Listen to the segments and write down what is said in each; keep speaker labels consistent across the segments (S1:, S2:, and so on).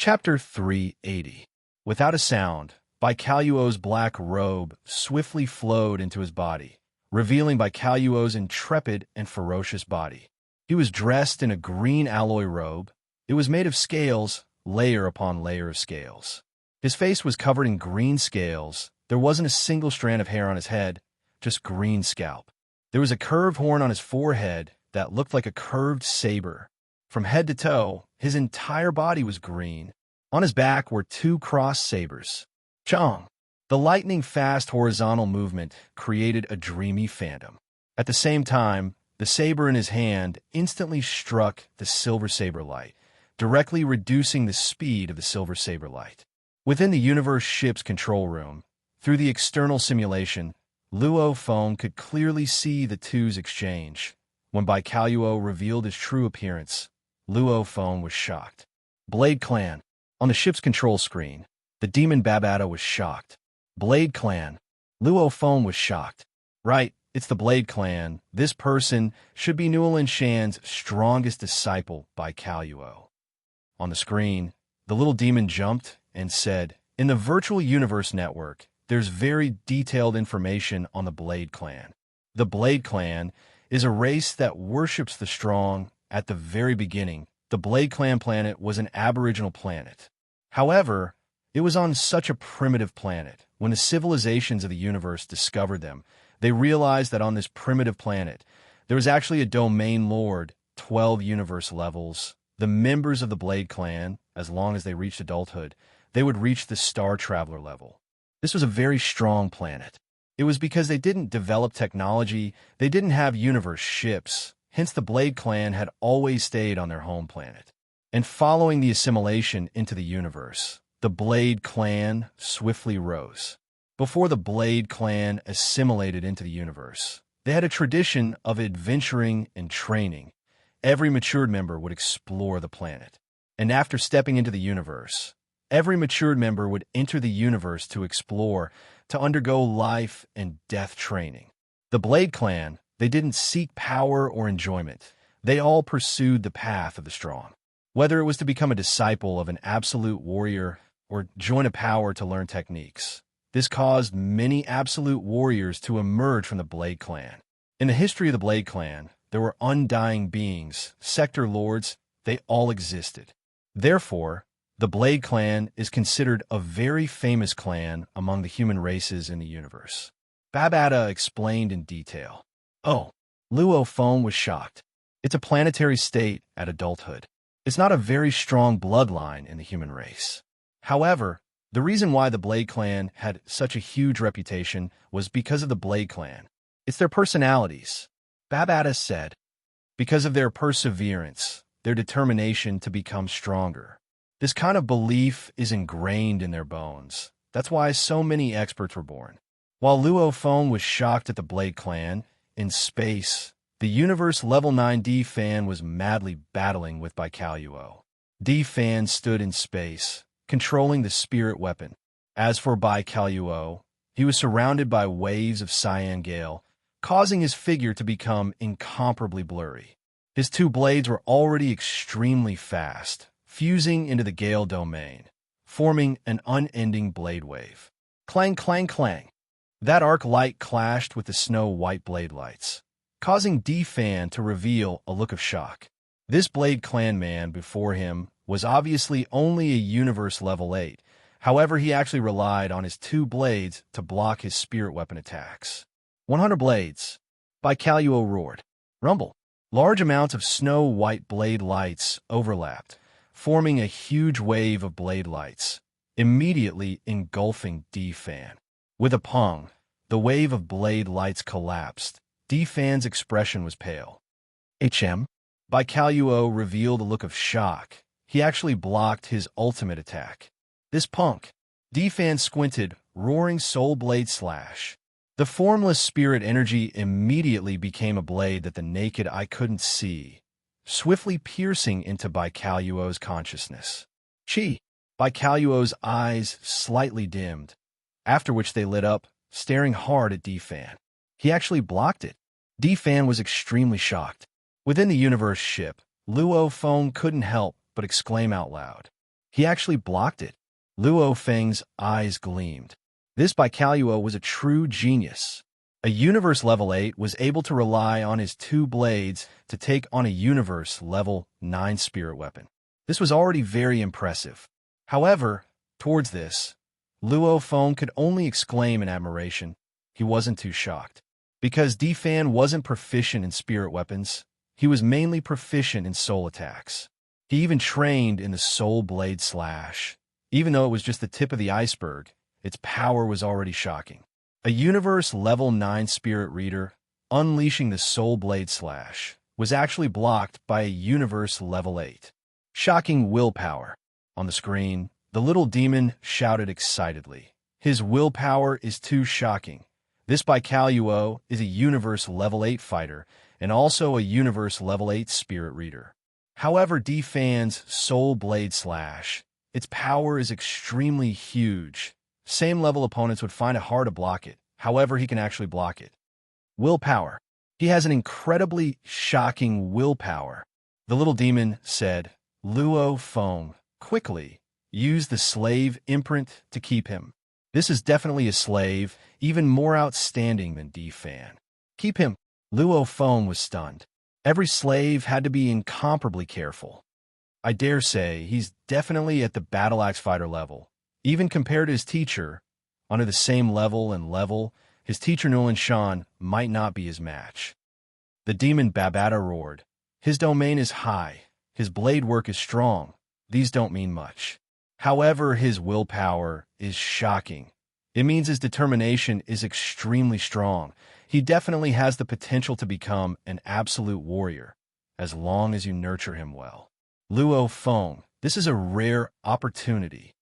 S1: Chapter 380. Without a sound, Baikaluo's black robe swiftly flowed into his body, revealing Baikaluo's intrepid and ferocious body. He was dressed in a green alloy robe. It was made of scales, layer upon layer of scales. His face was covered in green scales. There wasn't a single strand of hair on his head, just green scalp. There was a curved horn on his forehead that looked like a curved saber. From head to toe, his entire body was green. On his back were two crossed sabers. Chong! The lightning-fast horizontal movement created a dreamy phantom. At the same time, the saber in his hand instantly struck the silver saber light, directly reducing the speed of the silver saber light. Within the universe ship's control room, through the external simulation, Luo Feng could clearly see the two's exchange. When Baikaluo revealed his true appearance, Luo Feng was shocked. Blade Clan. On the ship's control screen, the demon Babata was shocked. Blade Clan. Luo Feng was shocked. Right, it's the Blade Clan. This person should be Newlin Shan's strongest disciple, Baikaluo. On the screen, the little demon jumped and said, "In the virtual universe network, there's very detailed information on the Blade Clan. The Blade Clan is a race that worships the strong. At the very beginning, the Blade Clan planet was an aboriginal planet. However, it was on such a primitive planet. When the civilizations of the universe discovered them, they realized that on this primitive planet, there was actually a domain lord, 12 universe levels. The members of the Blade Clan, as long as they reached adulthood, they would reach the Star Traveler level. This was a very strong planet. It was because they didn't develop technology, they didn't have universe ships. Hence, the Blade Clan had always stayed on their home planet. And following the assimilation into the universe, the Blade Clan swiftly rose. Before the Blade Clan assimilated into the universe, they had a tradition of adventuring and training. Every matured member would explore the planet. And after stepping into the universe, every matured member would enter the universe to explore, to undergo life and death training. The Blade Clan, they didn't seek power or enjoyment. They all pursued the path of the strong. Whether it was to become a disciple of an absolute warrior or join a power to learn techniques, this caused many absolute warriors to emerge from the Blade Clan. In the history of the Blade Clan, there were undying beings, sector lords, they all existed. Therefore, the Blade Clan is considered a very famous clan among the human races in the universe. Babata explained in detail. Oh, Luo Feng was shocked. It's a planetary state at adulthood. It's not a very strong bloodline in the human race. However, the reason why the Blade Clan had such a huge reputation was because of the Blade Clan. It's their personalities. Babata said, because of their perseverance, their determination to become stronger. This kind of belief is ingrained in their bones. That's why so many experts were born. While Luo Feng was shocked at the Blade Clan, in space, the universe level 9 D-Fan was madly battling with Baikaluo. D-Fan stood in space, controlling the spirit weapon. As for Baikaluo, he was surrounded by waves of cyan gale, causing his figure to become incomparably blurry. His two blades were already extremely fast, fusing into the gale domain, forming an unending blade wave. Clang, clang, clang. That arc light clashed with the snow-white blade lights, causing D-Fan to reveal a look of shock. This Blade Clan man before him was obviously only a universe level 8. However, he actually relied on his two blades to block his spirit weapon attacks. 100 blades. Baikaluo roared. Rumble. Large amounts of snow-white blade lights overlapped, forming a huge wave of blade lights, immediately engulfing D-Fan. With a pong, the wave of blade lights collapsed. D-Fan's expression was pale. HM? Baikaluo revealed a look of shock. He actually blocked his ultimate attack. This punk. D-Fan squinted, roaring soul blade slash. The formless spirit energy immediately became a blade that the naked eye couldn't see, swiftly piercing into Baikaluo's consciousness. Chi! Baikaluo's eyes slightly dimmed, after which they lit up, staring hard at D-Fan. He actually blocked it. D-Fan was extremely shocked. Within the universe ship, Luo Feng couldn't help but exclaim out loud. He actually blocked it. Luo Feng's eyes gleamed. This Baikalluo was a true genius. A Universe Level 8 was able to rely on his 2 blades to take on a Universe Level 9 spirit weapon. This was already very impressive. However, towards this, Luo Feng could only exclaim in admiration. He wasn't too shocked. Because Defan wasn't proficient in spirit weapons, he was mainly proficient in soul attacks. He even trained in the Soul Blade Slash. Even though it was just the tip of the iceberg, its power was already shocking. A Universe Level 9 Spirit Reader, unleashing the Soul Blade Slash, was actually blocked by a Universe Level 8. Shocking willpower. On the screen, the little demon shouted excitedly. His willpower is too shocking. This Baikalluo is a Universe Level 8 fighter and also a Universe Level 8 Spirit Reader. However, Defan's Soul Blade Slash, its power is extremely huge. Same level opponents would find it hard to block it. However, he can actually block it. Willpower. He has an incredibly shocking willpower. The little demon said, Luo Feng, quickly, use the slave imprint to keep him. This is definitely a slave, even more outstanding than Defan. Keep him. Luo Feng was stunned. Every slave had to be incomparably careful. I dare say he's definitely at the Battle Axe Fighter level. Even compared to his teacher, under the same level, his teacher Nolan Shan might not be his match. The demon Babata roared. His domain is high. His blade work is strong. These don't mean much. However, his willpower is shocking. It means his determination is extremely strong. He definitely has the potential to become an absolute warrior, as long as you nurture him well. Luo Feng, this is a rare opportunity.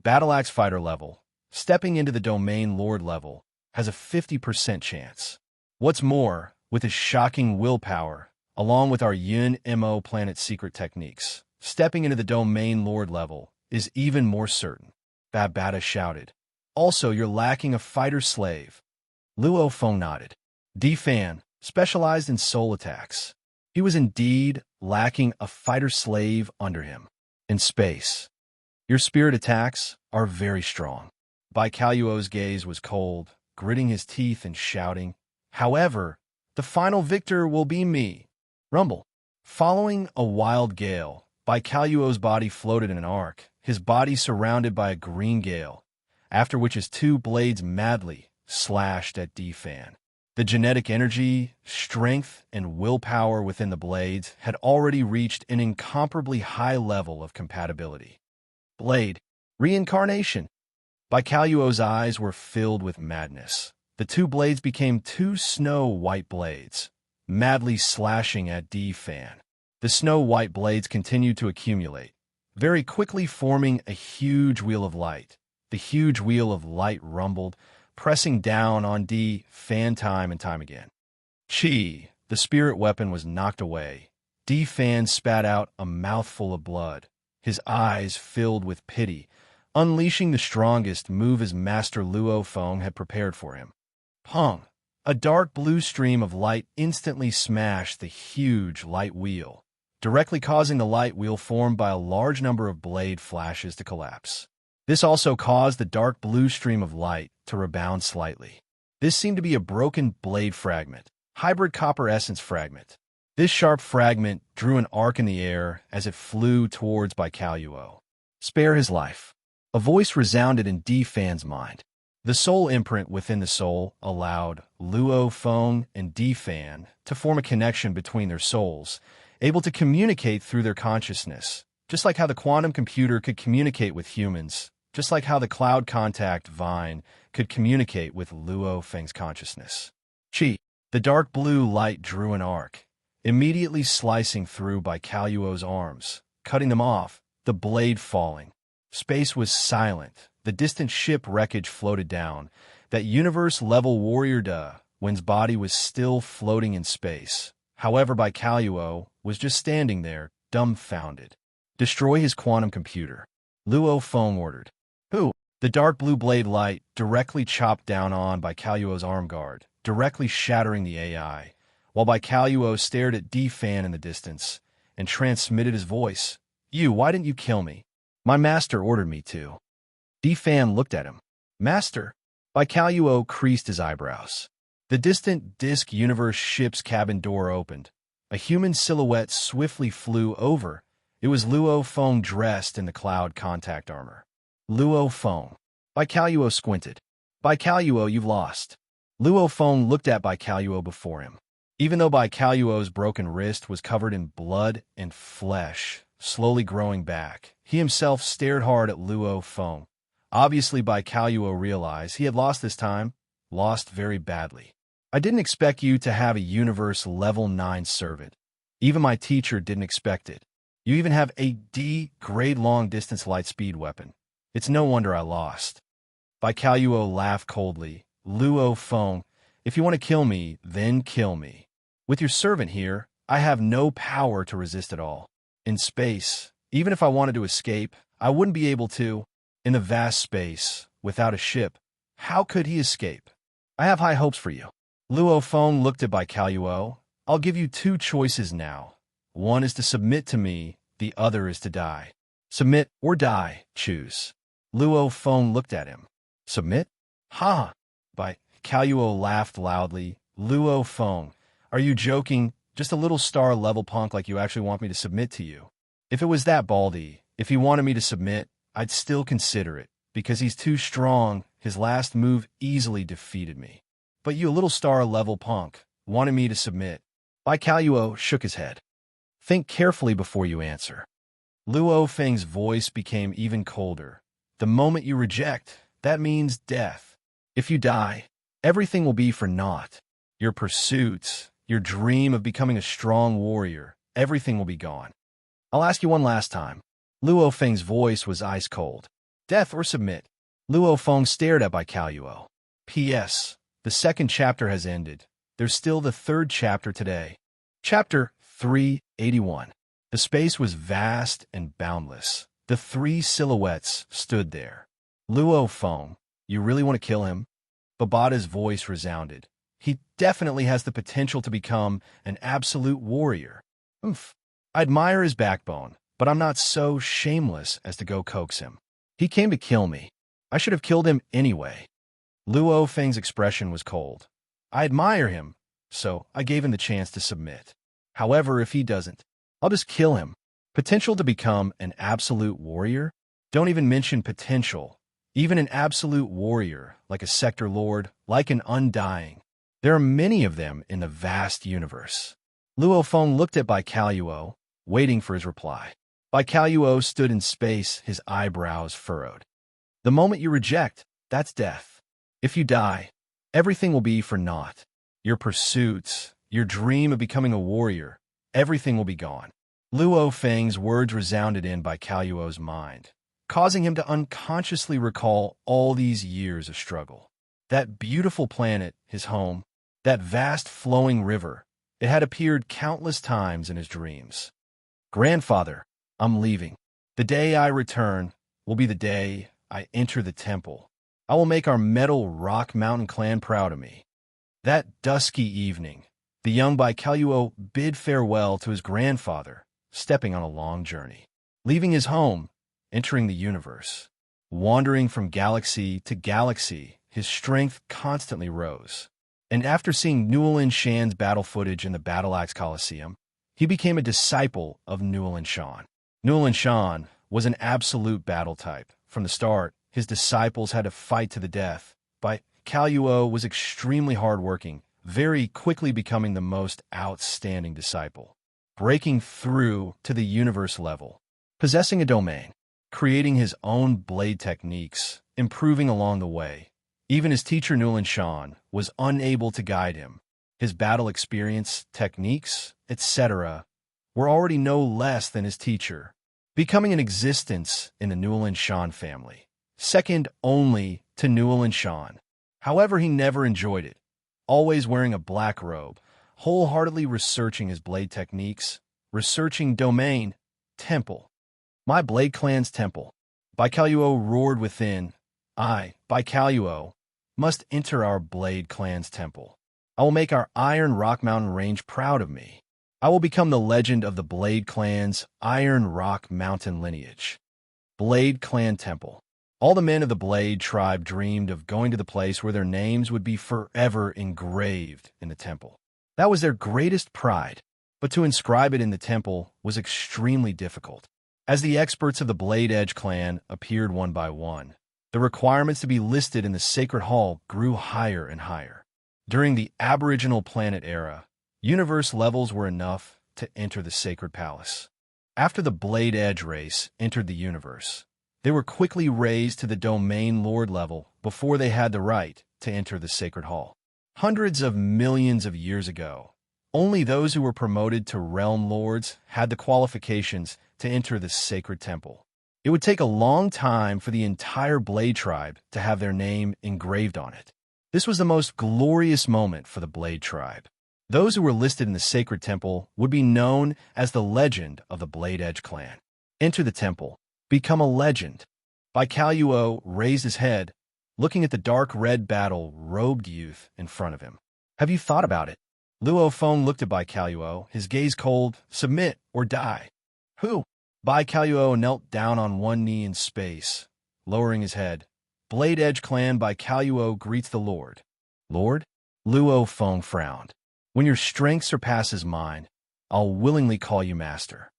S1: Battle Axe Fighter level, stepping into the Domain Lord level, has a 50% chance. What's more, with his shocking willpower, along with our Yun Mo Planet Secret techniques, stepping into the Domain Lord level is even more certain. Babata shouted. Also, you're lacking a fighter slave. Luo Feng nodded. Defan, specialized in soul attacks. He was indeed lacking a fighter slave under him. In space. Your spirit attacks are very strong. Baikalluo's gaze was cold, gritting his teeth and shouting. However, the final victor will be me. Rumble. Following a wild gale, Baikalluo's body floated in an arc, his body surrounded by a green gale, after which his 2 blades madly slashed at Defan. The genetic energy, strength, and willpower within the blades had already reached an incomparably high level of compatibility. Blade. Reincarnation. Baikalluo's eyes were filled with madness. The 2 blades became 2 snow-white blades, madly slashing at Defan. The snow-white blades continued to accumulate, very quickly forming a huge wheel of light. The huge wheel of light rumbled, pressing down on Defan time and time again. Chi, the spirit weapon, was knocked away. Defan spat out a mouthful of blood, his eyes filled with pity, unleashing the strongest move his master Luo Feng had prepared for him. Pong! A dark blue stream of light instantly smashed the huge light wheel, directly causing the light wheel formed by a large number of blade flashes to collapse. This also caused the dark blue stream of light to rebound slightly. This seemed to be a broken blade fragment, hybrid copper essence fragment. This sharp fragment drew an arc in the air as it flew towards Baikalluo. Spare his life. A voice resounded in Defan's mind. The soul imprint within the soul allowed Luo Feng and Defan to form a connection between their souls, able to communicate through their consciousness, just like how the quantum computer could communicate with humans, just like how the cloud contact Vine could communicate with Luo Feng's consciousness. Chi, the dark blue light drew an arc, immediately slicing through Baikalluo's arms, cutting them off, the blade falling. Space was silent. The distant ship wreckage floated down. That universe-level warrior Wen's body was still floating in space. However, Baikalluo was just standing there, dumbfounded. Destroy his quantum computer. Luo Feng ordered. Who? The dark blue blade light directly chopped down on Baikalluo's arm guard, directly shattering the AI, while Baikalluo stared at Defan in the distance and transmitted his voice. You, why didn't you kill me? My master ordered me to. Defam looked at him. Master? Baikaluo creased his eyebrows. The distant disk universe ship's cabin door opened. A human silhouette swiftly flew over. It was Luo Feng dressed in the cloud contact armor. Luo Feng. Baikaluo squinted. Baikaluo, you've lost. Luo Feng looked at Baikaluo before him. Even though Baikaluo's broken wrist was covered in blood and flesh, slowly growing back, he himself stared hard at Luo Feng. Obviously, Baikaluo realized he had lost this time, lost very badly. I didn't expect you to have a universe level 9 servant. Even my teacher didn't expect it. You even have a D grade long-distance light-speed weapon. It's no wonder I lost. Baikaluo laughed coldly. Luo Feng, if you want to kill me, then kill me. With your servant here, I have no power to resist at all. In space, even if I wanted to escape, I wouldn't be able to. In the vast space, without a ship, how could he escape? I have high hopes for you. Luo Feng looked at Baikaluo. I'll give you two choices now. One is to submit to me, the other is to die. Submit or die, choose. Luo Feng looked at him. Submit? Ha! Baikaluo laughed loudly. Luo Feng, are you joking? Just a little star-level punk like you actually want me to submit to you? If it was that baldy, if he wanted me to submit, I'd still consider it, because he's too strong. His last move easily defeated me. But you, a little star-level punk, wanted me to submit. Baikaluo shook his head. Think carefully before you answer. Luo Feng's voice became even colder. The moment you reject, that means death. If you die, everything will be for naught. Your pursuits, your dream of becoming a strong warrior, everything will be gone. I'll ask you one last time. Luo Feng's voice was ice cold. Death or submit? Luo Feng stared at Baikaluo. P.S. The second chapter has ended. There's still the third chapter today. Chapter 381. The space was vast and boundless. The three silhouettes stood there. Luo Feng, you really want to kill him? Babata's voice resounded. He definitely has the potential to become an absolute warrior. Oof. I admire his backbone, but I'm not so shameless as to go coax him. He came to kill me. I should have killed him anyway. Luo Feng's expression was cold. I admire him, so I gave him the chance to submit. However, if he doesn't, I'll just kill him. Potential to become an absolute warrior? Don't even mention potential. Even an absolute warrior, like a sector lord, like an undying. There are many of them in the vast universe. Luo Feng looked at Baikaluo, waiting for his reply. Baikaluo stood in space, his eyebrows furrowed. The moment you reject, that's death. If you die, everything will be for naught. Your pursuits, your dream of becoming a warrior, everything will be gone. Luo Feng's words resounded in Baikaluo's mind, causing him to unconsciously recall all these years of struggle. That beautiful planet, his home, that vast flowing river, it had appeared countless times in his dreams. Grandfather, I'm leaving. The day I return will be the day I enter the temple. I will make our metal Rock Mountain clan proud of me. That dusky evening, the young Baikaluo bid farewell to his grandfather, stepping on a long journey. Leaving his home, entering the universe. Wandering from galaxy to galaxy, his strength constantly rose. And after seeing Newell Shan's battle footage in the Battle Axe Coliseum, he became a disciple of Newell Shan. Newell Shan was an absolute battle type. From the start, his disciples had to fight to the death. Baikaluo was extremely hardworking, very quickly becoming the most outstanding disciple. Breaking through to the universe level, possessing a domain, creating his own blade techniques, improving along the way. Even his teacher Newell Shan was unable to guide him. His battle experience, techniques, etc. were already no less than his teacher, becoming an existence in the Newell Shan family, second only to Newell Shan. However, he never enjoyed it, always wearing a black robe, wholeheartedly researching his blade techniques, researching domain, temple. My Blade Clan's temple. Baikaluo roared within. I, Baikaluo, must enter our Blade Clan's temple. I will make our Iron Rock Mountain range proud of me. I will become the legend of the Blade Clan's Iron Rock Mountain lineage. Blade Clan Temple. All the men of the Blade tribe dreamed of going to the place where their names would be forever engraved in the temple. That was their greatest pride, but to inscribe it in the temple was extremely difficult. As the experts of the Blade Edge clan appeared one by one, the requirements to be listed in the Sacred Hall grew higher and higher. During the Aboriginal Planet era, universe levels were enough to enter the Sacred Palace. After the Blade Edge race entered the universe, they were quickly raised to the Domain Lord level before they had the right to enter the Sacred Hall. Hundreds of millions of years ago, only those who were promoted to Realm Lords had the qualifications to enter the Sacred Temple. It would take a long time for the entire Blade tribe to have their name engraved on it. This was the most glorious moment for the Blade tribe. Those who were listed in the Sacred Temple would be known as the legend of the Blade Edge clan. Enter the temple. Become a legend. Baikaluo raised his head, looking at the dark red battle-robed youth in front of him. Have you thought about it? Luo Feng looked at Baikaluo, his gaze cold. Submit or die. Who? Baikaluo knelt down on one knee in space, lowering his head. Blade Edge clan Baikaluo greets the Lord. Lord? Luo Feng frowned. When your strength surpasses mine, I'll willingly call you master.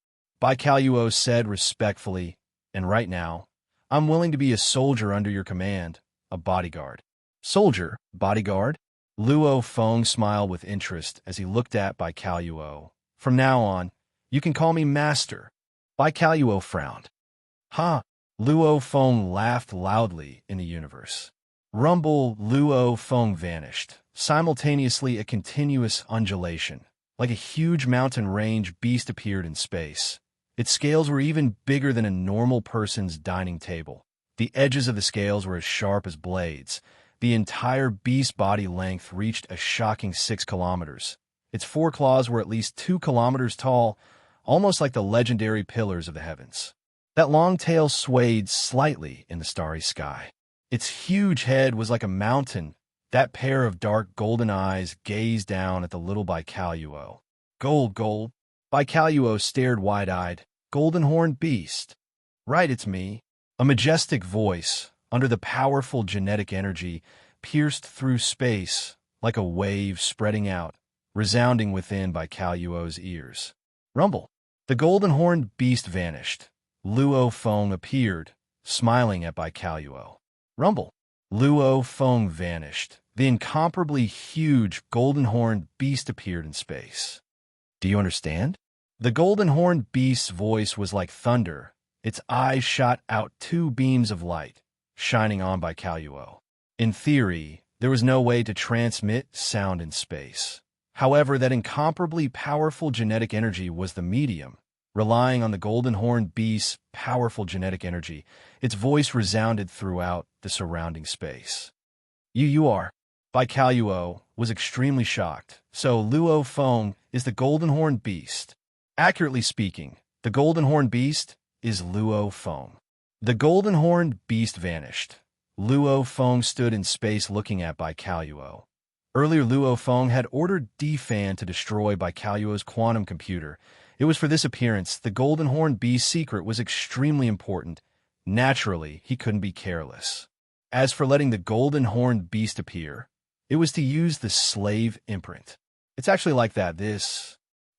S1: Baikaluo said respectfully, and right now, I'm willing to be a soldier under your command, a bodyguard. Soldier? Bodyguard? Luo Feng smiled with interest as he looked at Baikaluo. From now on, you can call me master. Baikaluo frowned. Ha! Luo Feng laughed loudly in the universe. Rumble. Luo Feng vanished. Simultaneously, a continuous undulation, like a huge mountain range beast, appeared in space. Its scales were even bigger than a normal person's dining table. The edges of the scales were as sharp as blades. The entire beast body length reached a shocking 6 kilometers. Its foreclaws were at least 2 kilometers tall, almost like the legendary pillars of the heavens. That long tail swayed slightly in the starry sky. Its huge head was like a mountain. That pair of dark golden eyes gazed down at the little Baikaluo. Gold. Baikaluo stared wide-eyed. Golden-horned beast. Right, it's me. A majestic voice, under the powerful genetic energy, pierced through space like a wave spreading out, resounding within Baikaluo's ears. Rumble. The golden-horned beast vanished. Luo Feng appeared, smiling at Baikaluo. Rumble. Luo Feng vanished. The incomparably huge golden-horned beast appeared in space. Do you understand? The golden-horned beast's voice was like thunder. Its eyes shot out 2 beams of light, shining on Baikaluo. In theory, there was no way to transmit sound in space. However, that incomparably powerful genetic energy was the medium. Relying on the golden-horned beast's powerful genetic energy, its voice resounded throughout the surrounding space. You are. Baikaluo was extremely shocked. So Luo Feng is the golden-horned beast. Accurately speaking, the golden-horned beast is Luo Feng. The golden-horned beast vanished. Luo Feng stood in space looking at Baikaluo. Earlier, Luo Feng had ordered D-Fan to destroy Baikaluo's quantum computer. It was for this appearance. The golden-horned beast's secret was extremely important. Naturally, he couldn't be careless. As for letting the golden-horned beast appear, it was to use the slave imprint. It's actually like that.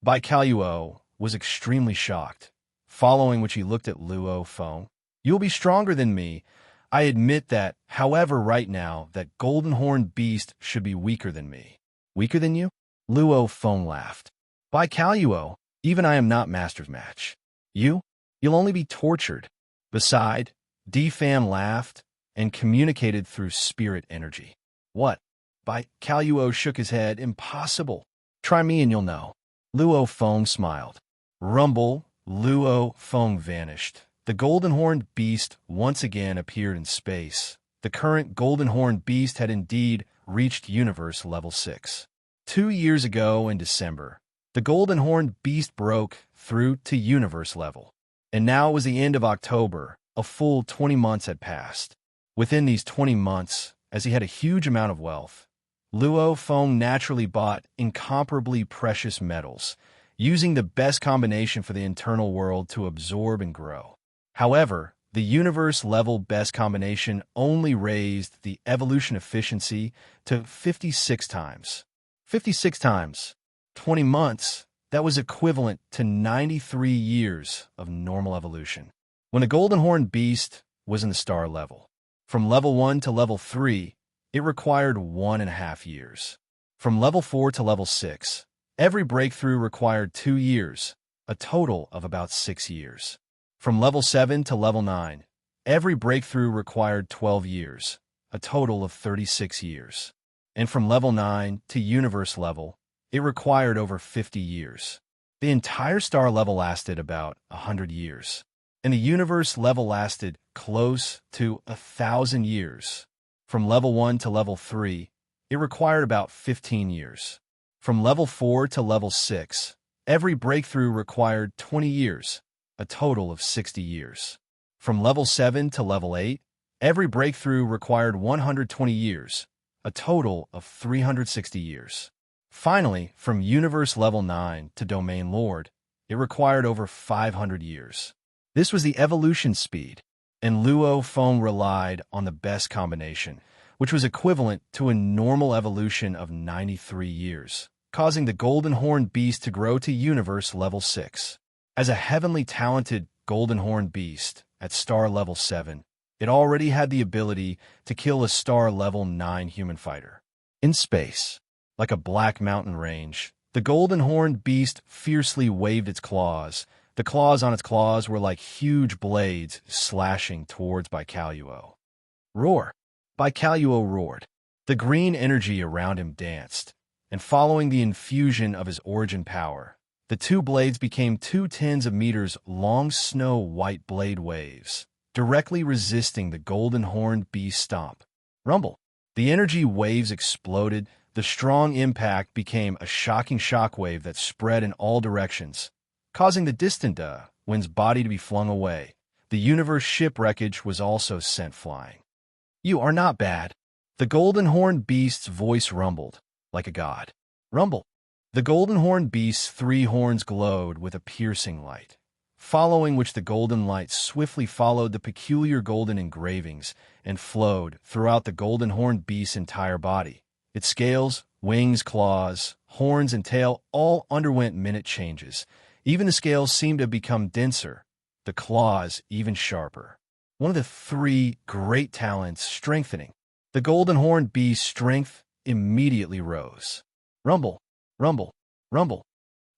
S1: Baikaluo was extremely shocked, following which he looked at Luo Feng. You'll be stronger than me. I admit that, however, right now, that golden-horned beast should be weaker than me. Weaker than you? Luo Feng laughed. Baikaluo, even I am not master's match. You'll only be tortured. Beside, D-Fan laughed and communicated through spirit energy. What? Baikaluo shook his head. Impossible. Try me and you'll know. Luo Feng smiled. Rumble. Luo Feng vanished. The golden-horned beast once again appeared in space. The current golden-horned beast had indeed reached universe level 6. 2 years ago in December, the golden-horned beast broke through to universe level. And now it was the end of October. A full 20 months had passed. Within these 20 months, as he had a huge amount of wealth, Luo Feng naturally bought incomparably precious metals, using the best combination for the internal world to absorb and grow. However, The universe-level best combination only raised the evolution efficiency to 56 times. 56 times. 20 months. That was equivalent to 93 years of normal evolution. When the Golden Horned Beast was in the star level, from level 1 to level 3, it required 1.5 years. From level 4 to level 6, every breakthrough required 2 years, a total of about 6 years. From level 7 to level 9, every breakthrough required 12 years, a total of 36 years. And from level 9 to universe level, it required over 50 years. The entire star level lasted about 100 years, and the universe level lasted close to 1,000 years. From level 1 to level 3, it required about 15 years. From level 4 to level 6, every breakthrough required 20 years, a total of 60 years. From level 7 to level 8, every breakthrough required 120 years, a total of 360 years. Finally, from Universe Level 9 to Domain Lord, it required over 500 years. This was the evolution speed, and Luo Feng relied on the best combination, which was equivalent to a normal evolution of 93 years, causing the Golden Horned Beast to grow to Universe Level 6. As a heavenly talented Golden Horned Beast at Star Level 7, it already had the ability to kill a Star Level 9 human fighter. In space, like a black mountain range, the Golden Horned Beast fiercely waved its claws. The claws on its claws were like huge blades slashing towards Baikalluo. Roar! Baikalluo roared. The green energy around him danced, and following the infusion of his origin power, the two blades became 2 tens of meters long snow-white blade waves, directly resisting the Golden Horned Beast's stomp. Rumble! The energy waves exploded. The strong impact became a shocking shockwave that spread in all directions, causing the distant wind's body to be flung away. The universe ship wreckage was also sent flying. You are not bad. The Golden Horned Beast's voice rumbled, like a god. Rumble! The Golden Horned Beast's 3 horns glowed with a piercing light, following which the golden light swiftly followed the peculiar golden engravings and flowed throughout the Golden Horned Beast's entire body. Its scales, wings, claws, horns, and tail all underwent minute changes. Even the scales seemed to have become denser, the claws even sharper. One of the 3 great talents, strengthening. The Golden Horned Beast's strength immediately rose. Rumble, rumble, rumble.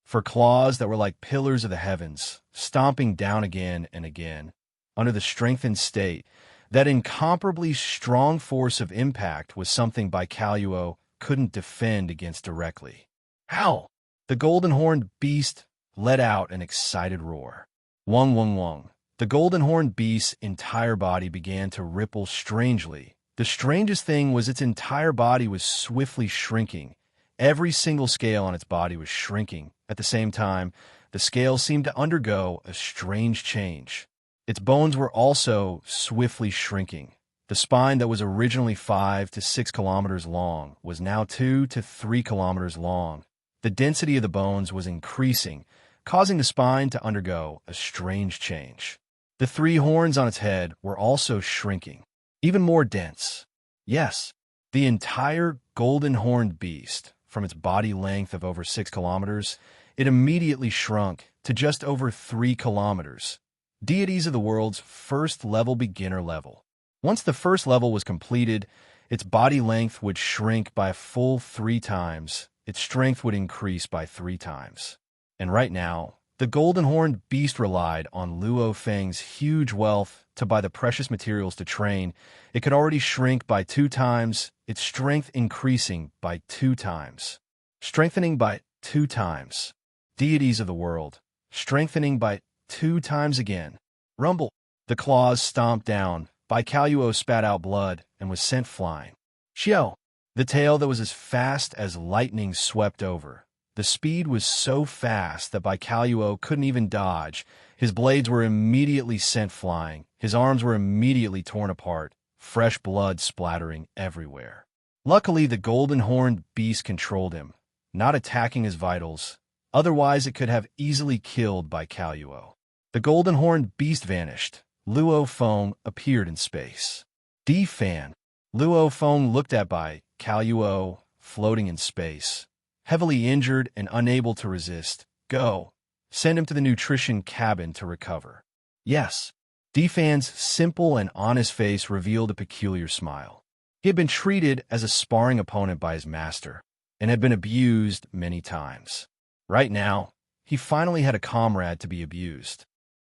S1: For claws that were like pillars of the heavens, stomping down again and again. Under the strengthened state, that incomparably strong force of impact was something Baikalluo couldn't defend against directly. Howl! The Golden Horned Beast let out an excited roar. Wong, wong, wong. The Golden Horned Beast's entire body began to ripple strangely. The strangest thing was its entire body was swiftly shrinking. Every single scale on its body was shrinking. At the same time, the scales seemed to undergo a strange change. Its bones were also swiftly shrinking. The spine that was originally 5 to 6 kilometers long was now 2 to 3 kilometers long. The density of the bones was increasing, causing the spine to undergo a strange change. The 3 horns on its head were also shrinking, even more dense. Yes, the entire Golden Horned Beast, from its body length of over 6 kilometers, it immediately shrunk to just over 3 kilometers. Deities of the world's first-level beginner level. Once the first level was completed, its body length would shrink by a full 3 times. Its strength would increase by 3 times. And right now, the Golden Horned Beast relied on Luo Feng's huge wealth to buy the precious materials to train. It could already shrink by 2 times, its strength increasing by 2 times. Strengthening by 2 times. Deities of the world, strengthening by 2 times again. Rumble! The claws stomped down. Baikalluo spat out blood and was sent flying. Xiao! The tail that was as fast as lightning swept over. The speed was so fast that Baikalluo couldn't even dodge. His blades were immediately sent flying. His arms were immediately torn apart, fresh blood splattering everywhere. Luckily, the Golden Horned Beast controlled him, not attacking his vitals. Otherwise, it could have easily killed Baikalluo. The Golden Horned Beast vanished, Luo Feng appeared in space. D-Fan. Luo Feng looked at by Kaluo, floating in space. Heavily injured and unable to resist. Go. Send him to the nutrition cabin to recover. Yes. D-Fan's simple and honest face revealed a peculiar smile. He had been treated as a sparring opponent by his master, and had been abused many times. Right now, he finally had a comrade to be abused.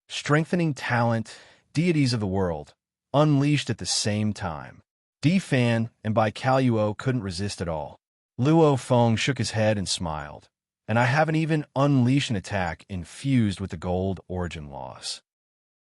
S1: Strengthening talent, deities of the world, unleashed at the same time. D-Fan and Bai Kaluo couldn't resist at all. Luo Feng shook his head and smiled. And I haven't even unleashed an attack infused with the gold origin laws.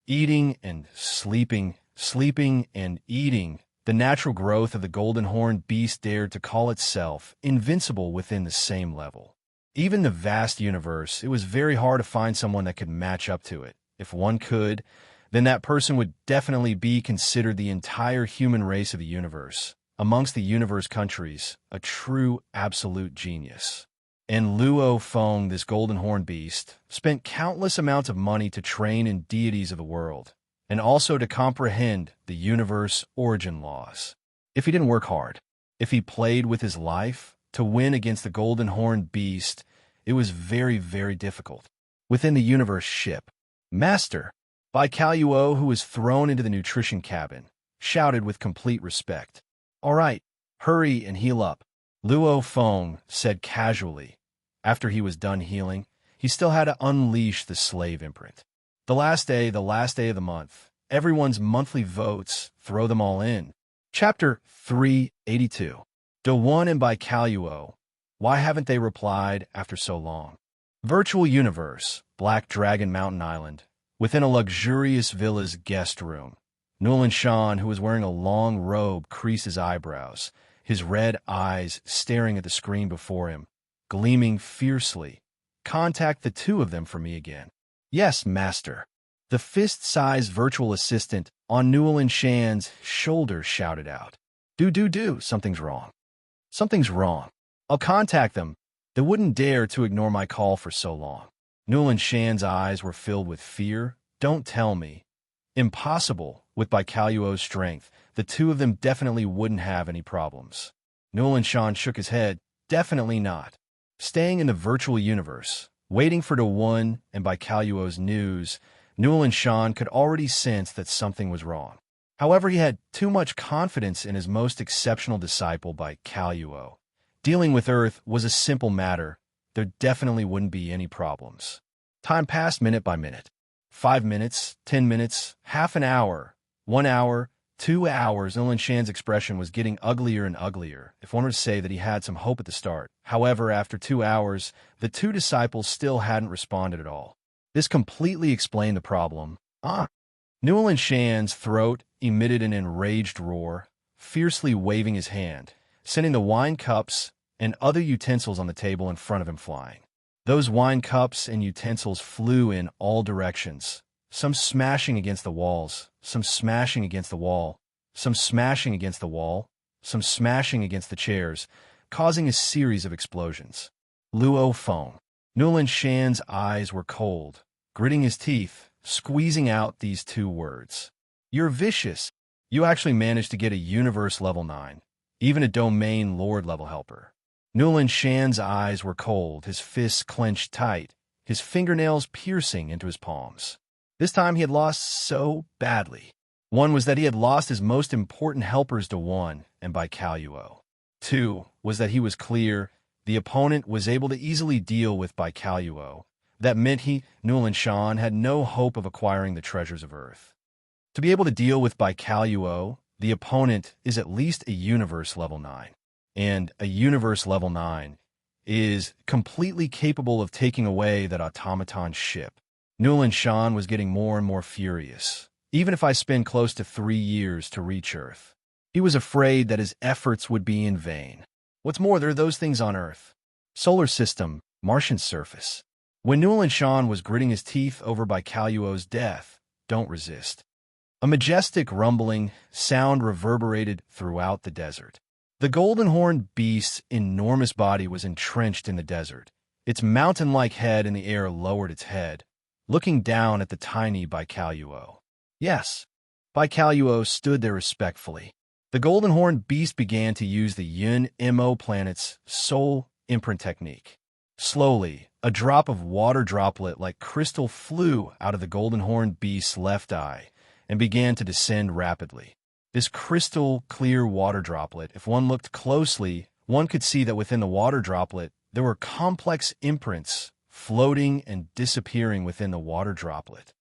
S1: Eating and sleeping, sleeping and eating, the natural growth of the golden horned beast dared to call itself invincible within the same level. Even the vast universe, it was very hard to find someone that could match up to it. If one could, then that person would definitely be considered the entire human race of the universe, amongst the universe countries, a true absolute genius. And Luo Feng, this golden horned beast, spent countless amounts of money to train in deities of the world, and also to comprehend the universe origin laws. If he didn't work hard, if he played with his life, to win against the golden horned beast, it was very, very difficult. Within the universe ship, Master, Bai Kaluo, who was thrown into the nutrition cabin, shouted with complete respect. All right, hurry and heal up. Luo Feng said casually. After he was done healing, he still had to unleash the slave imprint. The last day of the month, everyone's monthly votes, throw them all in. Chapter 382. Do-Won and Bai Kaluo. Why haven't they replied after so long? Virtual Universe, Black Dragon Mountain Island. Within a luxurious villa's guest room, Nulan Shan, who was wearing a long robe, creased his eyebrows, his red eyes staring at the screen before him, gleaming fiercely. Contact the two of them for me again. Yes, master. The fist-sized virtual assistant on Nulan Shan's shoulder shouted out. Do, something's wrong. Something's wrong. I'll contact them. They wouldn't dare to ignore my call for so long. Nulan Shan's eyes were filled with fear. Don't tell me. Impossible. With Bai Kaluo's strength, the two of them definitely wouldn't have any problems. Nulan Shan shook his head. Definitely not. Staying in the virtual universe, waiting for Do-Won and Bai Kaluo's news, Nulan Shan could already sense that something was wrong. However, he had too much confidence in his most exceptional disciple, Bai Kaluo. Dealing with Earth was a simple matter. There definitely wouldn't be any problems. Time passed minute by minute. 5 minutes, 10 minutes, half an hour, 1 hour, 2 hours. Nulan Shan's expression was getting uglier and uglier, if one were to say that he had some hope at the start. However, after 2 hours, the two disciples still hadn't responded at all. This completely explained the problem. Nulan Shan's throat emitted an enraged roar, fiercely waving his hand, sending the wine cups and other utensils on the table in front of him flying. Those wine cups and utensils flew in all directions, some smashing against the walls, some smashing against the wall, some smashing against the wall, some smashing against the chairs, causing a series of explosions. Luo Feng. Nulan Shan's eyes were cold, gritting his teeth, squeezing out these two words. You're vicious. You actually managed to get a universe level 9, even a domain lord level helper. Nulan Shan's eyes were cold, his fists clenched tight, his fingernails piercing into his palms. This time he had lost so badly. One was that he had lost his most important helpers Do-Won and Bai Kaluo. 2 was that he was clear the opponent was able to easily deal with Bai Kaluo. That meant Nulan Shan, had no hope of acquiring the treasures of Earth. To be able to deal with Bai Kaluo, the opponent is at least a universe level 9. And a universe level 9 is completely capable of taking away that automaton ship. Nulan Shan was getting more and more furious, even if I spend close to 3 years to reach Earth. He was afraid that his efforts would be in vain. What's more, there are those things on Earth. Solar system, Martian surface. When Nulan Shan was gritting his teeth over Bai Kaluo's death, don't resist. A majestic rumbling sound reverberated throughout the desert. The golden horned beast's enormous body was entrenched in the desert. Its mountain-like head in the air lowered its head, looking down at the tiny Bai Kaluo. Yes. Baikaluo stood there respectfully. The golden horned beast began to use the Yun-Mo planet's soul imprint technique. Slowly, a drop of water droplet like crystal flew out of the golden horned beast's left eye and began to descend rapidly. This crystal clear water droplet, if one looked closely, one could see that within the water droplet there were complex imprints floating and disappearing within the water droplet.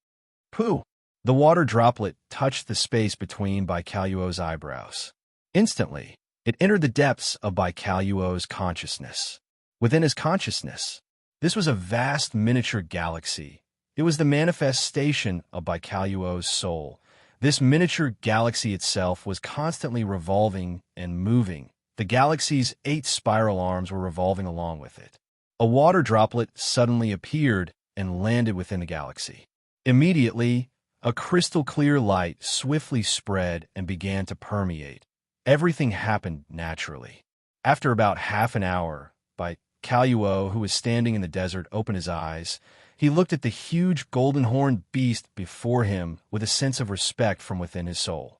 S1: Pooh! The water droplet touched the space between Baikaluo's eyebrows. Instantly, it entered the depths of Baikaluo's consciousness. Within his consciousness, this was a vast miniature galaxy. It was the manifestation of Baikaluo's soul. This miniature galaxy itself was constantly revolving and moving. The galaxy's 8 spiral arms were revolving along with it. A water droplet suddenly appeared and landed within the galaxy. Immediately, a crystal-clear light swiftly spread and began to permeate. Everything happened naturally. After about half an hour, Baikaluo, who was standing in the desert, opened his eyes. He looked at the huge golden-horned beast before him with a sense of respect from within his soul.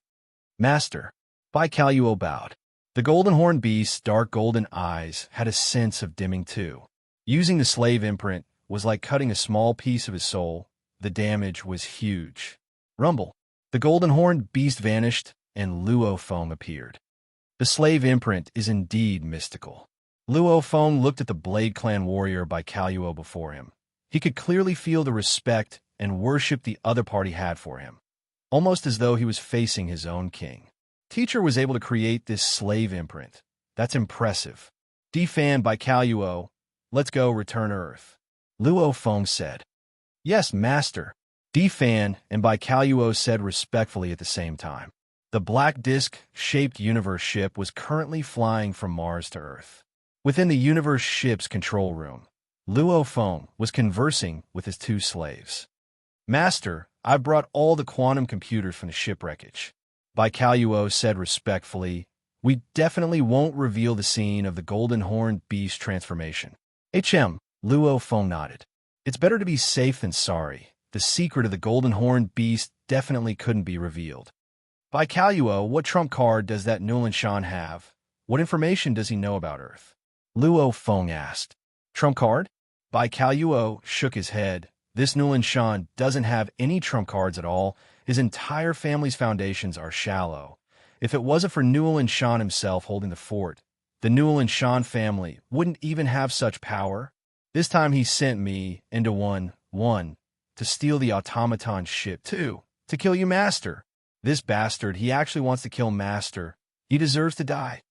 S1: Master, Baikaluo bowed. The golden-horned beast's dark golden eyes had a sense of dimming too. Using the slave imprint was like cutting a small piece of his soul. The damage was huge. Rumble. The golden-horned beast vanished, and Luo Feng appeared. The slave imprint is indeed mystical. Luo Feng looked at the Blade Clan warrior Baikaluo before him. He could clearly feel the respect and worship the other party had for him, almost as though he was facing his own king. Teacher was able to create this slave imprint. That's impressive. Defan Baikaluo, let's go return Earth. Luo Feng said. Yes, Master. Defan and Baikaluo said respectfully at the same time. The black disc-shaped universe ship was currently flying from Mars to Earth. Within the universe ship's control room, Luo Feng was conversing with his 2 slaves. Master, I brought all the quantum computers from the ship wreckage. Baikaluo said respectfully, we definitely won't reveal the scene of the golden horned beast transformation. Luo Feng nodded. It's better to be safe than sorry. The secret of the golden horned beast definitely couldn't be revealed. Baikaluo, what trump card does that Nulan Shan have? What information does he know about Earth? Luo Feng asked. Trump card? Baikaluo shook his head. This Nulan Shan doesn't have any trump cards at all. His entire family's foundations are shallow. If it wasn't for Nulan Shan himself holding the fort, the Nulan Shan family wouldn't even have such power. This time he sent me into one, to steal the automaton ship, 2, to kill you, Master. This bastard, he actually wants to kill Master. He deserves to die.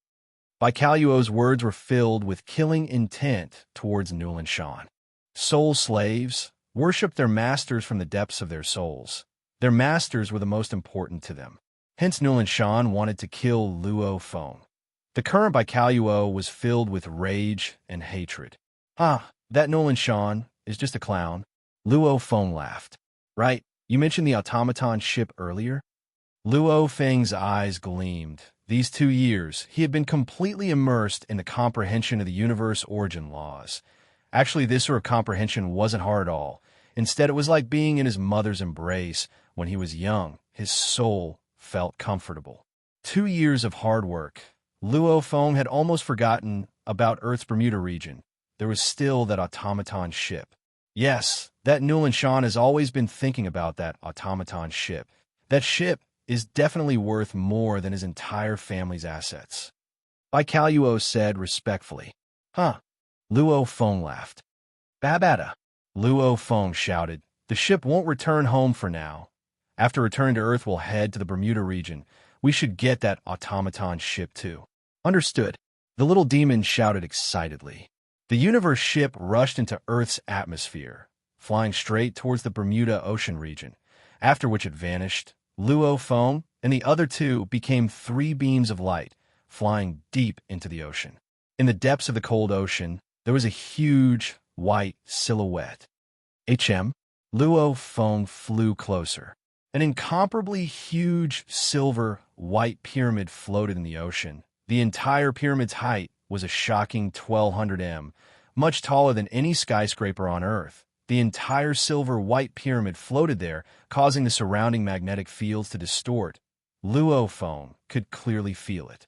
S1: Baikaluo's words were filled with killing intent towards Nulan Shan. Soul slaves worshipped their masters from the depths of their souls. Their masters were the most important to them. Hence Nulan Shan wanted to kill Luo Feng. The current Baikaluo was filled with rage and hatred. That Nulan Shan is just a clown. Luo Feng laughed. Right, you mentioned the automaton ship earlier? Luo Feng's eyes gleamed. These 2 years, he had been completely immersed in the comprehension of the universe origin laws. Actually, this sort of comprehension wasn't hard at all. Instead, it was like being in his mother's embrace when he was young. His soul felt comfortable. 2 years of hard work. Luo Feng had almost forgotten about Earth's Bermuda region. There was still that automaton ship. Yes, that Nulan Shan has always been thinking about that automaton ship. That ship is definitely worth more than his entire family's assets. Baikaluo said respectfully. Luo Feng laughed. Babada. Luo Feng shouted. The ship won't return home for now. After returning to Earth, we'll head to the Bermuda region. We should get that automaton ship too. Understood. The little demon shouted excitedly. The universe ship rushed into Earth's atmosphere, flying straight towards the Bermuda Ocean region, after which it vanished. Luo Feng and the other 2 became 3 beams of light, flying deep into the ocean. In the depths of the cold ocean, there was a huge, white silhouette. Luo Feng flew closer. An incomparably huge, silver, white pyramid floated in the ocean. The entire pyramid's height was a shocking 1,200 m, much taller than any skyscraper on Earth. The entire silver-white pyramid floated there, causing the surrounding magnetic fields to distort. Luo Feng could clearly feel it.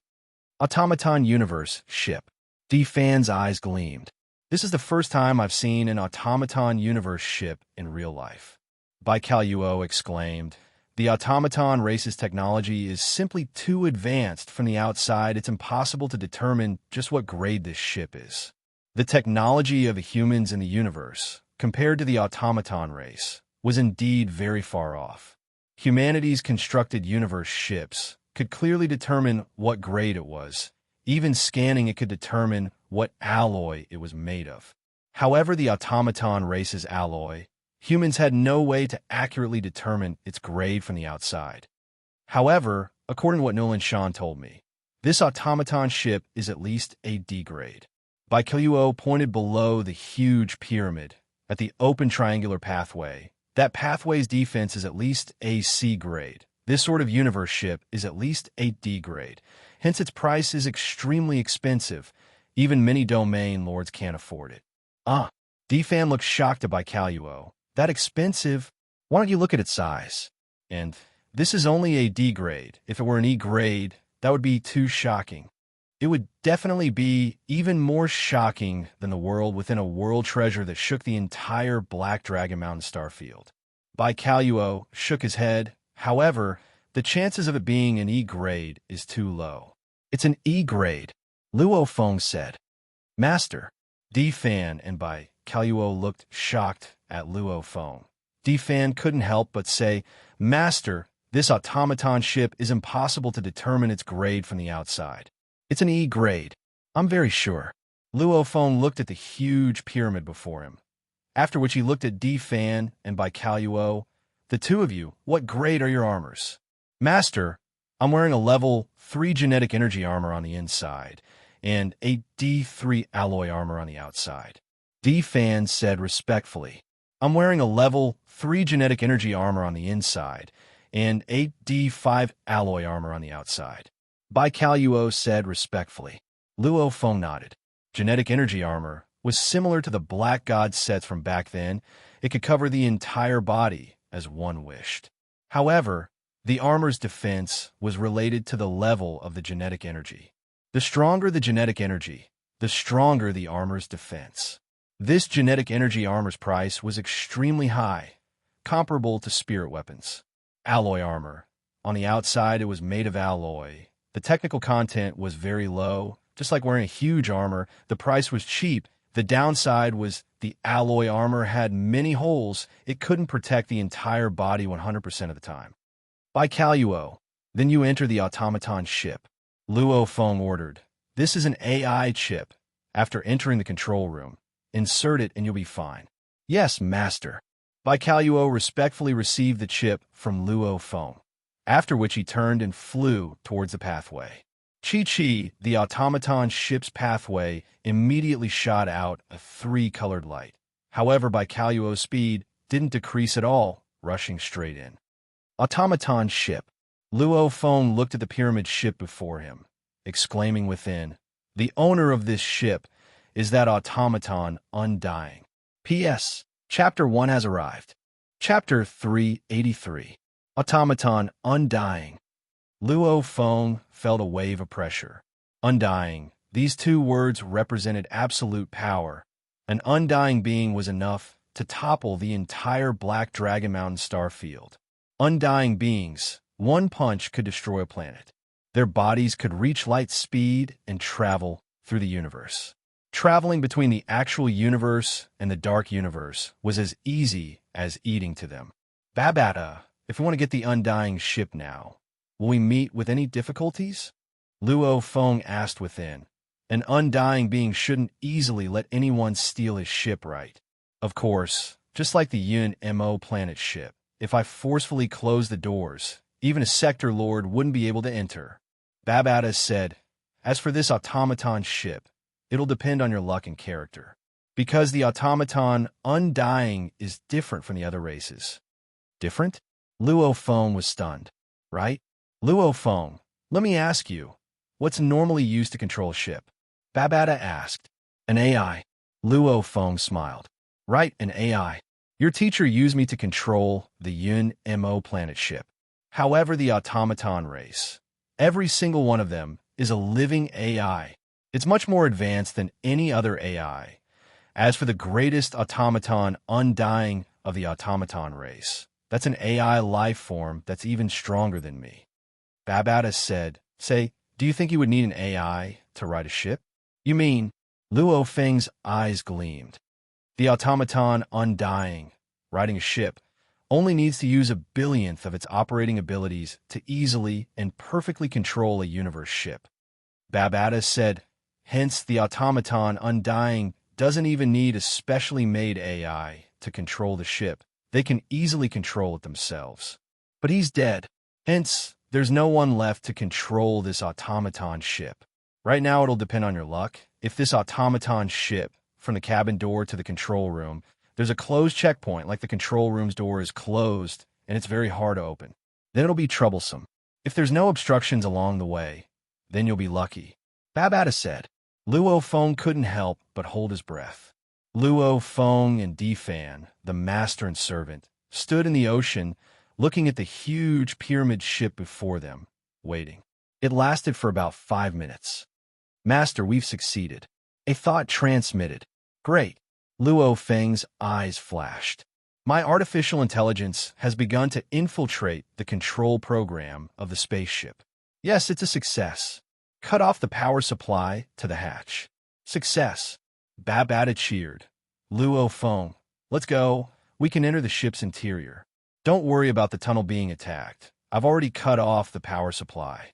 S1: Automaton Universe ship. D-Fan's eyes gleamed. This is the first time I've seen an Automaton Universe ship in real life. Bai Kaluo exclaimed. The automaton race's technology is simply too advanced. From the outside, it's impossible to determine just what grade this ship is. The technology of the humans in the universe, compared to the automaton race, was indeed very far off. Humanity's constructed universe ships could clearly determine what grade it was. Even scanning it could determine what alloy it was made of. However, the automaton race's alloy, humans had no way to accurately determine its grade from the outside. However, according to what Nolan Shan told me, this automaton ship is at least a D grade. Bai Kaluo pointed below the huge pyramid at the open triangular pathway. That pathway's defense is at least a C grade. This sort of universe ship is at least a D grade. Hence, its price is extremely expensive. Even many domain lords can't afford it. D-Fan looked shocked at Bai Kaluo. That expensive? Why don't you look at its size? And this is only a D grade. If it were an E grade, that would be too shocking. It would definitely be even more shocking than the world within a world treasure that shook the entire Black Dragon Mountain starfield. Bai Kaluo shook his head. However, the chances of it being an E grade is too low. It's an E grade, Luo Feng said. Master. D-Fan and Bai Kaluo looked shocked at Luo Feng. D-Fan couldn't help but say, Master, this automaton ship is impossible to determine its grade from the outside. It's an E grade. I'm very sure. Luo Feng looked at the huge pyramid before him, after which he looked at D-Fan and Bai Kaluo. The two of you, what grade are your armors? Master, I'm wearing a level 3 genetic energy armor on the inside, and a D3 alloy armor on the outside. D-Fan said respectfully, I'm wearing a level 3 genetic energy armor on the inside, and a D5 alloy armor on the outside. Bai Kaluo said respectfully. Luo Feng nodded. Genetic energy armor was similar to the Black God sets from back then. It could cover the entire body, as one wished. However, the armor's defense was related to the level of the genetic energy. The stronger the genetic energy, the stronger the armor's defense. This genetic energy armor's price was extremely high, comparable to spirit weapons. Alloy armor. On the outside, it was made of alloy. The technical content was very low. Just like wearing a huge armor, the price was cheap. The downside was the alloy armor had many holes. It couldn't protect the entire body 100% of the time. Bai Kaluo, then you enter the automaton ship. Luo Feng ordered. This is an AI chip. After entering the control room, insert it and you'll be fine. Yes, master. Bai Kaluo respectfully received the chip from Luo Feng, after which he turned and flew towards the pathway. Chi-Chi, the automaton ship's pathway, immediately shot out a 3-colored light. However, Bai Kaluo's speed didn't decrease at all, rushing straight in. Automaton ship. Luo Feng looked at the pyramid ship before him, exclaiming within, the owner of this ship is that automaton Undying. P.S. Chapter 1 has arrived. Chapter 383. Automaton Undying. Luo Feng felt a wave of pressure. Undying. These two words represented absolute power. An undying being was enough to topple the entire Black Dragon Mountain starfield. Undying beings, one punch could destroy a planet. Their bodies could reach light speed and travel through the universe. Traveling between the actual universe and the dark universe was as easy as eating to them. Babata, if we want to get the Undying ship now, will we meet with any difficulties? Luo Feng asked within. An undying being shouldn't easily let anyone steal his ship, right? Of course, just like the Yun Mo planet ship. If I forcefully close the doors, even a sector lord wouldn't be able to enter. Babata said, as for this automaton ship, it'll depend on your luck and character. Because the automaton Undying is different from the other races. Different? Luo Feng was stunned. Right? Luo Feng, let me ask you, what's normally used to control a ship? Babata asked. An AI. Luo Feng smiled. Right, an AI. Your teacher used me to control the UNMO planet ship. However, the automaton race, every single one of them, is a living AI. It's much more advanced than any other AI. As for the greatest automaton, undying of the automaton race, that's an AI life form that's even stronger than me. Babata said, Say, do you think you would need an AI to ride a ship? You mean? Luo Feng's eyes gleamed. The automaton, undying, riding a ship, only needs to use a billionth of its operating abilities to easily and perfectly control a universe ship. Babata said, hence the automaton, undying, doesn't even need a specially made AI to control the ship. They can easily control it themselves. But he's dead. Hence, there's no one left to control this automaton ship. Right now, it'll depend on your luck. If this automaton ship, from the cabin door to the control room, there's a closed checkpoint, like the control room's door is closed and it's very hard to open, then it'll be troublesome. If there's no obstructions along the way, then you'll be lucky. Babata said. Luo Feng couldn't help but hold his breath. Luo Feng and Defan, the master and servant, stood in the ocean looking at the huge pyramid ship before them, waiting. It lasted for about 5 minutes. Master, we've succeeded. A thought transmitted. Great. Luo Feng's eyes flashed. My artificial intelligence has begun to infiltrate the control program of the spaceship. Yes, it's a success. Cut off the power supply to the hatch. Success. Babata cheered. Luo Feng, let's go. We can enter the ship's interior. Don't worry about the tunnel being attacked. I've already cut off the power supply.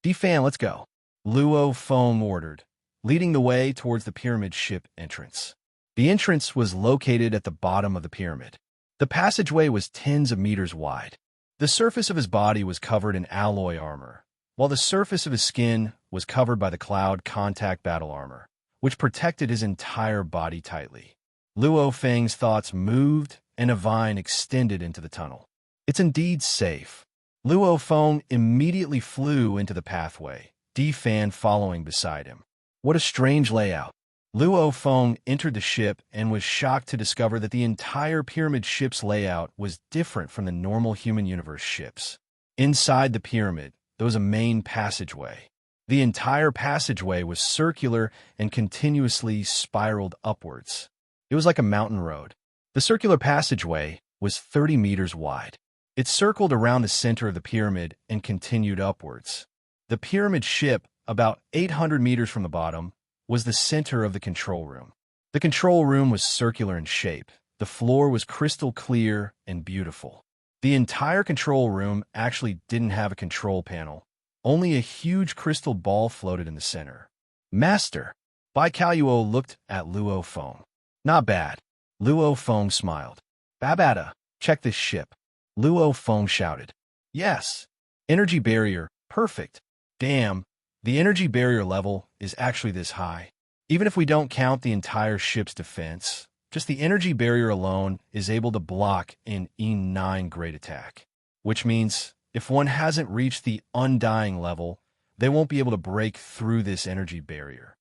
S1: Defan, let's go. Luo Feng ordered, leading the way towards the pyramid ship entrance. The entrance was located at the bottom of the pyramid. The passageway was tens of meters wide. The surface of his body was covered in alloy armor, while the surface of his skin was covered by the cloud contact battle armor, which protected his entire body tightly. Luo Feng's thoughts moved, and a vine extended into the tunnel. It's indeed safe. Luo Feng immediately flew into the pathway, Defan following beside him. What a strange layout. Luo Feng entered the ship and was shocked to discover that the entire pyramid ship's layout was different from the normal human universe ships. Inside the pyramid, there was a main passageway. The entire passageway was circular and continuously spiraled upwards. It was like a mountain road. The circular passageway was 30 meters wide. It circled around the center of the pyramid and continued upwards. The pyramid ship, about 800 meters from the bottom, was the center of the control room. The control room was circular in shape. The floor was crystal clear and beautiful. The entire control room actually didn't have a control panel. Only a huge crystal ball floated in the center. Master, Bai Kaluo looked at Luo Feng. Not bad. Luo Feng smiled. Babata, check this ship. Luo Feng shouted. Yes. Energy barrier, perfect. Damn, the energy barrier level is actually this high. Even if we don't count the entire ship's defense, just the energy barrier alone is able to block an E9 grade attack. Which means, if one hasn't reached the undying level, they won't be able to break through this energy barrier.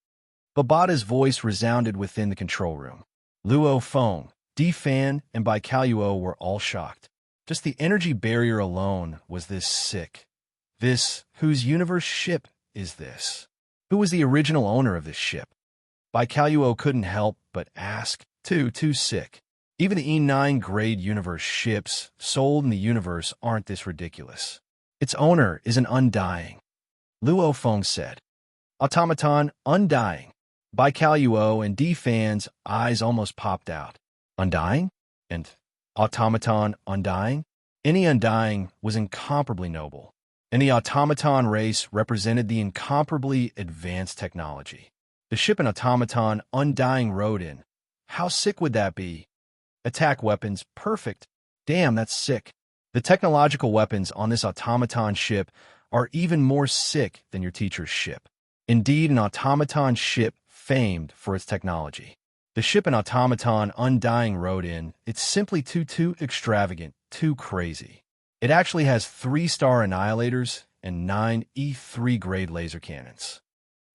S1: Babata's voice resounded within the control room. Luo Feng, Defan, and Bai Kaluo were all shocked. Just the energy barrier alone was this sick. Whose universe ship is this? Who was the original owner of this ship? Bai Kaluo couldn't help but ask. Too sick. Even the E9 grade universe ships sold in the universe aren't this ridiculous. Its owner is an undying. Luo Feng said. Automaton, undying. Bai Kaluo and Defan's eyes almost popped out. Undying? And automaton undying? Any undying was incomparably noble, and the automaton race represented the incomparably advanced technology. The ship an automaton undying rode in. How sick would that be? Attack weapons, perfect. Damn, that's sick. The technological weapons on this automaton ship are even more sick than your teacher's ship. Indeed, an automaton ship famed for its technology. The ship an automaton undying rode in, it's simply too extravagant, too crazy. It actually has 3-star annihilators and 9 E3 grade laser cannons.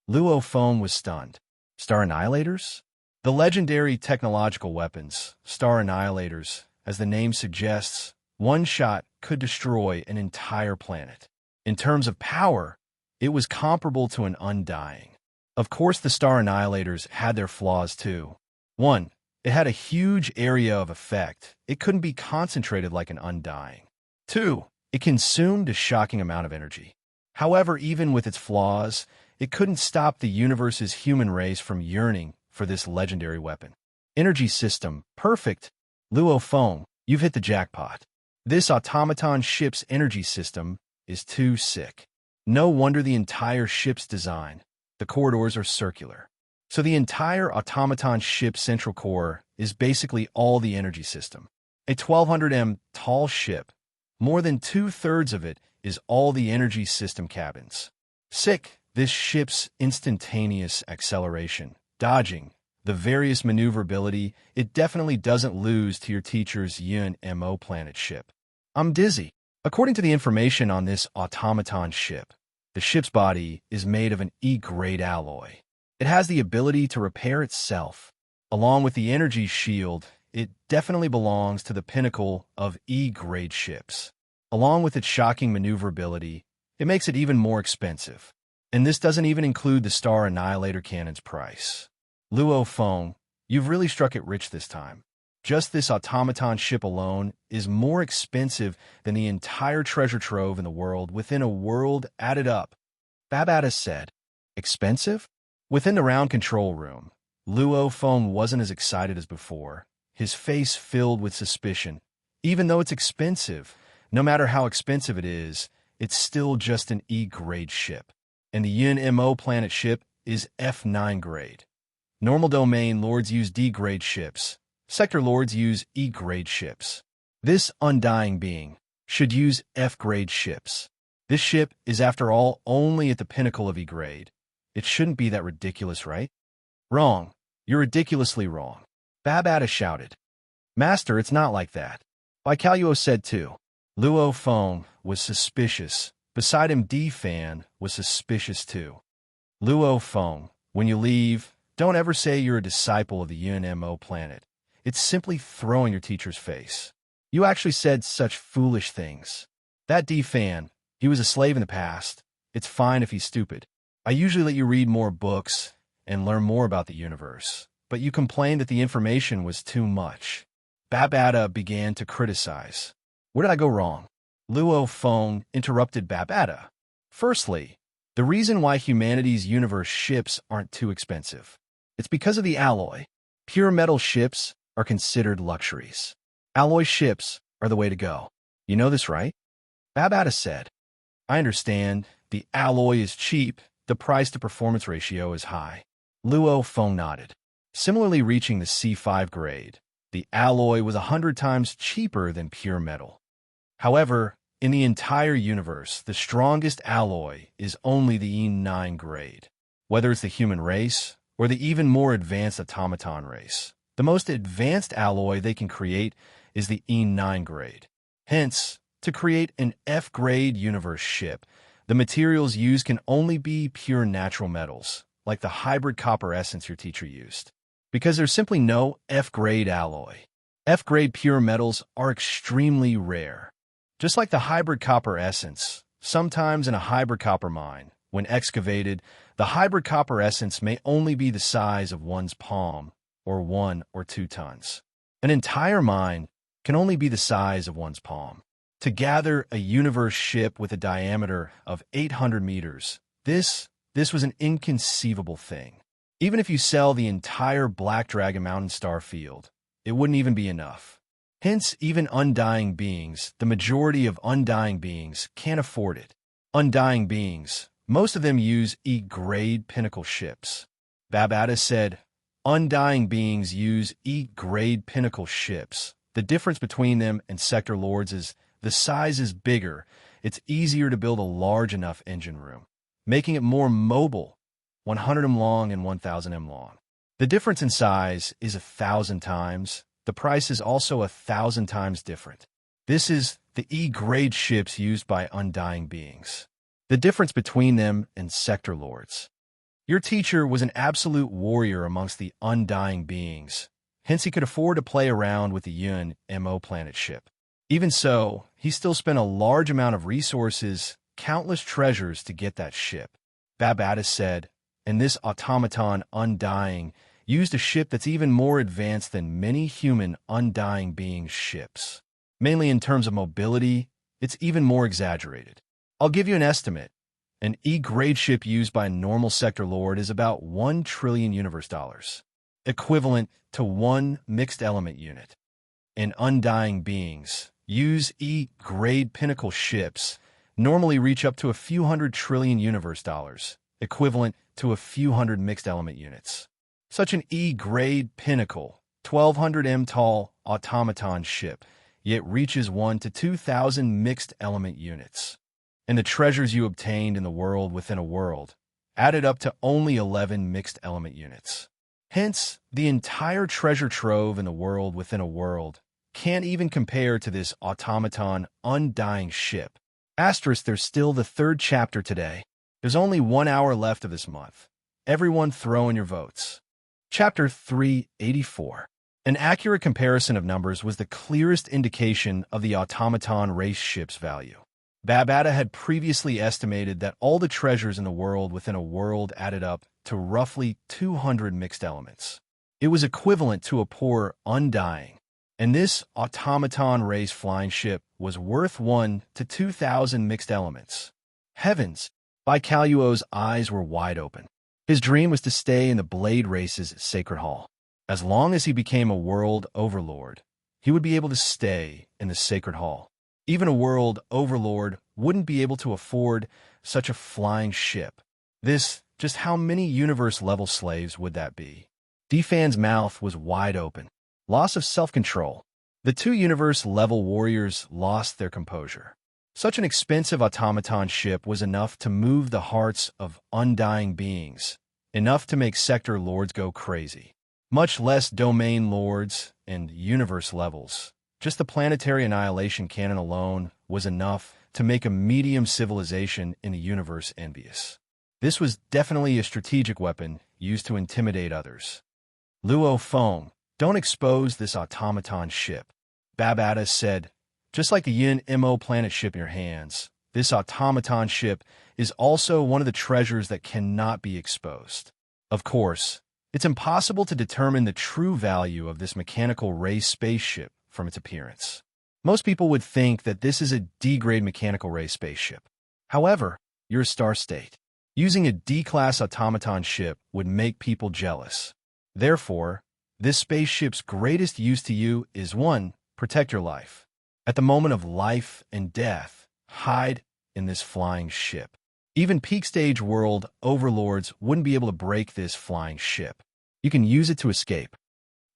S1: Luo Feng was stunned. Star annihilators? The legendary technological weapons, star annihilators, As the name suggests, one shot could destroy an entire planet. In terms of power, it was comparable to an undying. Of course, the Star Annihilators had their flaws too. 1. It had a huge area of effect. It couldn't be concentrated like an undying. 2. It consumed a shocking amount of energy. However, even with its flaws, it couldn't stop the universe's human race from yearning for this legendary weapon. Energy system, perfect. Luo Feng, you've hit the jackpot. This automaton ship's energy system is too sick. No wonder the entire ship's design. The corridors are circular. So the entire automaton ship's central core is basically all the energy system. A 1200 tall ship, more than 2/3 of it is all the energy system cabins. Sick, this ship's instantaneous acceleration, dodging, the various maneuverability, it definitely doesn't lose to your teacher's UNMO planet ship. I'm dizzy. According to the information on this automaton ship, the ship's body is made of an E-grade alloy. It has the ability to repair itself. Along with the energy shield, it definitely belongs to the pinnacle of E-grade ships. Along with its shocking maneuverability, it makes it even more expensive. And this doesn't even include the Star Annihilator cannon's price. Luo Feng, you've really struck it rich this time. Just this automaton ship alone is more expensive than the entire treasure trove in the world within a world added up. Babata said. Expensive? Within the round control room, Luo Feng wasn't as excited as before, his face filled with suspicion. Even though it's expensive, no matter how expensive it is, it's still just an E-grade ship. And the UNMO planet ship is F9 grade. Normal domain lords use D-grade ships. Sector lords use E-grade ships. This undying being should use F-grade ships. This ship is, after all, only at the pinnacle of E-grade. It shouldn't be that ridiculous, right? Wrong. You're ridiculously wrong. Babata shouted. Master, it's not like that. Baikalluo said too. Luo Feng was suspicious. Beside him, D-Fan was suspicious too. Luo Feng, when you leave, don't ever say you're a disciple of the UNMO planet. It's simply throwing your teacher's face. You actually said such foolish things. That D-Fan, he was a slave in the past. It's fine if he's stupid. I usually let you read more books and learn more about the universe, but you complained that the information was too much. Babata began to criticize. Where did I go wrong? Luo Feng interrupted Babata. Firstly, the reason why humanity's universe ships aren't too expensive. It's because of the alloy. Pure metal ships are considered luxuries. Alloy ships are the way to go. You know this, right? Babata said. I understand. The alloy is cheap. The price-to-performance ratio is high. Luo Feng nodded. Similarly, reaching the C5 grade, the alloy was 100 times cheaper than pure metal. However, in the entire universe, the strongest alloy is only the E9 grade. Whether it's the human race or the even more advanced automaton race, the most advanced alloy they can create is the E9 grade. Hence, to create an F-grade universe ship, the materials used can only be pure natural metals, like the hybrid copper essence your teacher used, because there's simply no F-grade alloy. F-grade pure metals are extremely rare. Just like the hybrid copper essence, sometimes in a hybrid copper mine, when excavated, the hybrid copper essence may only be the size of one's palm, or 1 or 2 tons. An entire mine can only be the size of one's palm. To gather a universe ship with a diameter of 800 meters, this was an inconceivable thing. Even if you sell the entire Black Dragon Mountain star field, it wouldn't even be enough. Hence, even undying beings, the majority of undying beings, can't afford it. Undying beings, most of them use E-grade pinnacle ships. Babata said, undying beings use E-grade pinnacle ships. The difference between them and sector lords is the size is bigger. It's easier to build a large enough engine room, making it more mobile, 100 m long and 1000 m long. The difference in size is 1,000 times. The price is also 1,000 times different. This is the E-grade ships used by undying beings. The difference between them and sector lords. Your teacher was an absolute warrior amongst the undying beings. Hence, he could afford to play around with the UNMO planet ship. Even so, he still spent a large amount of resources, countless treasures to get that ship. Babata said, and this automaton Undying used a ship that's even more advanced than many human Undying beings' ships. Mainly in terms of mobility, it's even more exaggerated. I'll give you an estimate. An E-grade ship used by a normal sector lord is about 1 trillion universe dollars, equivalent to 1 mixed element unit. And Undying beings use E-grade pinnacle ships normally reach up to a few hundred trillion universe dollars, equivalent to a few hundred mixed element units. Such an E-grade pinnacle, 1,200 m tall automaton ship, yet reaches 1 to 2,000 mixed element units. And the treasures you obtained in the world within a world added up to only 11 mixed element units. Hence, the entire treasure trove in the world within a world can't even compare to this automaton Undying ship. Asterisk, there's still the 3rd chapter today. There's only 1 hour left of this month. Everyone throw in your votes. Chapter 384. An accurate comparison of numbers was the clearest indication of the automaton race ship's value. Babata had previously estimated that all the treasures in the world within a world added up to roughly 200 mixed elements. It was equivalent to a poor Undying, and this automaton race flying ship was worth 1 to 2,000 mixed elements. Heavens! Baikaluo's eyes were wide open. His dream was to stay in the Blade Race's Sacred Hall. As long as he became a world overlord, he would be able to stay in the Sacred Hall. Even a world overlord wouldn't be able to afford such a flying ship. Just how many universe-level slaves would that be? Defan's mouth was wide open. Loss of self-control. The 2 universe-level warriors lost their composure. Such an expensive automaton ship was enough to move the hearts of Undying beings, enough to make sector lords go crazy. Much less domain lords and universe levels. Just the planetary annihilation cannon alone was enough to make a medium civilization in the universe envious. This was definitely a strategic weapon used to intimidate others. Luo Feng, don't expose this automaton ship. Babata said, just like the Yin Mo planet ship in your hands, this automaton ship is also one of the treasures that cannot be exposed. Of course, it's impossible to determine the true value of this mechanical race spaceship from its appearance. Most people would think that this is a D-grade mechanical race spaceship. However, you're a star state. Using a D-class automaton ship would make people jealous. Therefore, this spaceship's greatest use to you is 1. Protect your life. At the moment of life and death, hide in this flying ship. Even peak stage world overlords wouldn't be able to break this flying ship. You can use it to escape.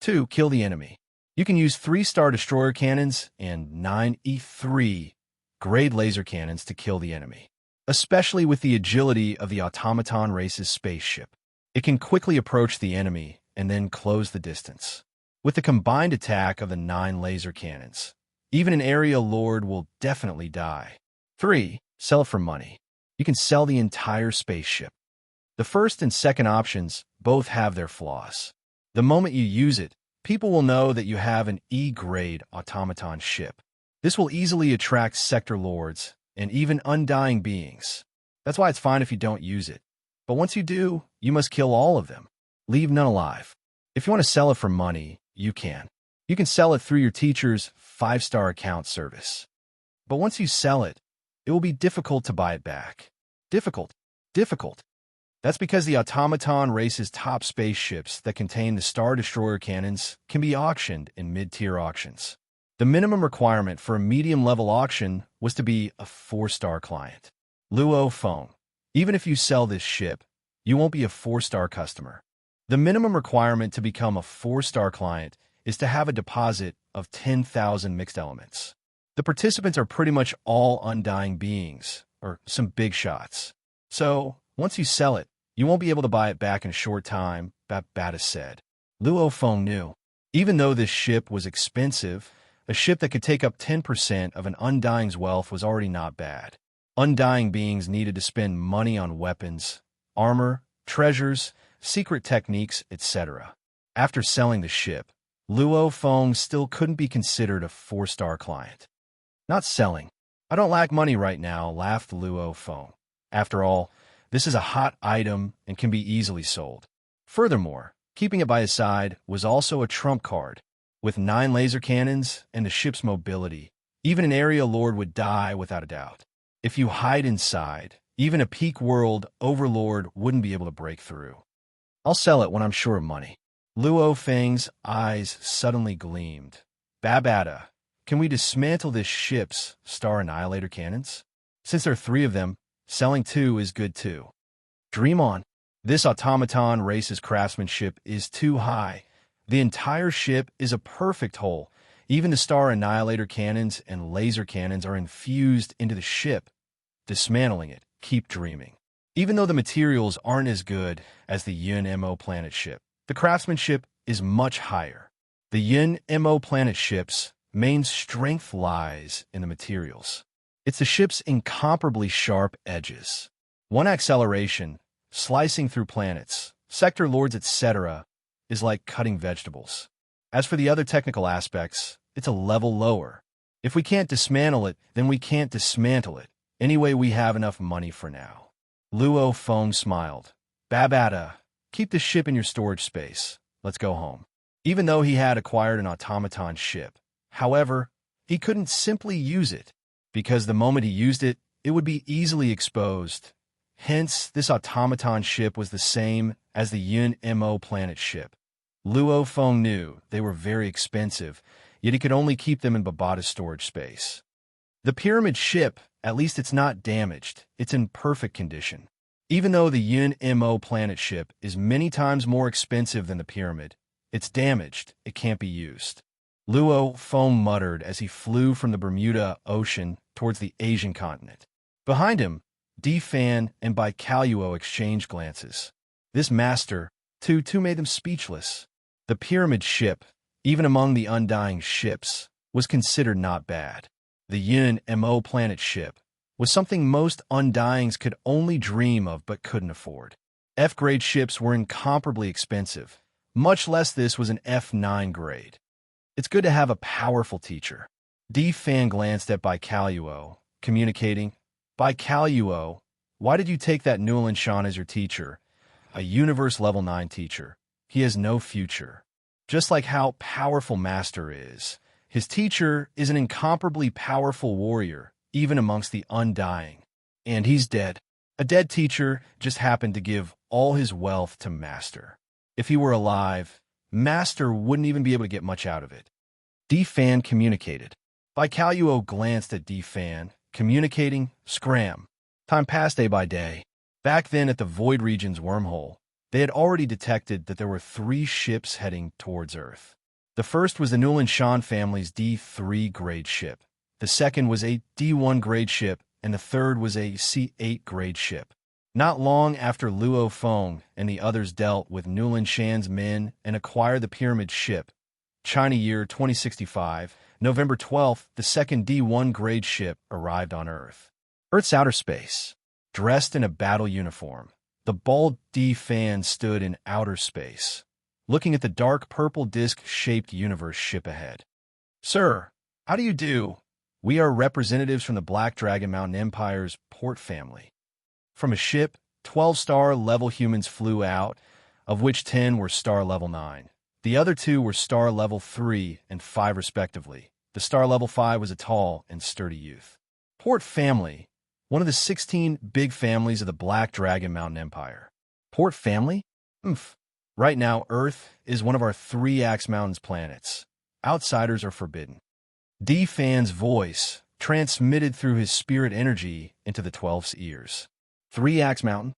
S1: 2. Kill the enemy. You can use 3 Star Destroyer cannons and 9 E3 grade laser cannons to kill the enemy. Especially with the agility of the automaton race's spaceship. It can quickly approach the enemy and then close the distance. With the combined attack of the 9 laser cannons, even an area lord will definitely die. 3. Sell it for money. You can sell the entire spaceship. The first and second options both have their flaws. The moment you use it, people will know that you have an E-grade automaton ship. This will easily attract sector lords and even Undying beings. That's why it's fine if you don't use it. But once you do, you must kill all of them. Leave none alive. If you want to sell it for money, you can. You can sell it through your teacher's 5-star account service. But once you sell it, it will be difficult to buy it back. Difficult. That's because the automaton race's top spaceships that contain the Star Destroyer cannons can be auctioned in mid-tier auctions. The minimum requirement for a medium-level auction was to be a 4-star client. Luo Feng, even if you sell this ship, you won't be a 4-star customer. The minimum requirement to become a 4-star client is to have a deposit of 10,000 mixed elements. The participants are pretty much all Undying beings, or some big shots. So, once you sell it, you won't be able to buy it back in a short time, Babata said. Luo Feng knew. Even though this ship was expensive, a ship that could take up 10% of an Undying's wealth was already not bad. Undying beings needed to spend money on weapons, armor, treasures, secret techniques, etc. After selling the ship, Luo Feng still couldn't be considered a 4-star client. Not selling. I don't lack money right now, laughed Luo Feng. After all, this is a hot item and can be easily sold. Furthermore, keeping it by his side was also a trump card. With 9 laser cannons and the ship's mobility, even an area lord would die without a doubt. If you hide inside, even a peak world overlord wouldn't be able to break through. I'll sell it when I'm sure of money. Luo Feng's eyes suddenly gleamed. Babata, can we dismantle this ship's Star Annihilator cannons? Since there are 3 of them, selling 2 is good too. Dream on. This automaton race's craftsmanship is too high. The entire ship is a perfect whole. Even the Star Annihilator cannons and laser cannons are infused into the ship. Dismantling it, keep dreaming. Even though the materials aren't as good as the Yun Mo planet ship, the craftsmanship is much higher. The Yun Mo planet ship's main strength lies in the materials. It's the ship's incomparably sharp edges. One acceleration, slicing through planets, sector lords, etc., is like cutting vegetables. As for the other technical aspects, it's a level lower. If we can't dismantle it, then we can't dismantle it. Anyway, we have enough money for now. Luo Feng smiled. Babata, keep the ship in your storage space. Let's go home. Even though he had acquired an automaton ship, however, he couldn't simply use it, because the moment he used it, it would be easily exposed. Hence, this automaton ship was the same as the Yun Mo planet ship. Luo Feng knew they were very expensive, yet he could only keep them in Babata's storage space. The pyramid ship, at least it's not damaged, it's in perfect condition. Even though the Yun Mo planet ship is many times more expensive than the pyramid, it's damaged, it can't be used. Luo Feng muttered as he flew from the Bermuda Ocean towards the Asian continent. Behind him, Fan and Baicaluo exchanged glances. This master, too made them speechless. The pyramid ship, even among the undying ships, was considered not bad. The Yun Mo planet ship was something most undyings could only dream of but couldn't afford. F-grade ships were incomparably expensive. Much less this was an F9 grade. It's good to have a powerful teacher. Fan glanced at Baicaluo, communicating, Baicaluo, why did you take that Newland Shan as your teacher? A universe level 9 teacher. He has no future. Just like how powerful Master is, his teacher is an incomparably powerful warrior, even amongst the undying. And he's dead. A dead teacher just happened to give all his wealth to Master. If he were alive, Master wouldn't even be able to get much out of it. Fan communicated. Baicaluo glanced at Fan, communicating, scram. Time passed day by day. Back then at the Void Region's wormhole, they had already detected that there were 3 ships heading towards Earth. The first was the Newland Shan family's D3 grade ship. The second was a D1 grade ship, and the third was a C8 grade ship. Not long after Luo Feng and the others dealt with Newland Shan's men and acquired the pyramid ship, China year 2065, November 12th, the second D1 grade ship arrived on Earth. Earth's outer space. Dressed in a battle uniform, the bald Fan stood in outer space, looking at the dark purple disc-shaped universe ship ahead. Sir, how do you do? We are representatives from the Black Dragon Mountain Empire's port family. From a ship, 12 star level humans flew out, of which 10 were star level 9. The other 2 were star level 3 and 5 respectively. The star level 5 was a tall and sturdy youth. Port family, one of the 16 big families of the Black Dragon Mountain Empire. Port family? Right now, Earth is one of our 3 Axe Mountains planets. Outsiders are forbidden. Fan's voice transmitted through his spirit energy into the 12's ears. 3 Axe Mountain?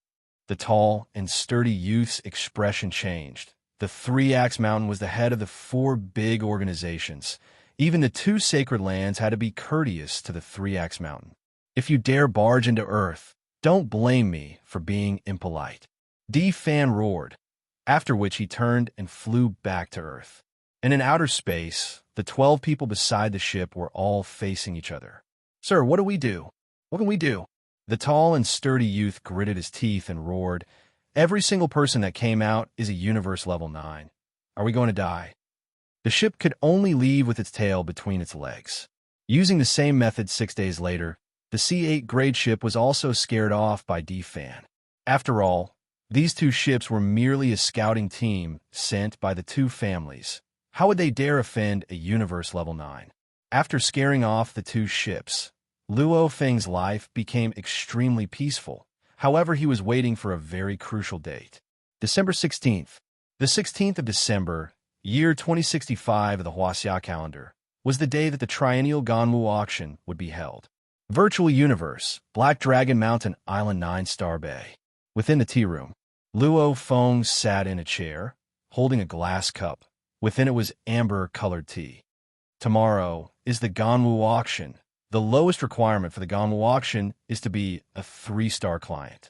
S1: The tall and sturdy youth's expression changed. The 3 Axe Mountain was the head of the 4 big organizations. Even the 2 sacred lands had to be courteous to the 3 Axe Mountain. If you dare barge into Earth, don't blame me for being impolite. Fan roared, after which he turned and flew back to Earth. And in outer space, the 12 people beside the ship were all facing each other. Sir, what do we do? What can we do? The tall and sturdy youth gritted his teeth and roared, every single person that came out is a universe level 9. Are we going to die? The ship could only leave with its tail between its legs. Using the same method 6 days later, the C-8 grade ship was also scared off by D-Fan. After all, these two ships were merely a scouting team sent by the two families. How would they dare offend a Universe Level 9? After scaring off the two ships, Luo Feng's life became extremely peaceful. However, he was waiting for a very crucial date. December 16th. The 16th of December, year 2065 of the Huaxia calendar, was the day that the triennial Ganwu auction would be held. Virtual Universe, Black Dragon Mountain Island 9-Star Bay. Within the tea room, Luo Feng sat in a chair, holding a glass cup. Within it was amber-colored tea. Tomorrow is the Ganwu auction. The lowest requirement for the Ganwu auction is to be a 3-star client.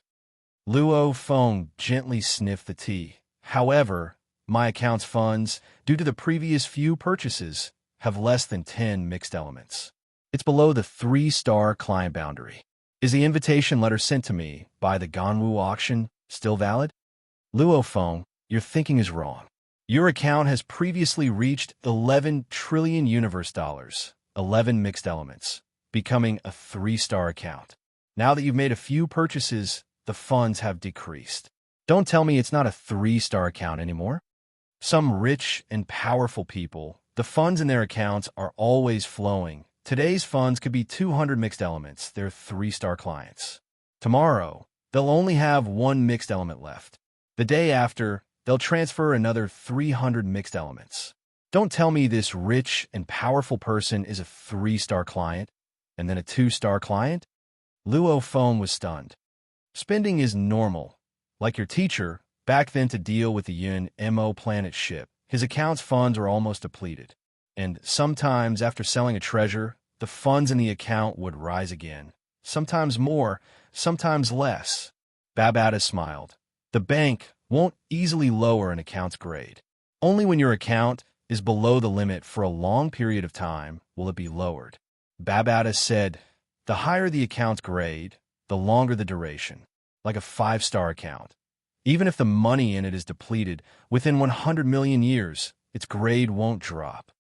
S1: Luo Feng gently sniffed the tea. However, my account's funds, due to the previous few purchases, have less than 10 mixed elements. It's below the 3-star client boundary. Is the invitation letter sent to me by the Ganwu auction still valid? Luo Feng, your thinking is wrong. Your account has previously reached 11 trillion universe dollars, 11 mixed elements, becoming a 3-star account. Now that you've made a few purchases, the funds have decreased. Don't tell me it's not a 3-star account anymore. Some rich and powerful people, the funds in their accounts are always flowing. Today's funds could be 200 mixed elements, they're 3-star clients. Tomorrow, they'll only have 1 mixed element left. The day after, they'll transfer another 300 mixed elements. Don't tell me this rich and powerful person is a 3-star client, and then a 2-star client? Luo Feng was stunned. Spending is normal. Like your teacher, back then to deal with the Yun Mo planet ship, his account's funds were almost depleted. And sometimes after selling a treasure, the funds in the account would rise again. Sometimes more, sometimes less. Babada smiled. The bank won't easily lower an account's grade. Only when your account is below the limit for a long period of time will it be lowered. Babada said, the higher the account's grade, the longer the duration. Like a 5-star account. Even if the money in it is depleted, within 100 million years, its grade won't drop.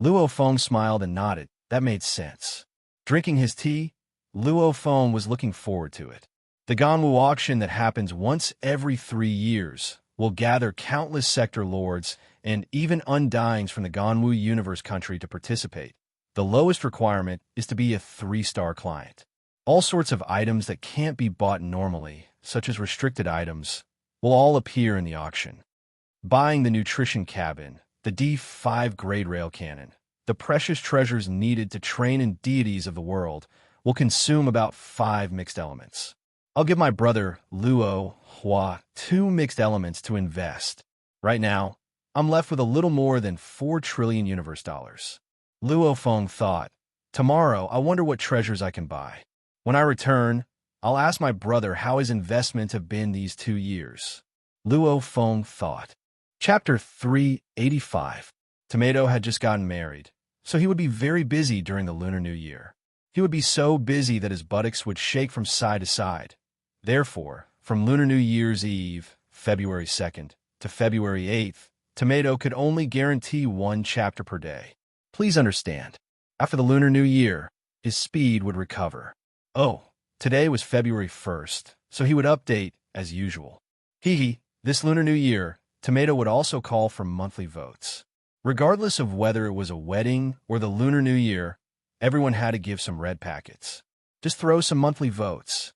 S1: Luo Feng smiled and nodded. That made sense. Drinking his tea, Luo Feng was looking forward to it. The Ganwu auction that happens once every 3 years will gather countless sector lords and even undyings from the Ganwu universe country to participate. The lowest requirement is to be a 3-star client. All sorts of items that can't be bought normally, such as restricted items, will all appear in the auction. Buying the nutrition cabin, the D5 grade rail cannon, the precious treasures needed to train in deities of the world will consume about 5 mixed elements. I'll give my brother, Luo Hua, 2 mixed elements to invest. Right now, I'm left with a little more than 4 trillion universe dollars. Luo Feng thought, tomorrow I wonder what treasures I can buy. When I return, I'll ask my brother how his investments have been these 2 years. Luo Feng thought. Chapter 385. Tomato had just gotten married, so he would be very busy during the Lunar New Year. He would be so busy that his buttocks would shake from side to side. Therefore, from Lunar New Year's Eve, February 2nd, to February 8th, Tomato could only guarantee 1 chapter per day. Please understand, after the Lunar New Year, his speed would recover. Oh, today was February 1st, so he would update as usual. This Lunar New Year, Tomato would also call for monthly votes. Regardless of whether it was a wedding or the Lunar New Year, everyone had to give some red packets. Just throw some monthly votes.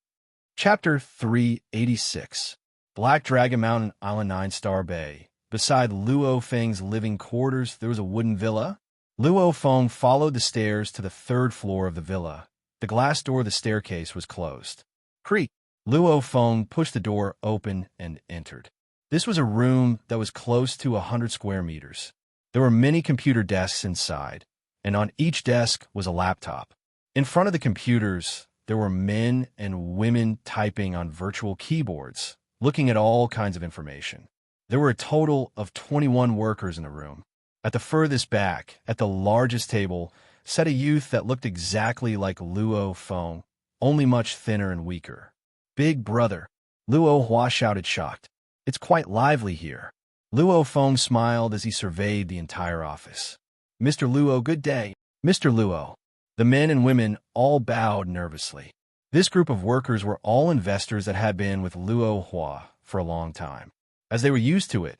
S1: Chapter 386. Black Dragon Mountain Island 9-Star Bay. Beside Luo Feng's living quarters, there was a wooden villa. Luo Feng followed the stairs to the 3rd floor of the villa. The glass door of the staircase was closed. Creak! Luo Feng pushed the door open and entered. This was a room that was close to 100 square meters. There were many computer desks inside, and on each desk was a laptop. In front of the computers, there were men and women typing on virtual keyboards, looking at all kinds of information. There were a total of 21 workers in the room. At the furthest back, at the largest table, sat a youth that looked exactly like Luo Feng, only much thinner and weaker. Big brother, Luo Hua shouted shocked. It's quite lively here. Luo Feng smiled as he surveyed the entire office. Mr. Luo, good day. Mr. Luo. The men and women all bowed nervously. This group of workers were all investors that had been with Luo Hua for a long time. As they were used to it,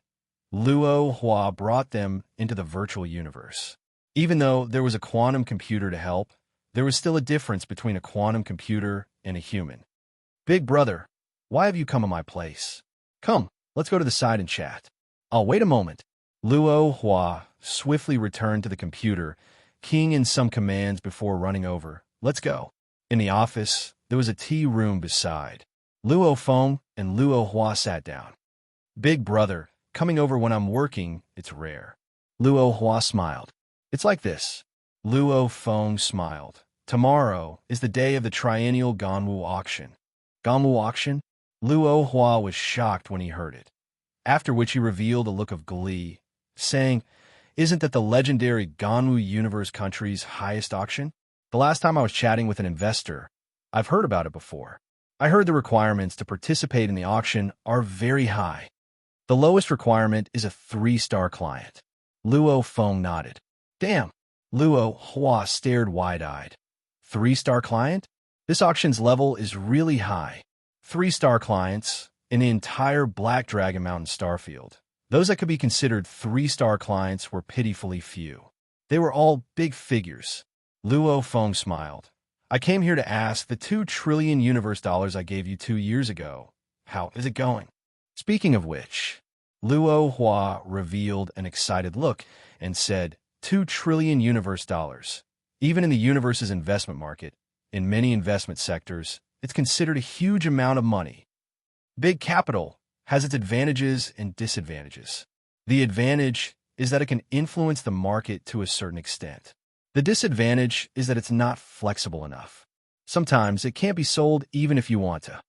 S1: Luo Hua brought them into the virtual universe. Even though there was a quantum computer to help, there was still a difference between a quantum computer and a human. Big brother, why have you come to my place? Come, let's go to the side and chat. I'll wait a moment. Luo Hua swiftly returned to the computer, keying in some commands before running over. Let's go. In the office, there was a tea room beside. Luo Feng and Luo Hua sat down. Big brother, coming over when I'm working, it's rare. Luo Hua smiled. It's like this. Luo Feng smiled. Tomorrow is the day of the triennial Ganwu auction. Ganwu auction? Luo Hua was shocked when he heard it, after which he revealed a look of glee, saying, Isn't that the legendary Ganwu Universe country's highest auction? The last time I was chatting with an investor, I've heard about it before. I heard the requirements to participate in the auction are very high. The lowest requirement is a 3-star client. Luo Feng nodded. Damn. Luo Hua stared wide-eyed. 3-star client? This auction's level is really high. 3-star clients in the entire Black Dragon Mountain starfield. Those that could be considered 3-star clients were pitifully few. They were all big figures. Luo Feng smiled. I came here to ask the $2 trillion universe dollars I gave you 2 years ago. How is it going? Speaking of which, Luo Hua revealed an excited look and said, 2 trillion universe dollars. Even in the universe's investment market, in many investment sectors, it's considered a huge amount of money. Big capital has its advantages and disadvantages. The advantage is that it can influence the market to a certain extent. The disadvantage is that it's not flexible enough. Sometimes it can't be sold even if you want to.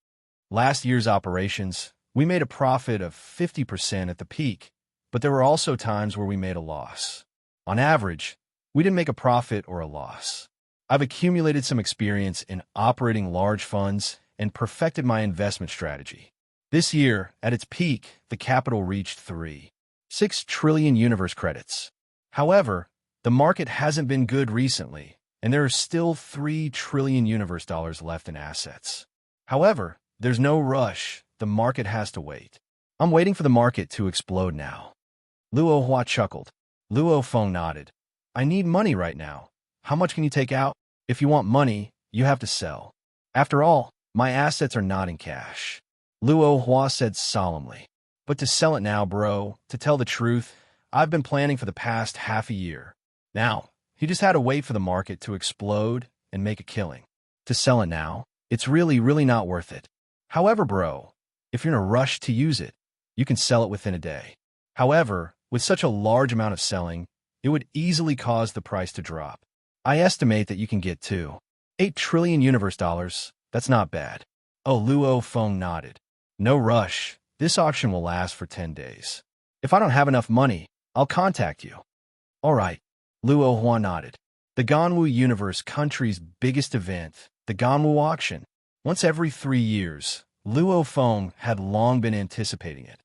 S1: Last year's operations, we made a profit of 50% at the peak, but there were also times where we made a loss. On average, we didn't make a profit or a loss. I've accumulated some experience in operating large funds and perfected my investment strategy. This year, at its peak, the capital reached 3.6 trillion universe credits. However, the market hasn't been good recently, and there are still 3 trillion universe dollars left in assets. However, there's no rush. The market has to wait. I'm waiting for the market to explode now. Luo Hua chuckled. Luo Feng nodded. I need money right now. How much can you take out? If you want money, you have to sell. After all, my assets are not in cash. Luo Hua said solemnly. But to sell it now, bro, to tell the truth, I've been planning for the past half a year. Now, he just had to wait for the market to explode and make a killing. To sell it now, it's really not worth it. However, bro, if you're in a rush to use it, you can sell it within a day. However, with such a large amount of selling, it would easily cause the price to drop. I estimate that you can get to 8 trillion universe dollars. That's not bad. Oh, Luo Feng nodded. No rush. This auction will last for 10 days. If I don't have enough money, I'll contact you. All right. Luo Hua nodded. The Ganwu Universe country's biggest event, the Ganwu auction. Once every 3 years, Luo Feng had long been anticipating it.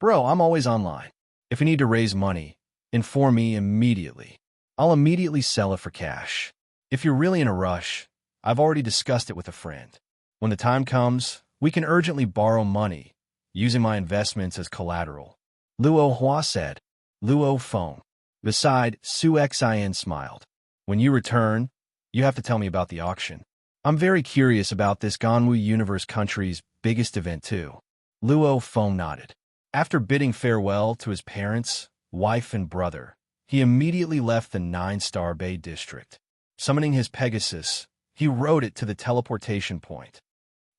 S1: Bro, I'm always online. If you need to raise money, inform me immediately. I'll immediately sell it for cash. If you're really in a rush, I've already discussed it with a friend. When the time comes, we can urgently borrow money, using my investments as collateral. Luo Hua said. Luo Feng. Beside, Su Xin smiled. When you return, you have to tell me about the auction. I'm very curious about this Ganwu Universe country's biggest event too. Luo Feng nodded. After bidding farewell to his parents, wife, and brother, he immediately left the 9-star Bay district. Summoning his Pegasus, he rode it to the teleportation point.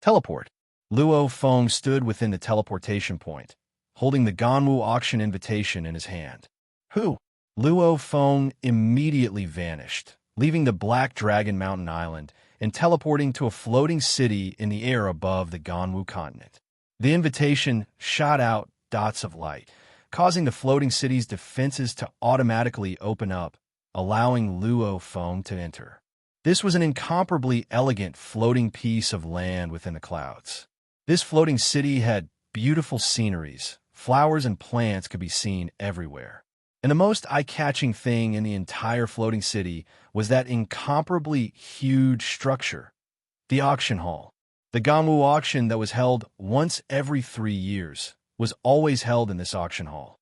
S1: Teleport. Luo Feng stood within the teleportation point, holding the Ganwu auction invitation in his hand. Who? Luo Feng immediately vanished, leaving the Black Dragon Mountain Island and teleporting to a floating city in the air above the Ganwu continent. The invitation shot out dots of light, causing the floating city's defenses to automatically open up, allowing Luo Feng to enter. This was an incomparably elegant floating piece of land within the clouds. This floating city had beautiful sceneries, flowers and plants could be seen everywhere. And the most eye-catching thing in the entire floating city was that incomparably huge structure, the auction hall. The Ganwu auction that was held once every 3 years was always held in this auction hall.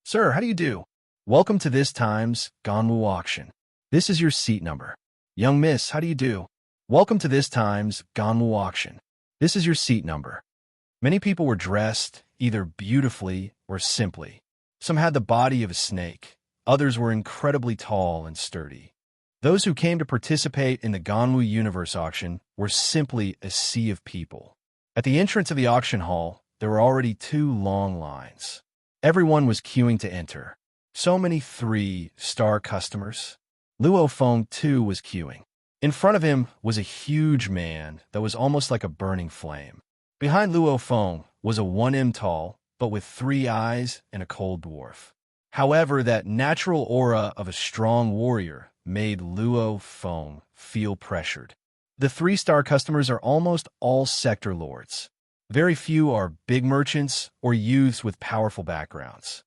S1: Sir, how do you do? Welcome to this time's Ganwu auction. This is your seat number. Young miss, how do you do? Welcome to this time's Ganwu auction. This is your seat number. Many people were dressed either beautifully or simply. Some had the body of a snake. Others were incredibly tall and sturdy. Those who came to participate in the Ganwu Universe auction were simply a sea of people. At the entrance of the auction hall, there were already 2 long lines. Everyone was queuing to enter. So many 3-star customers. Luo Feng, too, was queuing. In front of him was a huge man that was almost like a burning flame. Behind Luo Feng was a 1 tall, but with 3 eyes and a cold dwarf. However, that natural aura of a strong warrior made Luo Feng feel pressured. The 3-star customers are almost all sector lords. Very few are big merchants or youths with powerful backgrounds.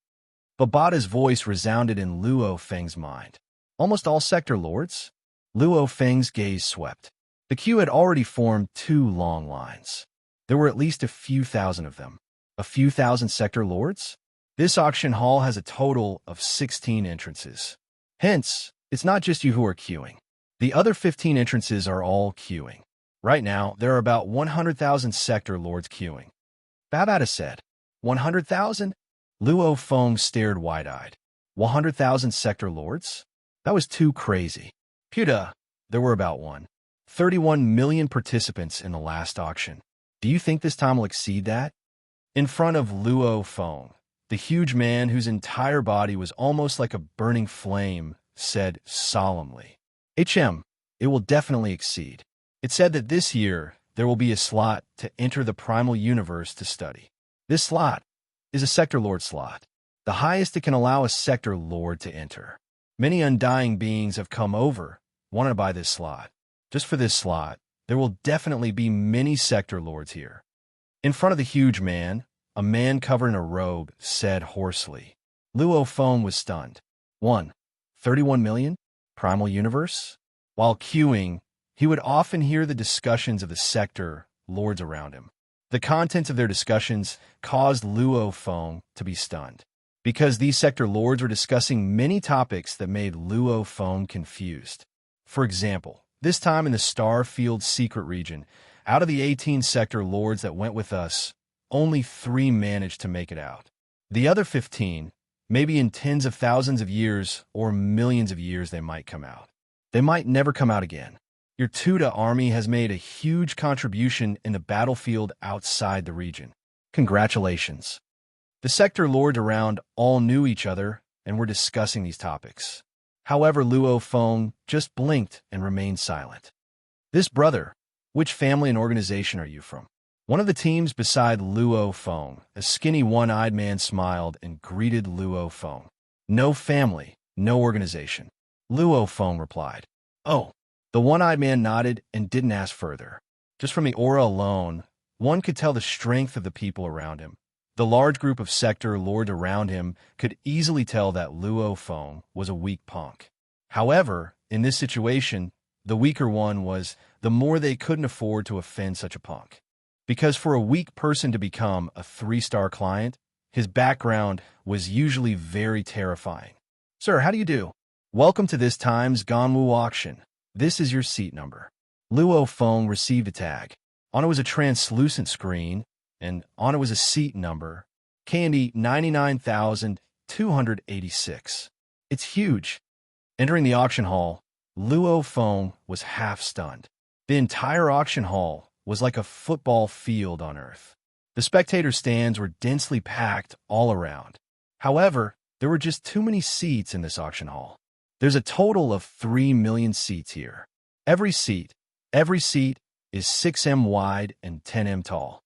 S1: Babata's voice resounded in Luo Feng's mind. Almost all sector lords? Luo Feng's gaze swept. The queue had already formed 2 long lines. There were at least a few thousand of them. A few thousand sector lords? This auction hall has a total of 16 entrances. Hence, it's not just you who are queuing. The other 15 entrances are all queuing. Right now, there are about 100,000 sector lords queuing. Babata said, 100,000? Luo Feng stared wide-eyed. 100,000 sector lords? That was too crazy. Puta, there were about 31 million participants in the last auction. Do you think this time will exceed that? In front of Luo Feng, the huge man whose entire body was almost like a burning flame said solemnly, it will definitely exceed. It said that this year there will be a slot to enter the primal universe to study. This slot is a sector lord slot, the highest it can allow a sector lord to enter. Many undying beings have come over, wanted to buy this slot. Just for this slot, there will definitely be many sector lords here. In front of the huge man, a man covered in a robe said hoarsely. Luo Feng was stunned. 31 million? Primal universe? While queuing, he would often hear the discussions of the sector lords around him. The contents of their discussions caused Luo Feng to be stunned, because these sector lords were discussing many topics that made Luo Feng confused. For example, this time in the Starfield secret region, out of the 18 sector lords that went with us, only 3 managed to make it out. The other 15, maybe in tens of thousands of years or millions of years they might come out. They might never come out again. Your Tuda army has made a huge contribution in the battlefield outside the region. Congratulations. The sector lords around all knew each other and were discussing these topics. However, Luo Feng just blinked and remained silent. This brother, which family and organization are you from? One of the teams beside Luo Feng, a skinny one-eyed man smiled and greeted Luo Feng. No family, no organization. Luo Feng replied. Oh. The one-eyed man nodded and didn't ask further. Just from the aura alone, one could tell the strength of the people around him. The large group of sector lords around him could easily tell that Luo Feng was a weak punk. However, in this situation, the weaker one was the more they couldn't afford to offend such a punk. Because for a weak person to become a 3-star client, his background was usually very terrifying. Sir, how do you do? Welcome to this time's Ganwu auction. This is your seat number. Luo Feng received a tag. On it was a translucent screen, and on it was a seat number, Candy 99,286. It's huge. Entering the auction hall, Luo Feng was half stunned. The entire auction hall was like a football field on Earth. The spectator stands were densely packed all around. However, there were just too many seats in this auction hall. There's a total of 3 million seats here. Every seat is 6 wide and 10 tall.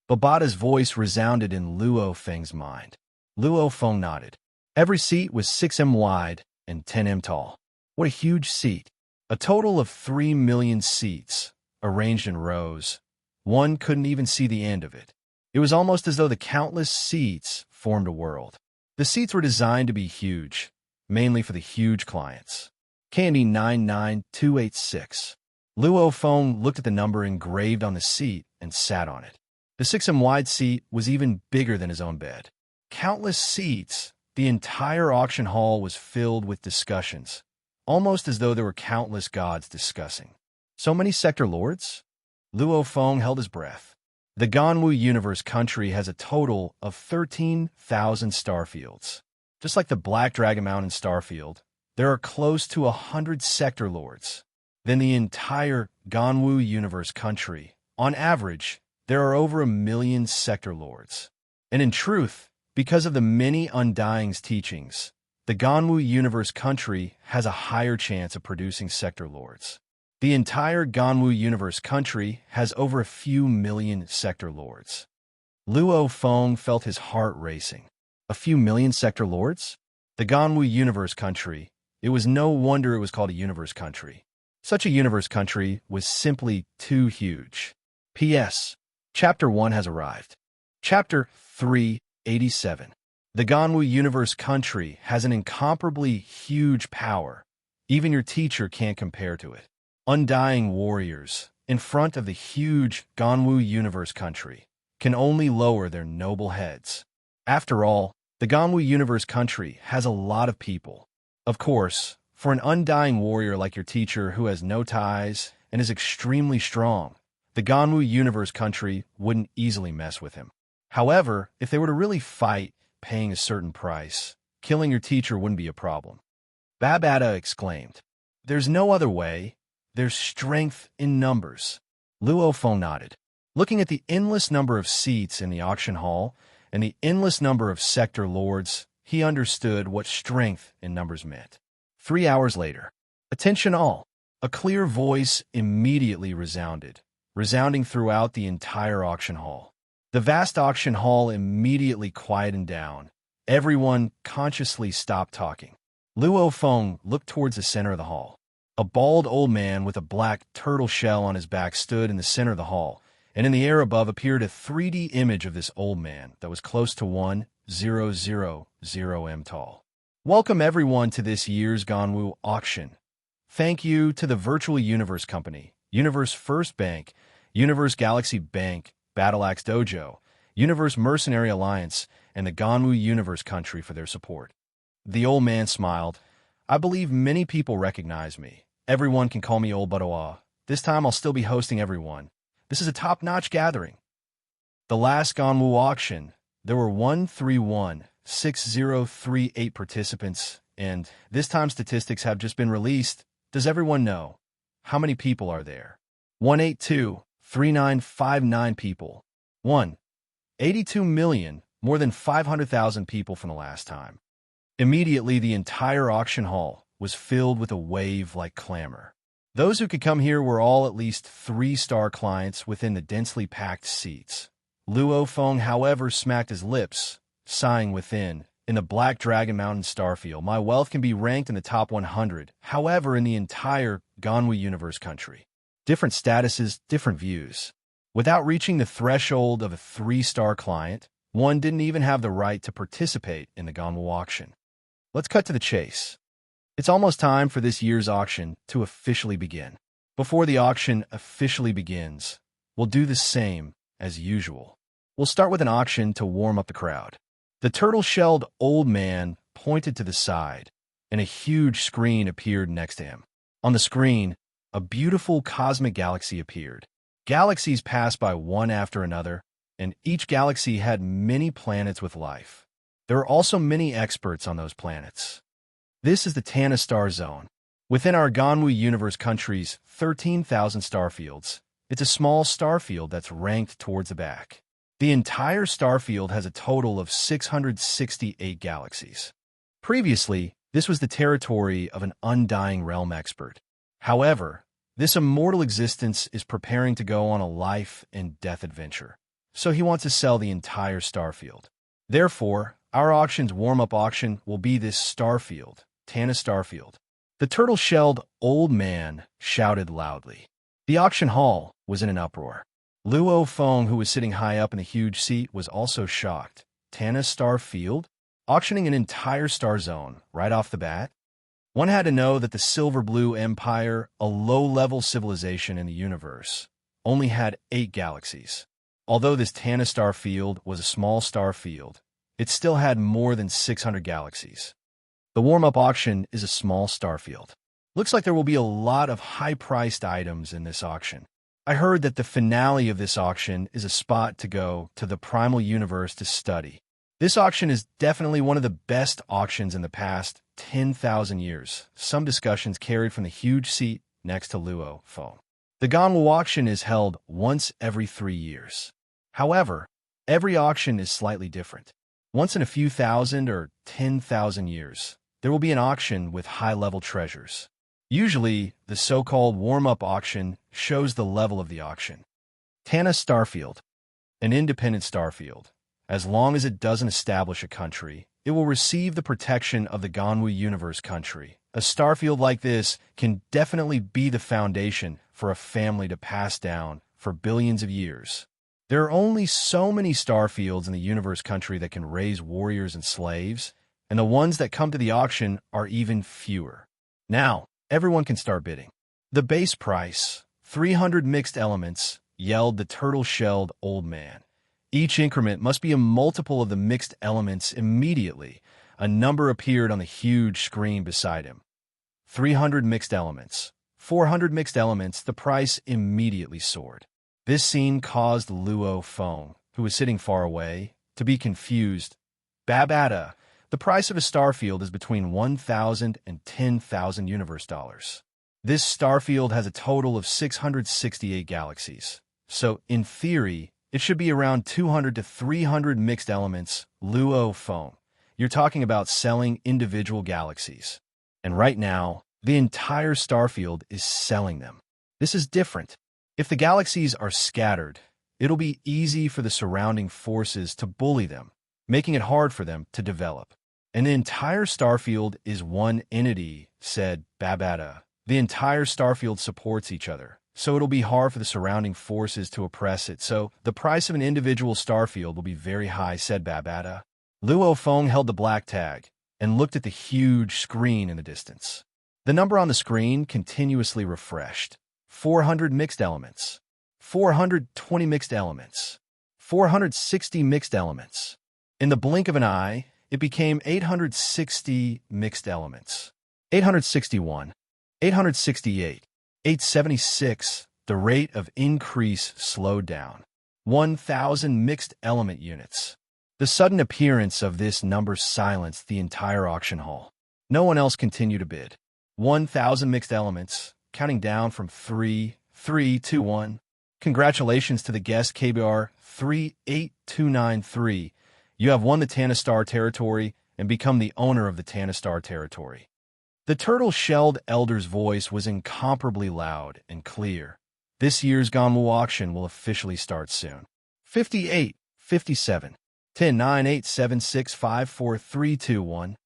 S1: Babata's voice resounded in Luo Feng's mind. Luo Feng nodded. Every seat was 6 wide and 10 tall. What a huge seat. A total of 3 million seats, arranged in rows. One couldn't even see the end of it. It was almost as though the countless seats formed a world. The seats were designed to be huge, mainly for the huge clients. Candy 99286. Luo Feng looked at the number engraved on the seat and sat on it. The 6-inch wide seat was even bigger than his own bed. Countless seats, the entire auction hall was filled with discussions, almost as though there were countless gods discussing. So many sector lords? Luo Feng held his breath. The Ganwu Universe country has a total of 13,000 starfields. Just like the Black Dragon Mountain starfield, there are close to 100 sector lords. Then the entire Ganwu Universe country, on average, there are over 1 million sector lords. And in truth, because of the many Undying's teachings, the Ganwu Universe country has a higher chance of producing sector lords. The entire Ganwu Universe country has over a few million sector lords. Luo Feng felt his heart racing. A few million sector lords? The Ganwu Universe country. It was no wonder it was called a universe country. Such a universe country was simply too huge. P.S. Chapter 1 has arrived. Chapter 387. The Ganwu Universe country has an incomparably huge power. Even your teacher can't compare to it. Undying warriors, in front of the huge Ganwu Universe country, can only lower their noble heads. After all, the Ganwu Universe country has a lot of people. Of course, for an undying warrior like your teacher who has no ties and is extremely strong, the Ganwu Universe country wouldn't easily mess with him. However, if they were to really fight, paying a certain price, killing your teacher wouldn't be a problem. Babada exclaimed, "There's no other way. There's strength in numbers." Luo Feng nodded. Looking at the endless number of seats in the auction hall and the endless number of sector lords, he understood what strength in numbers meant. 3 hours later, "Attention all!" A clear voice immediately resounding throughout the entire auction hall. The vast auction hall immediately quieted down. Everyone consciously stopped talking. Luo Feng looked towards the center of the hall. A bald old man with a black turtle shell on his back stood in the center of the hall, and in the air above appeared a 3D image of this old man that was close to 1,000 m tall. "Welcome everyone to this year's Ganwu auction. Thank you to the Virtual Universe Company, Universe First Bank, Universe Galaxy Bank, Battle Axe Dojo, Universe Mercenary Alliance, and the Ganwu Universe country for their support." The old man smiled. "I believe many people recognize me. Everyone can call me Old Budoa. This time I'll still be hosting everyone. This is a top-notch gathering." The last Ganwu auction, there were 131,6038 participants, and this time statistics have just been released. Does everyone know? How many people are there? 182,3959 people. 182 million, more than 500,000 people from the last time. Immediately, the entire auction hall was filled with a wave-like clamor. Those who could come here were all at least 3-star clients within the densely packed seats. Luo Feng, however, smacked his lips, sighing within. "In the Black Dragon Mountain starfield, my wealth can be ranked in the top 100. However, in the entire Ganwu Universe country, different statuses, different views. Without reaching the threshold of a 3-star client, one didn't even have the right to participate in the Ganwu auction." Let's cut to the chase. It's almost time for this year's auction to officially begin. Before the auction officially begins, we'll do the same as usual. We'll start with an auction to warm up the crowd. The turtle-shelled old man pointed to the side, and a huge screen appeared next to him. On the screen, a beautiful cosmic galaxy appeared. Galaxies passed by one after another, and each galaxy had many planets with life. There are also many experts on those planets. This is the Tana Star Zone. Within our Ganwu Universe country's 13,000 starfields, it's a small starfield that's ranked towards the back. The entire starfield has a total of 668 galaxies. Previously, this was the territory of an Undying Realm expert. However, this immortal existence is preparing to go on a life and death adventure, so he wants to sell the entire starfield. Therefore, our auction's warm-up auction will be this starfield, Tana Starfield. The turtle-shelled old man shouted loudly. The auction hall was in an uproar. Luo Feng, who was sitting high up in the huge seat, was also shocked. Tana Star Field, auctioning an entire star zone right off the bat. One had to know that the Silver Blue Empire, a low-level civilization in the universe, only had 8 galaxies. Although this Tana Star Field was a small star field, it still had more than 600 galaxies. The warm-up auction is a small star field. Looks like there will be a lot of high-priced items in this auction. I heard that the finale of this auction is a spot to go to the primal universe to study. This auction is definitely one of the best auctions in the past 10,000 years. Some discussions carried from the huge seat next to Luo phone. The Ganwu auction is held once every 3 years. However, every auction is slightly different. Once in a few thousand or 10,000 years, there will be an auction with high-level treasures. Usually, the so-called warm-up auction shows the level of the auction. Tana Starfield, an independent starfield. As long as it doesn't establish a country, it will receive the protection of the Ganwu Universe country. A starfield like this can definitely be the foundation for a family to pass down for billions of years. There are only so many starfields in the universe country that can raise warriors and slaves, and the ones that come to the auction are even fewer. Now, everyone can start bidding. The base price, 300 mixed elements, yelled the turtle-shelled old man. Each increment must be a multiple of the mixed elements immediately. A number appeared on the huge screen beside him. 300 mixed elements. 400 mixed elements, the price immediately soared. This scene caused Luo Feng, who was sitting far away, to be confused. Babada, the price of a starfield is between 1,000 and 10,000 universe dollars. This starfield has a total of 668 galaxies. So, in theory, it should be around 200 to 300 mixed elements. Luo Feng, you're talking about selling individual galaxies. And right now, the entire starfield is selling them. This is different. If the galaxies are scattered, it'll be easy for the surrounding forces to bully them, making it hard for them to develop. And the entire starfield is one entity, said Babada. The entire starfield supports each other, so it'll be hard for the surrounding forces to oppress it, so the price of an individual starfield will be very high, said Babada. Luo Feng held the black tag and looked at the huge screen in the distance. The number on the screen continuously refreshed. 400 mixed elements. 420 mixed elements. 460 mixed elements. In the blink of an eye, it became 860 mixed elements. 861. 868. 876. The rate of increase slowed down. 1,000 mixed element units. The sudden appearance of this number silenced the entire auction hall. No one else continued to bid. 1,000 mixed elements, counting down from 3, 3, 2, 1. Congratulations to the guest KBR 38293. You have won the Tana Star territory and become the owner of the Tana Star territory. The turtle-shelled elder's voice was incomparably loud and clear. This year's Ganwu auction will officially start soon. 58, 57, 10, 9, 8, 7, 6, 5, 4, 3, 2, 1.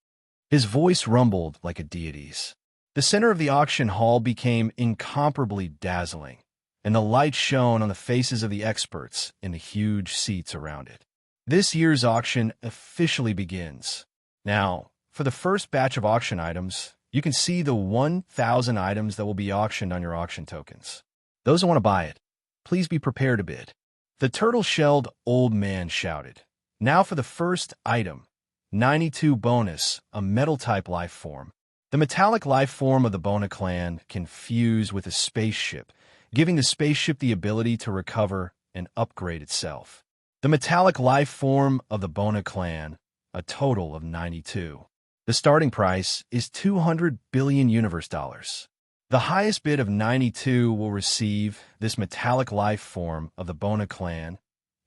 S1: His voice rumbled like a deity's. The center of the auction hall became incomparably dazzling, and the light shone on the faces of the experts in the huge seats around it. This year's auction officially begins. Now, for the first batch of auction items, you can see the 1,000 items that will be auctioned on your auction tokens. Those who want to buy it, please be prepared to bid. The turtle-shelled old man shouted. Now for the first item, 92 bonus, a metal-type life form. The metallic life form of the Bona clan can fuse with a spaceship, giving the spaceship the ability to recover and upgrade itself. The metallic life form of the Bona clan, a total of 92. The starting price is 200 billion universe dollars. The highest bid of 92 will receive this metallic life form of the Bona clan,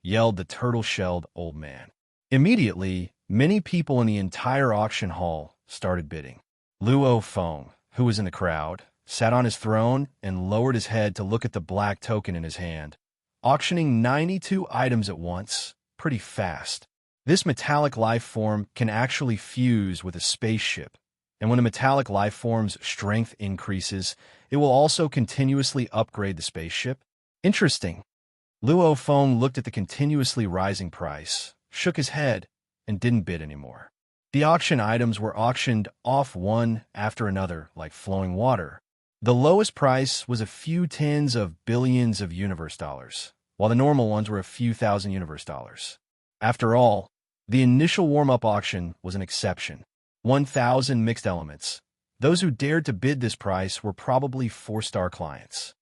S1: yelled the turtle-shelled old man. Immediately, many people in the entire auction hall started bidding. Luo Feng, who was in the crowd, sat on his throne and lowered his head to look at the black token in his hand, auctioning 92 items at once, pretty fast. This metallic life form can actually fuse with a spaceship, and when a metallic life form's strength increases, it will also continuously upgrade the spaceship. Interesting. Luo Feng looked at the continuously rising price, shook his head, and didn't bid anymore. The auction items were auctioned off one after another like flowing water. The lowest price was a few tens of billions of universe dollars, while the normal ones were a few thousand universe dollars. After all, the initial warm-up auction was an exception. 1,000 mixed elements. Those who dared to bid this price were probably 4-star clients.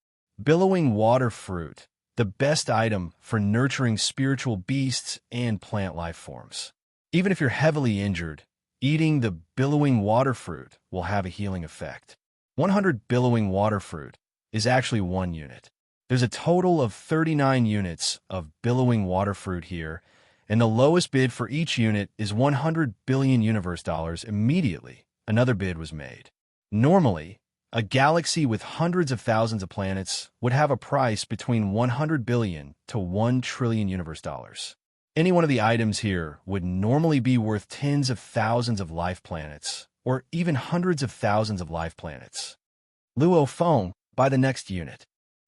S1: Billowing water fruit, the best item for nurturing spiritual beasts and plant life forms. Even if you're heavily injured, eating the billowing water fruit will have a healing effect. 100 billowing water fruit is actually 1 unit. There's a total of 39 units of billowing water fruit here, and the lowest bid for each unit is 100 billion universe dollars. Immediately, another bid was made. Normally, a galaxy with hundreds of thousands of planets would have a price between 100 billion to 1 trillion universe dollars. Any one of the items here would normally be worth tens of thousands of life planets, or even hundreds of thousands of life planets. Luo Feng, buy the next unit.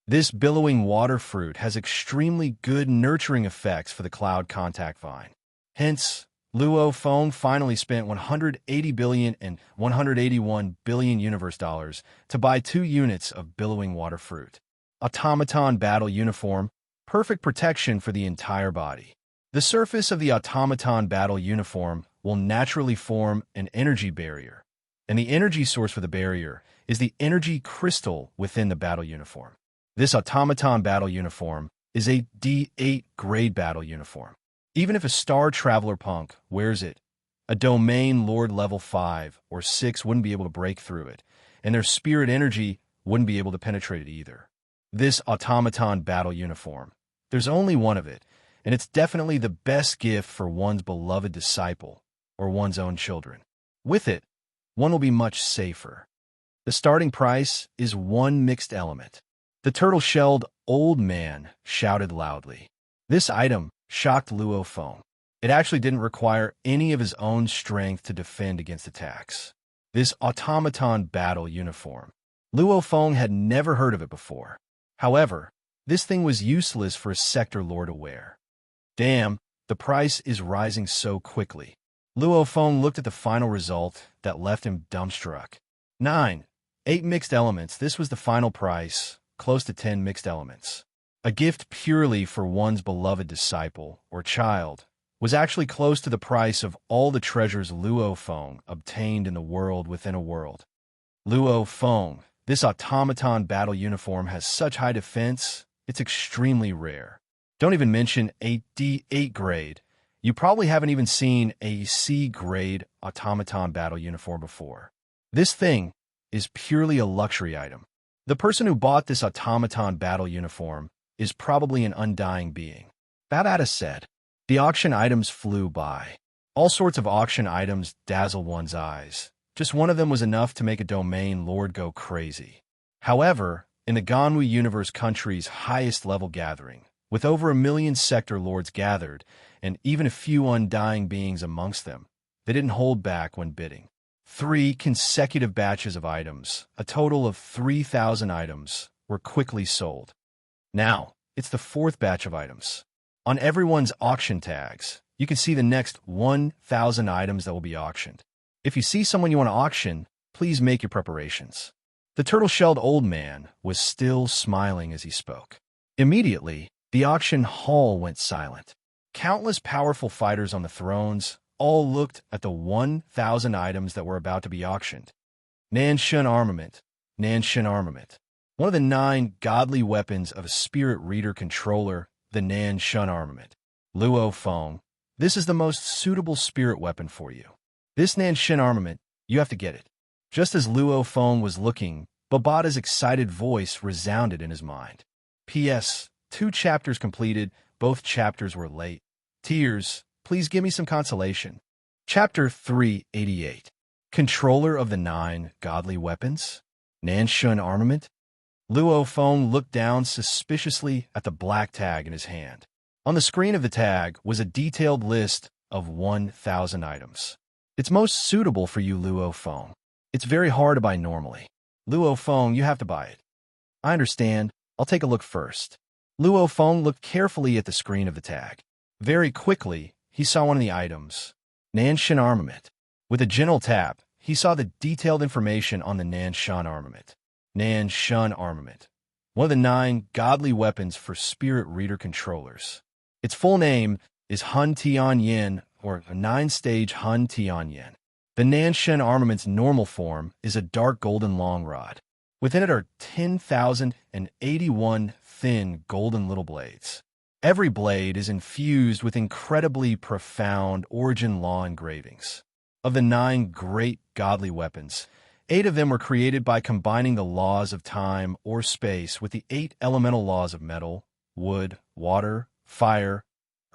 S1: This billowing water fruit has extremely good nurturing effects for the cloud contact vine. Hence, Luo Feng finally spent 180 billion and 181 billion universe dollars to buy 2 units of billowing water fruit. Automaton Battle Uniform, perfect protection for the entire body. The surface of the Automaton Battle Uniform will naturally form an energy barrier, and the energy source for the barrier is the energy crystal within the battle uniform. This Automaton Battle Uniform is a D8 grade battle uniform. Even if a Star Traveler punk wears it, a Domain Lord level 5 or 6 wouldn't be able to break through it, and their spirit energy wouldn't be able to penetrate it either. This Automaton Battle Uniform, there's only one of it, and it's definitely the best gift for one's beloved disciple or one's own children. With it, one will be much safer. The starting price is 1 mixed element. The turtle-shelled old man shouted loudly. This item shocked Luo Feng. It actually didn't require any of his own strength to defend against attacks. This Automaton Battle Uniform. Luo Feng had never heard of it before. However, this thing was useless for a Sector Lord to wear. Damn, the price is rising so quickly. Luo Feng looked at the final result that left him dumbstruck. 8 mixed elements. This was the final price, close to 10 mixed elements. A gift purely for one's beloved disciple or child was actually close to the price of all the treasures Luo Feng obtained in the world within a world. Luo Feng, this Automaton Battle Uniform has such high defense, it's extremely rare. Don't even mention a D8 grade. You probably haven't even seen a C grade Automaton Battle Uniform before. This thing is purely a luxury item. The person who bought this Automaton Battle Uniform is probably an undying being. That said, the auction items flew by. All sorts of auction items dazzled one's eyes. Just one of them was enough to make a Domain Lord go crazy. However, in the Ganwu Universe country's highest level gathering, with over 1 million Sector Lords gathered, and even a few undying beings amongst them, they didn't hold back when bidding. 3 consecutive batches of items, a total of 3,000 items, were quickly sold. Now, it's the 4th batch of items. On everyone's auction tags, you can see the next 1,000 items that will be auctioned. If you see someone you want to auction, please make your preparations. The turtle-shelled old man was still smiling as he spoke. Immediately, the auction hall went silent. Countless powerful fighters on the thrones all looked at the 1,000 items that were about to be auctioned. Nanshan Armament. Nanshan Armament. One of the 9 godly weapons of a spirit reader controller, the Nanshan Armament. Luo Feng, this is the most suitable spirit weapon for you. This Nanshan Armament, you have to get it. Just as Luo Feng was looking, Babata's excited voice resounded in his mind. P.S. 2 chapters completed, both chapters were late. Tears, please give me some consolation. Chapter 388. Controller of the 9 godly weapons? Nanshan Armament? Luo Feng looked down suspiciously at the black tag in his hand. On the screen of the tag was a detailed list of 1,000 items. It's most suitable for you, Luo Feng. It's very hard to buy normally. Luo Feng, you have to buy it. I understand. I'll take a look first. Luo Feng looked carefully at the screen of the tag. Very quickly, he saw one of the items, Nanshan armament. With a gentle tap, he saw the detailed information on the Nanshan armament. Nanshan armament. One of the 9 godly weapons for spirit reader controllers. Its full name is Hun Tian Yin, or a 9-stage Hun Tian Yin. The Nanshan armament's normal form is a dark golden long rod. Within it are 10,081 thin golden little blades. Every blade is infused with incredibly profound origin law engravings. Of the 9 great godly weapons, 8 of them were created by combining the laws of time or space with the 8 elemental laws of metal, wood, water, fire,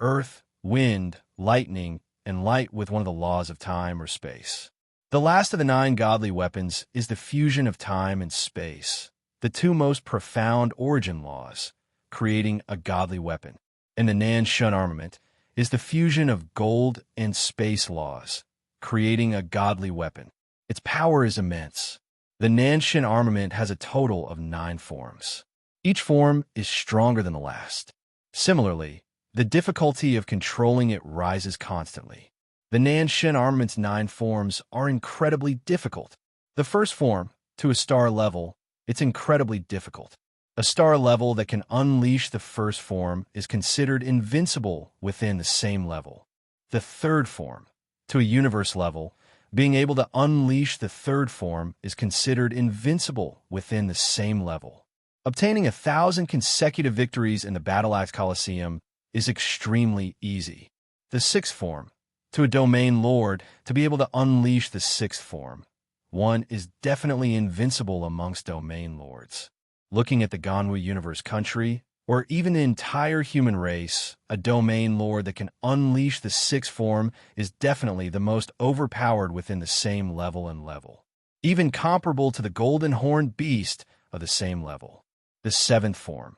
S1: earth, wind, lightning, and light with one of the laws of time or space. The last of the 9 godly weapons is the fusion of time and space, the 2 most profound origin laws, creating a godly weapon. And the Nanshan armament is the fusion of gold and space laws, creating a godly weapon. Its power is immense. The Nanshan armament has a total of 9 forms. Each form is stronger than the last. Similarly, the difficulty of controlling it rises constantly. The Nanshan armament's 9 forms are incredibly difficult. The first form, to a star level, it's incredibly difficult. A star level that can unleash the first form is considered invincible within the same level. The third form, to a universe level, being able to unleash the third form is considered invincible within the same level. Obtaining 1,000 consecutive victories in the Battle Axe Coliseum is extremely easy. The sixth form, to a domain lord, to be able to unleash the sixth form, one is definitely invincible amongst domain lords. Looking at the Ganwu universe country, or even the entire human race, a domain lord that can unleash the sixth form is definitely the most overpowered within the same level and level, even comparable to the golden horned beast of the same level. The seventh form.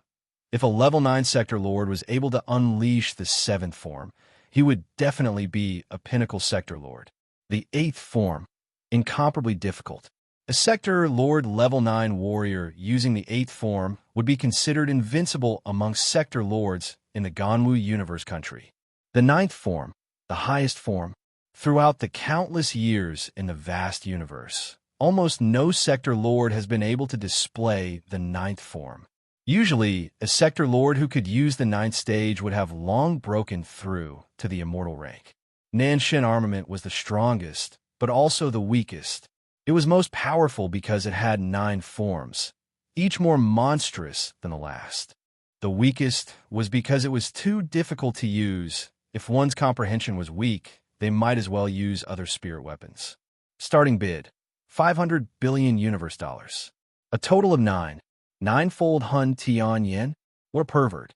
S1: If a level 9 sector lord was able to unleash the seventh form, he would definitely be a pinnacle sector lord. The eighth form. Incomparably difficult. A sector lord level 9 warrior using the eighth form would be considered invincible amongst sector lords in the Ganwu universe country. The ninth form, the highest form, throughout the countless years in the vast universe, almost no sector lord has been able to display the ninth form. Usually, a sector lord who could use the ninth stage would have long broken through to the immortal rank. Nanshan armament was the strongest, but also the weakest. It was most powerful because it had 9 forms, each more monstrous than the last. The weakest was because it was too difficult to use. If one's comprehension was weak, they might as well use other spirit weapons. Starting bid, 500 billion universe dollars. A total of 9. Ninefold Hun Tian Yen? What a pervert.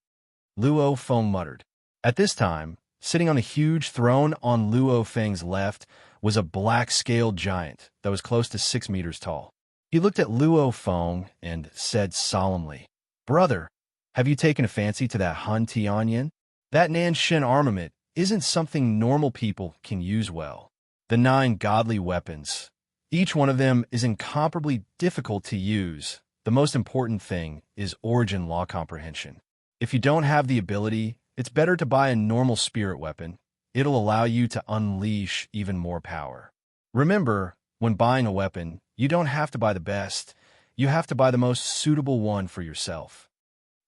S1: Luo Feng muttered. At this time, sitting on a huge throne on Luo Feng's left was a black-scaled giant that was close to 6 meters tall. He looked at Luo Feng and said solemnly, "Brother, have you taken a fancy to that Hun Tian Yen? That Nanshan armament isn't something normal people can use well. The 9 godly weapons, each one of them is incomparably difficult to use. The most important thing is origin law comprehension. If you don't have the ability, it's better to buy a normal spirit weapon. It'll allow you to unleash even more power. Remember, when buying a weapon, you don't have to buy the best. You have to buy the most suitable one for yourself."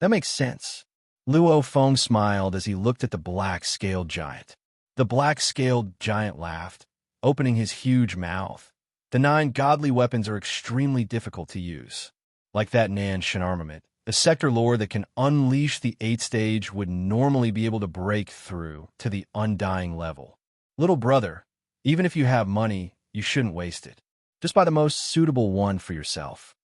S1: That makes sense. Luo Feng smiled as he looked at the black-scaled giant. The black-scaled giant laughed, opening his huge mouth. The 9 godly weapons are extremely difficult to use. Like that Nanshan armament, a sector lord that can unleash the 8th stage would normally be able to break through to the undying level. Little brother, even if you have money, you shouldn't waste it. Just buy the most suitable one for yourself.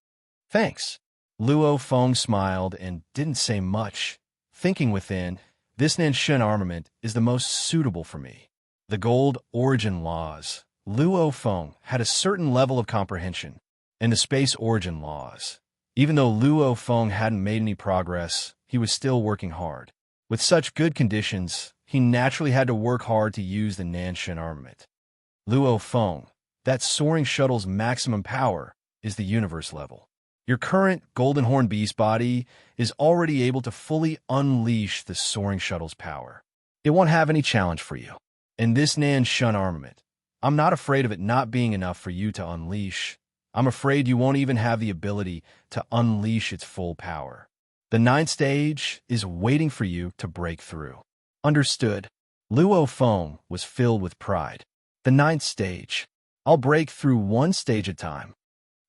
S1: Thanks. Luo Feng smiled and didn't say much, thinking within, this Nanshan armament is the most suitable for me. The gold origin laws. Luo Feng had a certain level of comprehension, and the space origin laws. Even though Luo Feng hadn't made any progress, he was still working hard. With such good conditions, he naturally had to work hard to use the Nanshan armament. Luo Feng, that soaring shuttle's maximum power is the universe level. Your current Golden Horn Beast body is already able to fully unleash the soaring shuttle's power. It won't have any challenge for you. And this Nan Shun armament, I'm not afraid of it not being enough for you to unleash. I'm afraid you won't even have the ability to unleash its full power. The ninth stage is waiting for you to break through. Understood. Luo Feng was filled with pride. The ninth stage. I'll break through one stage at a time.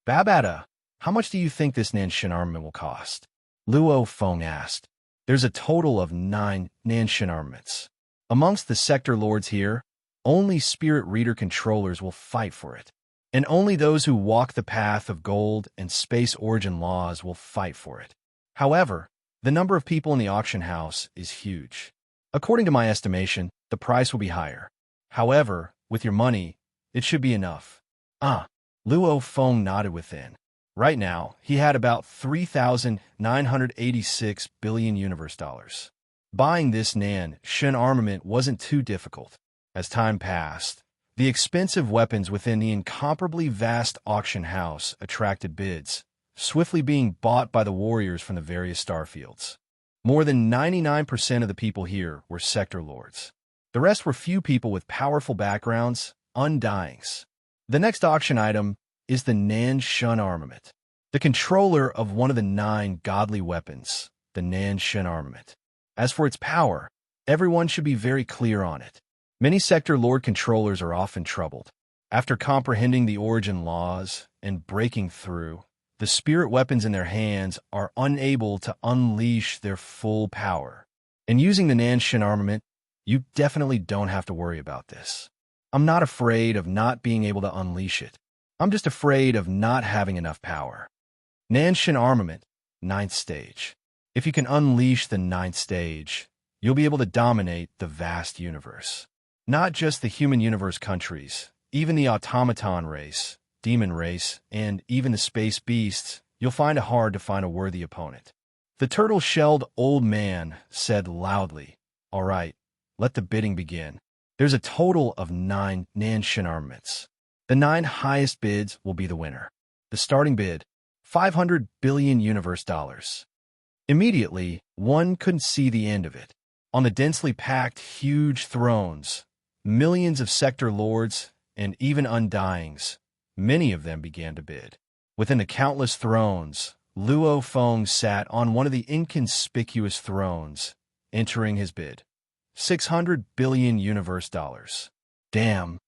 S1: Babata, how much do you think this Nanshin armament will cost? Luo Feng asked. There's a total of 9 Nanshin armaments. Amongst the sector lords here, only spirit reader controllers will fight for it. And only those who walk the path of gold and space origin laws will fight for it. However, the number of people in the auction house is huge. According to my estimation, the price will be higher. However, with your money, it should be enough. Luo Feng nodded within. Right now, he had about 3,986 billion universe dollars. Buying this Nan Shun armament wasn't too difficult. As time passed, the expensive weapons within the incomparably vast auction house attracted bids, swiftly being bought by the warriors from the various starfields. More than 99% of the people here were sector lords. The rest were few people with powerful backgrounds, undyings. The next auction item is the Nan Shun armament, the controller of one of the 9 godly weapons, the Nan Shun armament. As for its power, everyone should be very clear on it. Many sector lord controllers are often troubled. After comprehending the origin laws and breaking through, the spirit weapons in their hands are unable to unleash their full power. In using the Nan Shun armament, you definitely don't have to worry about this. I'm not afraid of not being able to unleash it. I'm just afraid of not having enough power. Nan Shun armament, 9th stage. If you can unleash the 9th stage, you'll be able to dominate the vast universe. Not just the human universe countries, even the automaton race, demon race, and even the space beasts, you'll find it hard to find a worthy opponent. The turtle-shelled old man said loudly, "All right, let the bidding begin." There's a total of 9 Nan Shun armaments. The 9 highest bids will be the winner. The starting bid, 500 billion universe dollars. Immediately, one couldn't see the end of it. On the densely packed huge thrones, millions of sector lords and even undyings, many of them began to bid. Within the countless thrones, Luo Feng sat on one of the inconspicuous thrones, entering his bid. 600 billion universe dollars. Damn.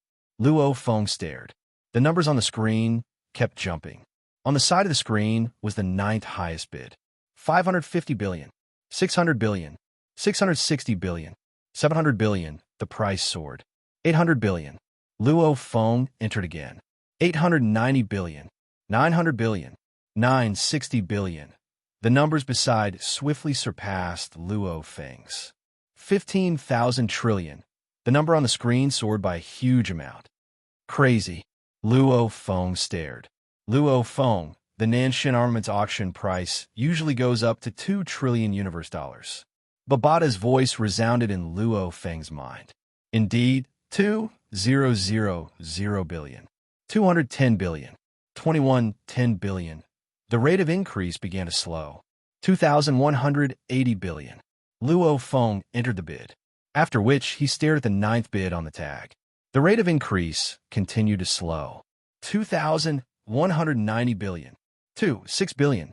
S1: Luo Feng stared. The numbers on the screen kept jumping. On the side of the screen was the 9th highest bid. 550 billion, 600 billion, 660 billion, 700 billion, the price soared. 800 billion. Luo Feng entered again. 890 billion, 900 billion, 960 billion. The numbers beside swiftly surpassed Luo Feng's. 15,000 trillion. The number on the screen soared by a huge amount. Crazy. Luo Feng stared. Luo Feng, the Nan Shun armaments auction price usually goes up to 2 trillion universe dollars. Babata's voice resounded in Luo Feng's mind. Indeed, 2,000 billion, 210 billion, 2110 billion. The rate of increase began to slow. 2,180 billion. Luo Feng entered the bid, after which he stared at the 9th bid on the tag. The rate of increase continued to slow. 2,190 billion. 6 billion.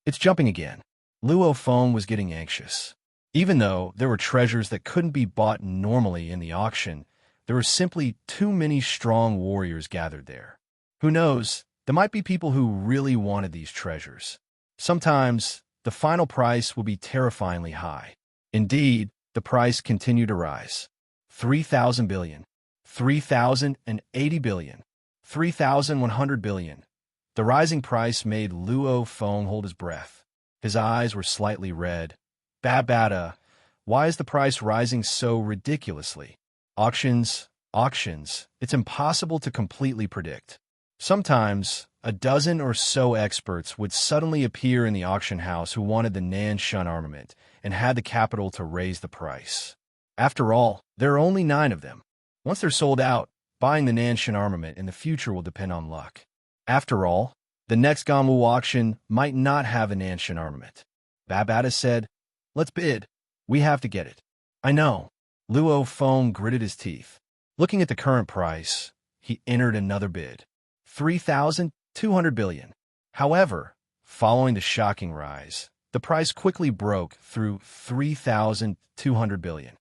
S1: It's jumping again. Luo Feng was getting anxious. Even though there were treasures that couldn't be bought normally in the auction, there were simply too many strong warriors gathered there. Who knows, there might be people who really wanted these treasures. Sometimes, the final price will be terrifyingly high. Indeed, the price continued to rise. 3,000 billion, 3,080 billion, 3,100 billion. The rising price made Luo Feng hold his breath. His eyes were slightly red. Babata, why is the price rising so ridiculously? Auctions, it's impossible to completely predict. Sometimes, a dozen or so experts would suddenly appear in the auction house who wanted the Nan Shun armament and had the capital to raise the price. After all, there are only 9 of them. Once they're sold out, buying the Nan Shun armament in the future will depend on luck. After all, the next Ganwu auction might not have a Nan Shun armament. Babata said, "Let's bid. We have to get it." "I know." Luo Feng gritted his teeth. Looking at the current price, he entered another bid, 3,200 billion. However, following the shocking rise, the price quickly broke through 3,200 billion.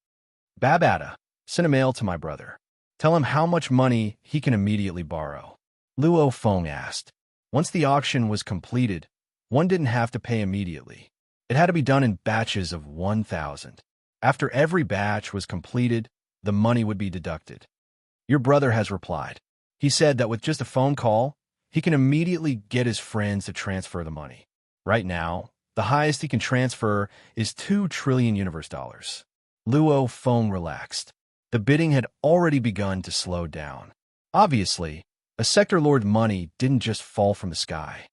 S1: Babata, send a mail to my brother. Tell him how much money he can immediately borrow. Luo Feng asked. Once the auction was completed, one didn't have to pay immediately. It had to be done in batches of 1,000. After every batch was completed, the money would be deducted. Your brother has replied. He said that with just a phone call, he can immediately get his friends to transfer the money. Right now, the highest he can transfer is 2 trillion universe dollars. Luo Feng relaxed. The bidding had already begun to slow down. Obviously, a sector lord's money didn't just fall from the sky.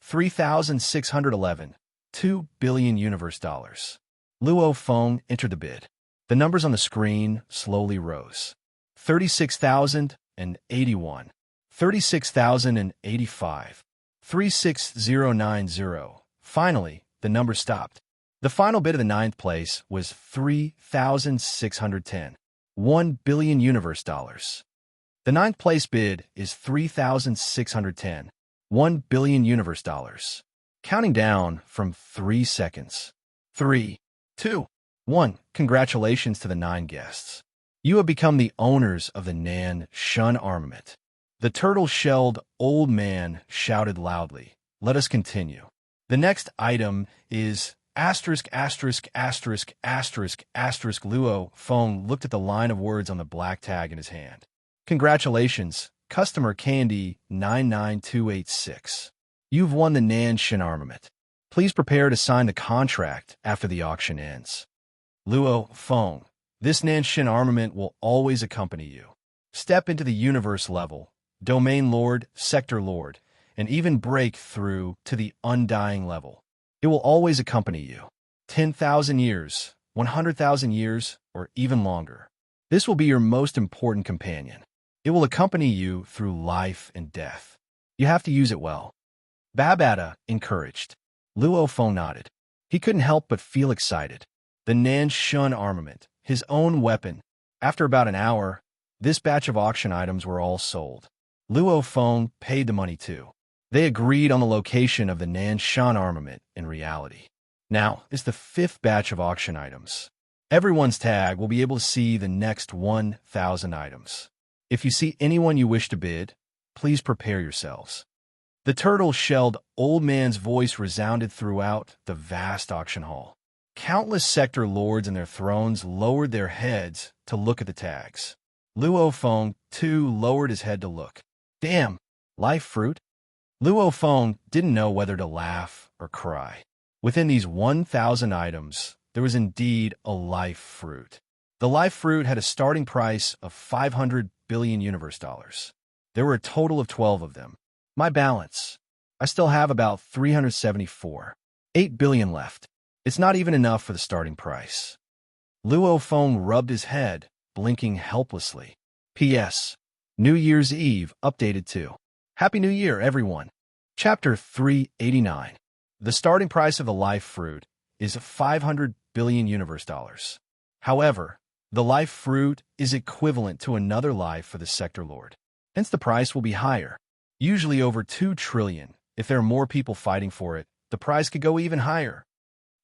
S1: 3,611, 2 billion universe dollars. Luo Feng entered the bid. The numbers on the screen slowly rose. 36,081, 36,085, 36090. Finally, the number stopped. The final bid of the ninth place was 3,610, 1 billion universe dollars. The ninth place bid is 3,610, 1 billion universe dollars. Counting down from 3 seconds. 3, 2, 1. Congratulations to the 9 guests. You have become the owners of the Nan Shun armament. The turtle-shelled old man shouted loudly. Let us continue. The next item is ***********. Luo Feng looked at the line of words on the black tag in his hand. Congratulations, customer Candy 99286. You've won the Nan Shin armament. Please prepare to sign the contract after the auction ends. Luo Feng, this Nan Shin armament will always accompany you. Step into the universe level, domain lord, sector lord, and even break through to the undying level. It will always accompany you. 10,000 years, 100,000 years, or even longer. This will be your most important companion. It will accompany you through life and death. You have to use it well. Babata encouraged. Luo Feng nodded. He couldn't help but feel excited. The Nan Shun armament, his own weapon. After about an hour, this batch of auction items were all sold. Luo Feng paid the money too. They agreed on the location of the Nan Shan armament in reality. Now is the 5th batch of auction items. Everyone's tag will be able to see the next 1,000 items. If you see anyone you wish to bid, please prepare yourselves. The turtle-shelled old man's voice resounded throughout the vast auction hall. Countless sector lords in their thrones lowered their heads to look at the tags. Luo Feng, too, lowered his head to look. Damn, life fruit? Luo Feng didn't know whether to laugh or cry. Within these 1,000 items, there was indeed a life fruit. The life fruit had a starting price of 500 billion universe dollars. There were a total of 12 of them. My balance. I still have about 374. 8 billion left. It's not even enough for the starting price. Luo Feng rubbed his head, blinking helplessly. P.S. New Year's Eve updated too. Happy New Year, everyone. Chapter 389. The starting price of the life fruit is 500 billion universe dollars. However, the life fruit is equivalent to another life for the sector lord. Hence the price will be higher. Usually over 2 trillion. If there are more people fighting for it, the price could go even higher.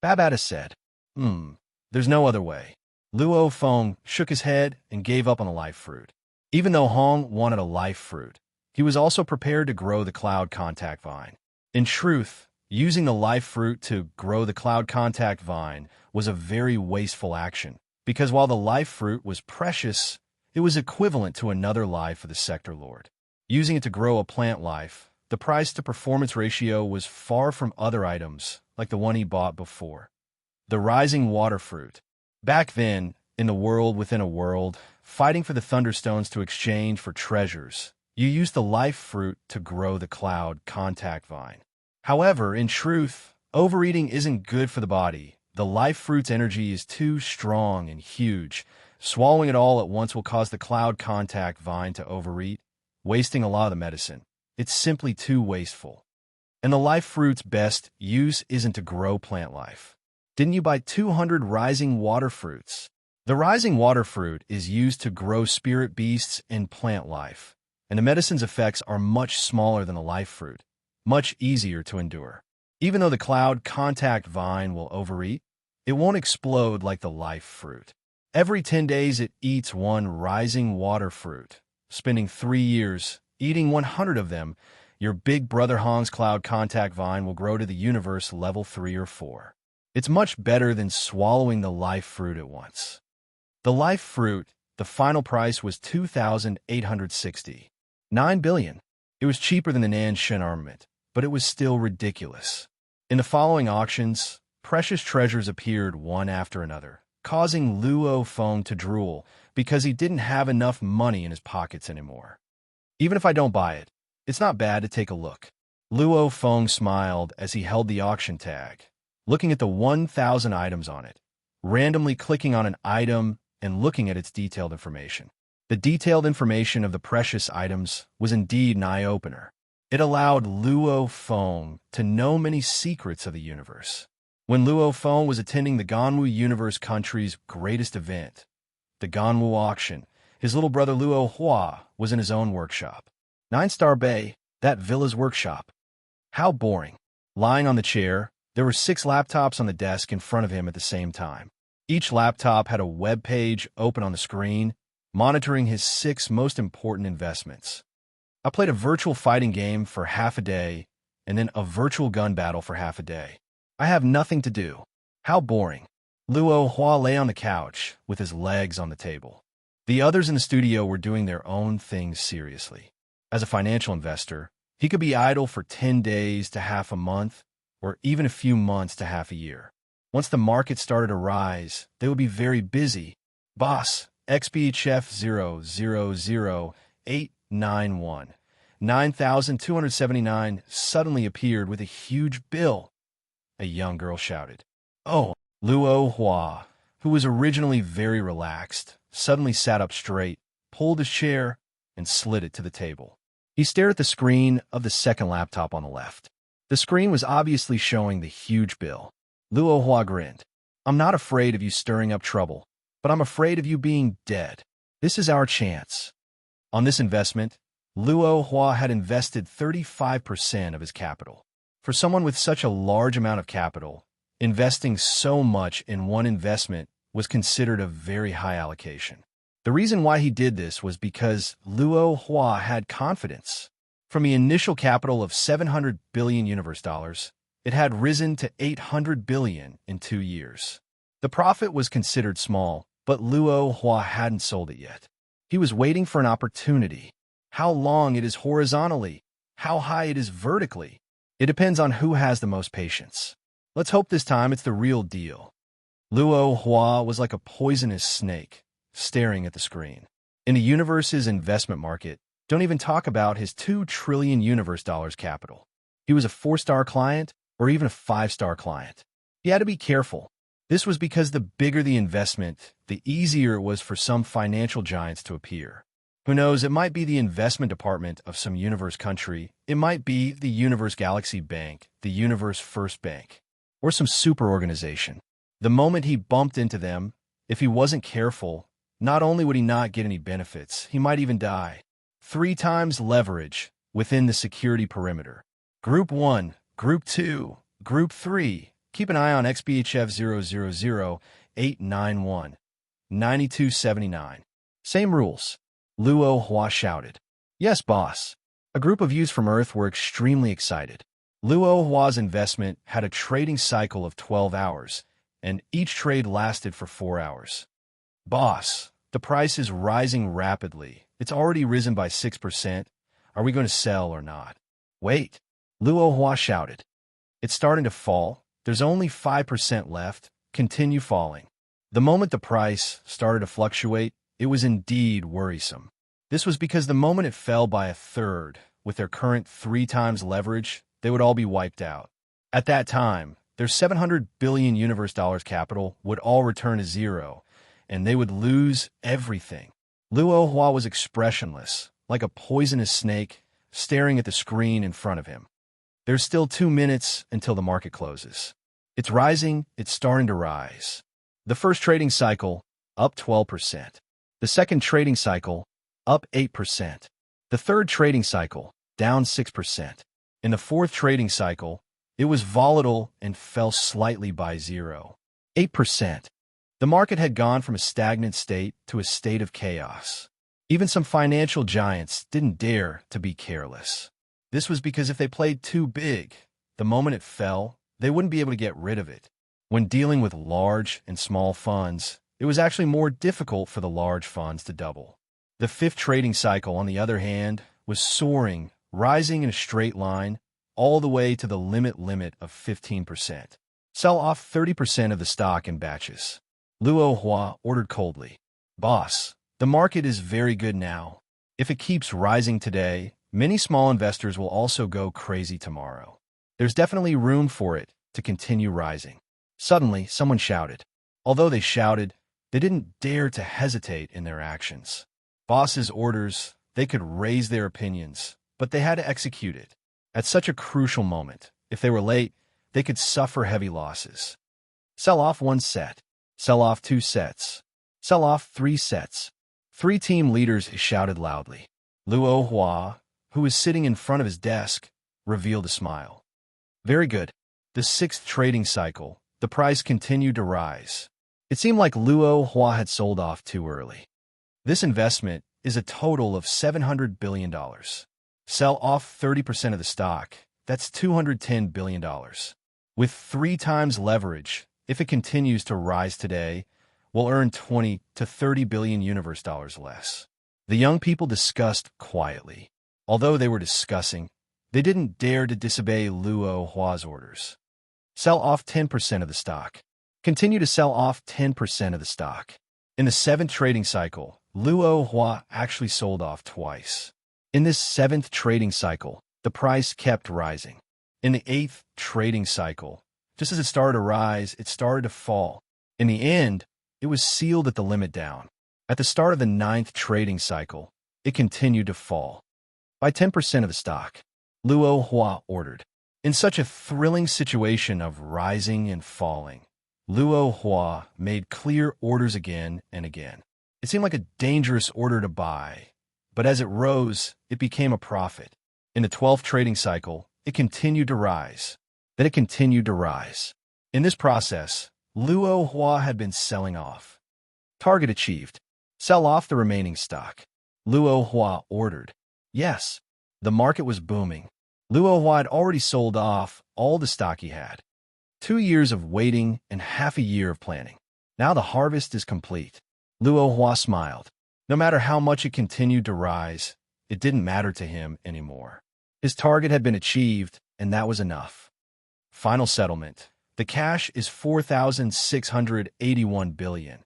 S1: Babata said, there's no other way. Luo Feng shook his head and gave up on the life fruit. Even though Hong wanted a life fruit, he was also prepared to grow the cloud contact vine. In truth, using the life fruit to grow the cloud contact vine was a very wasteful action, because while the life fruit was precious, it was equivalent to another life for the sector lord. Using it to grow a plant life, the price-to-performance ratio was far from other items, like the one he bought before. The rising water fruit. Back then, in the world within a world, fighting for the Thunderstones to exchange for treasures, you used the life fruit to grow the cloud contact vine. However, in truth, overeating isn't good for the body. The life fruit's energy is too strong and huge. Swallowing it all at once will cause the cloud contact vine to overeat, wasting a lot of the medicine. It's simply too wasteful. And the life fruit's best use isn't to grow plant life. Didn't you buy 200 rising water fruits? The rising water fruit is used to grow spirit beasts and plant life, and the medicine's effects are much smaller than the life fruit, much easier to endure. Even though the cloud contact vine will overeat, it won't explode like the life fruit. Every 10 days it eats one rising water fruit. Spending 3 years eating 100 of them, your big brother Hans cloud contact vine will grow to the universe level 3 or 4. It's much better than swallowing the life fruit at once. The life fruit, the final price was 2,860. 9 billion. It was cheaper than the Nanshan armament, but it was still ridiculous. In the following auctions, precious treasures appeared one after another, causing Luo Feng to drool because he didn't have enough money in his pockets anymore. Even if I don't buy it, it's not bad to take a look. Luo Feng smiled as he held the auction tag, looking at the 1,000 items on it, randomly clicking on an item and looking at its detailed information. The detailed information of the precious items was indeed an eye-opener. It allowed Luo Feng to know many secrets of the universe. When Luo Feng was attending the Ganwu Universe country's greatest event, the Ganwu auction, his little brother Luo Hua was in his own workshop. 9-Star Bay, that villa's workshop. How boring. Lying on the chair, there were 6 laptops on the desk in front of him at the same time. Each laptop had a web page open on the screen, monitoring his 6 most important investments. I played a virtual fighting game for half a day, and then a virtual gun battle for half a day. I have nothing to do. How boring. Luo Hua lay on the couch, with his legs on the table. The others in the studio were doing their own things seriously. As a financial investor, he could be idle for 10 days to half a month, or even a few months to half a year. Once the market started to rise, they would be very busy. Boss, XBHF 000891, 9,279 suddenly appeared with a huge bill. A young girl shouted. Oh, Luo Hua, who was originally very relaxed, suddenly sat up straight, pulled his chair, and slid it to the table. He stared at the screen of the second laptop on the left. The screen was obviously showing the huge bill. Luo Hua grinned. I'm not afraid of you stirring up trouble, but I'm afraid of you being dead. This is our chance. On this investment, Luo Hua had invested 35% of his capital. For someone with such a large amount of capital, investing so much in one investment was considered a very high allocation. The reason why he did this was because Luo Hua had confidence. From the initial capital of 700 billion universe dollars, it had risen to 800 billion in 2 years. The profit was considered small, but Luo Hua hadn't sold it yet. He was waiting for an opportunity. How long it is horizontally, how high it is vertically. It depends on who has the most patience. Let's hope this time it's the real deal. Luo Hua was like a poisonous snake, staring at the screen. In the universe's investment market, don't even talk about his 2 trillion universe dollars capital. He was a 4-star client or even a 5-star client. He had to be careful. This was because the bigger the investment, the easier it was for some financial giants to appear. Who knows, it might be the investment department of some universe country, it might be the Universe Galaxy Bank, the Universe First Bank, or some super organization. The moment he bumped into them, if he wasn't careful, not only would he not get any benefits, he might even die. 3 times leverage within the security perimeter. Group 1, Group 2, Group 3. Keep an eye on XBHF 000891, 9279. Same rules. Luo Hua shouted. Yes, boss. A group of youths from Earth were extremely excited. Luo Hua's investment had a trading cycle of 12 hours, and each trade lasted for 4 hours. Boss, the price is rising rapidly. It's already risen by 6%. Are we going to sell or not? Wait, Luo Hua shouted. It's starting to fall. There's only 5% left. Continue falling. The moment the price started to fluctuate, it was indeed worrisome. This was because the moment it fell by 1/3, with their current 3 times leverage, they would all be wiped out. At that time, their 700 billion universe dollars capital would all return to zero, and they would lose everything. Luo Hua was expressionless, like a poisonous snake, staring at the screen in front of him. There's still 2 minutes until the market closes. It's rising, it's starting to rise. The first trading cycle, up 12%. The second trading cycle, up 8%. The third trading cycle, down 6%. In the fourth trading cycle, it was volatile and fell slightly by 0.8%. The market had gone from a stagnant state to a state of chaos. Even some financial giants didn't dare to be careless. This was because if they played too big, the moment it fell, they wouldn't be able to get rid of it. When dealing with large and small funds, it was actually more difficult for the large funds to double. The fifth trading cycle, on the other hand, was soaring, rising in a straight line, all the way to the limit of 15%. Sell off 30% of the stock in batches. Luo Hua ordered coldly. Boss, the market is very good now. If it keeps rising today, many small investors will also go crazy tomorrow. There's definitely room for it to continue rising. Suddenly, someone shouted. Although they shouted, they didn't dare to hesitate in their actions. Boss's orders, they could raise their opinions, but they had to execute it. At such a crucial moment, if they were late, they could suffer heavy losses. Sell off 1 set. Sell off 2 sets. Sell off 3 sets. 3 team leaders shouted loudly. Luo Hua, who was sitting in front of his desk, revealed a smile. Very good. The 6th trading cycle, the price continued to rise. It seemed like Luo Hua had sold off too early. This investment is a total of $700 billion. Sell off 30% of the stock. That's $210 billion. With 3 times leverage, if it continues to rise today, we'll earn 20 to 30 billion universe dollars less. The young people discussed quietly. Although they were discussing, they didn't dare to disobey Luo Hua's orders. Sell off 10% of the stock. Continue to sell off 10% of the stock. In the 7th trading cycle, Luo Hua actually sold off twice. In this 7th trading cycle, the price kept rising. In the 8th trading cycle, just as it started to rise, it started to fall. In the end, it was sealed at the limit down. At the start of the 9th trading cycle, it continued to fall. Buy 10% of the stock. Luo Hua ordered. In such a thrilling situation of rising and falling, Luo Hua made clear orders again and again. It seemed like a dangerous order to buy, but as it rose, it became a profit. In the 12th trading cycle, it continued to rise. Then it continued to rise. In this process, Luo Hua had been selling off. Target achieved. Sell off the remaining stock. Luo Hua ordered. Yes, the market was booming. Luo Hua had already sold off all the stock he had. 2 years of waiting and half a year of planning. Now the harvest is complete. Luo Hua smiled. No matter how much it continued to rise, it didn't matter to him anymore. His target had been achieved, and that was enough. Final settlement. The cash is 4,681 billion,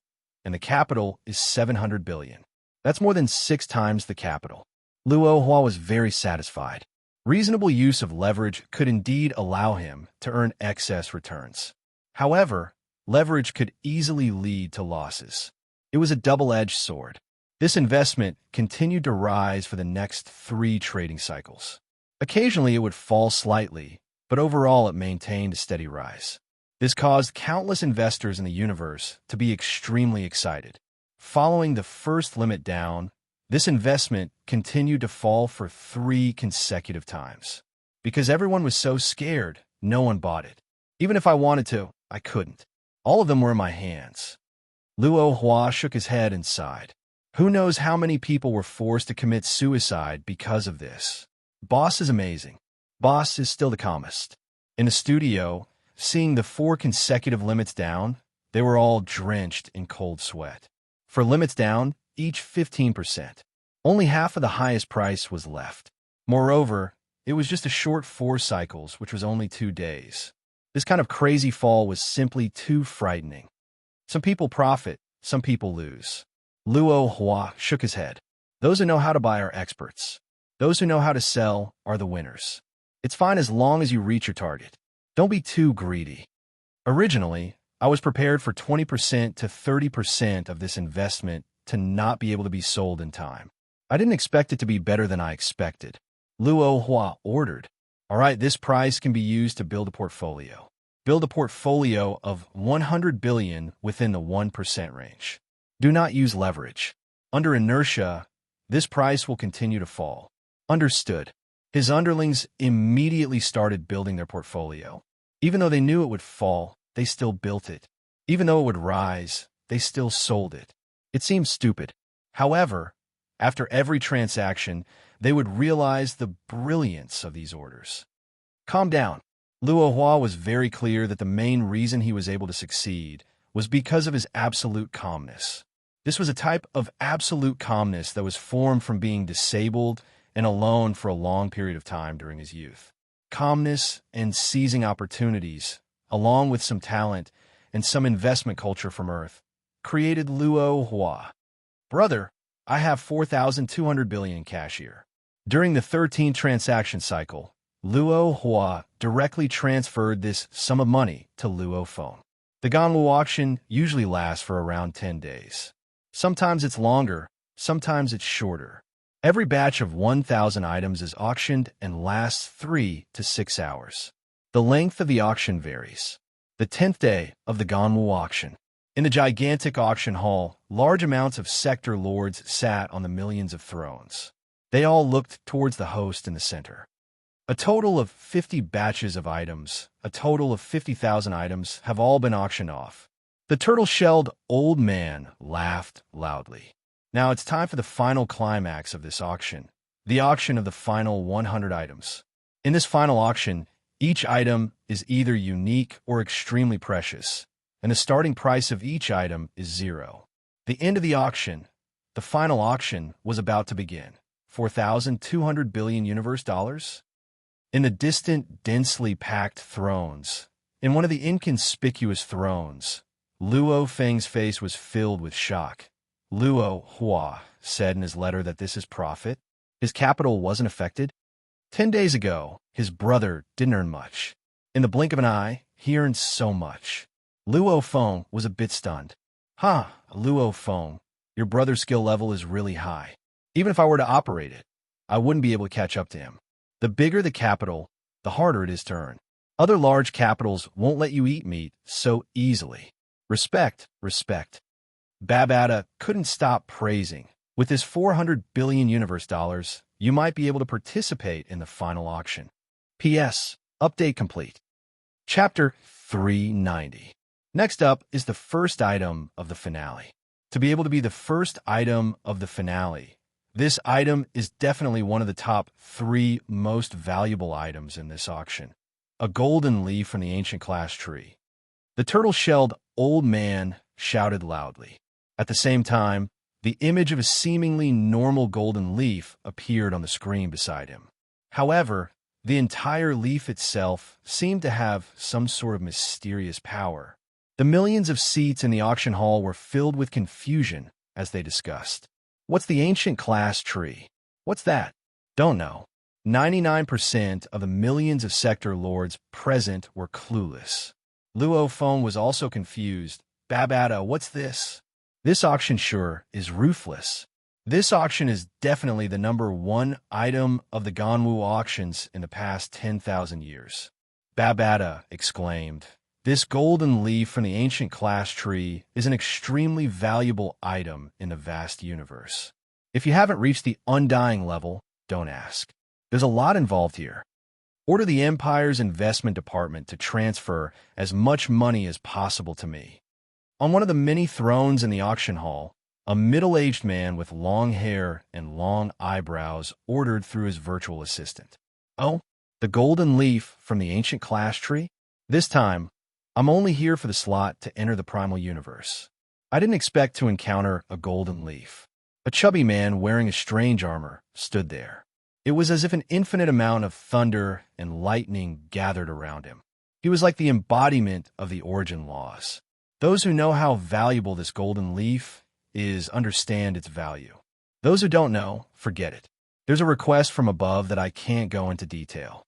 S1: and the capital is 700 billion. That's more than 6 times the capital. Luo Hua was very satisfied. Reasonable use of leverage could indeed allow him to earn excess returns. However, leverage could easily lead to losses. It was a double-edged sword. This investment continued to rise for the next 3 trading cycles. Occasionally, it would fall slightly, but overall it maintained a steady rise. This caused countless investors in the universe to be extremely excited. Following the first limit down, this investment continued to fall for 3 consecutive times. Because everyone was so scared, no one bought it. Even if I wanted to, I couldn't. All of them were in my hands. Luo Hua shook his head and sighed. Who knows how many people were forced to commit suicide because of this? Boss is amazing. Boss is still the calmest. In the studio, seeing the 4 consecutive limits down, they were all drenched in cold sweat. For limits down, each 15%. Only half of the highest price was left. Moreover, it was just a short 4 cycles, which was only 2 days. This kind of crazy fall was simply too frightening. Some people profit, some people lose. Luo Hua shook his head. Those who know how to buy are experts. Those who know how to sell are the winners. It's fine as long as you reach your target. Don't be too greedy. Originally, I was prepared for 20% to 30% of this investment to not be able to be sold in time. I didn't expect it to be better than I expected. Luo Hua ordered. All right, this price can be used to build a portfolio. Build a portfolio of 100 billion within the 1% range. Do not use leverage. Under inertia, this price will continue to fall. Understood. His underlings immediately started building their portfolio. Even though they knew it would fall, they still built it. Even though it would rise, they still sold it. It seemed stupid. However, after every transaction, they would realize the brilliance of these orders. Calm down. Luo Hua was very clear that the main reason he was able to succeed was because of his absolute calmness. This was a type of absolute calmness that was formed from being disabled and alone for a long period of time during his youth. Calmness and seizing opportunities, along with some talent and some investment culture from Earth, created Luo Hua. Brother, I have 4,200 billion in cash here. During the 13th transaction cycle, Luo Hua directly transferred this sum of money to Luo Phone. The Ganwu auction usually lasts for around 10 days. Sometimes it's longer, sometimes it's shorter. Every batch of 1,000 items is auctioned and lasts 3 to 6 hours. The length of the auction varies. The 10th day of the Ganwu auction. In the gigantic auction hall, large amounts of sector lords sat on the millions of thrones. They all looked towards the host in the center. A total of 50 batches of items, a total of 50,000 items, have all been auctioned off. The turtle-shelled old man laughed loudly. Now it's time for the final climax of this auction, the auction of the final 100 items. In this final auction, each item is either unique or extremely precious, and the starting price of each item is 0. The end of the auction, the final auction, was about to begin. 4,200 billion universe dollars? In the distant, densely packed thrones, in one of the inconspicuous thrones, Luo Feng's face was filled with shock. Luo Hua said in his letter that this is profit. His capital wasn't affected. 10 days ago, his brother didn't earn much. In the blink of an eye, he earned so much. Luo Feng was a bit stunned. Luo Feng, your brother's skill level is really high. Even if I were to operate it, I wouldn't be able to catch up to him. The bigger the capital, the harder it is to earn. Other large capitals won't let you eat meat so easily. Respect, respect. Babata couldn't stop praising. With his 400 billion universe dollars, you might be able to participate in the final auction. P.S. Update complete. Chapter 390. Next up is the first item of the finale. To be able to be the first item of the finale, this item is definitely one of the top 3 most valuable items in this auction. A golden leaf from the ancient class tree. The turtle-shelled old man shouted loudly. At the same time, the image of a seemingly normal golden leaf appeared on the screen beside him. However, the entire leaf itself seemed to have some sort of mysterious power. The millions of seats in the auction hall were filled with confusion as they discussed. What's the ancient class tree? What's that? Don't know. 99% of the millions of sector lords present were clueless. Luo Feng was also confused. Babata, what's this? This auction sure is ruthless. This auction is definitely the #1 item of the Ganwu auctions in the past 10,000 years. Babata exclaimed. This golden leaf from the ancient class tree is an extremely valuable item in the vast universe. If you haven't reached the undying level, don't ask. There's a lot involved here. Order the Empire's investment department to transfer as much money as possible to me. On one of the many thrones in the auction hall, a middle-aged man with long hair and long eyebrows ordered through his virtual assistant. Oh, the golden leaf from the ancient class tree? This time, I'm only here for the slot to enter the primal universe. I didn't expect to encounter a golden leaf. A chubby man wearing a strange armor stood there. It was as if an infinite amount of thunder and lightning gathered around him. He was like the embodiment of the origin laws. Those who know how valuable this golden leaf is understand its value. Those who don't know, forget it. There's a request from above that I can't go into detail.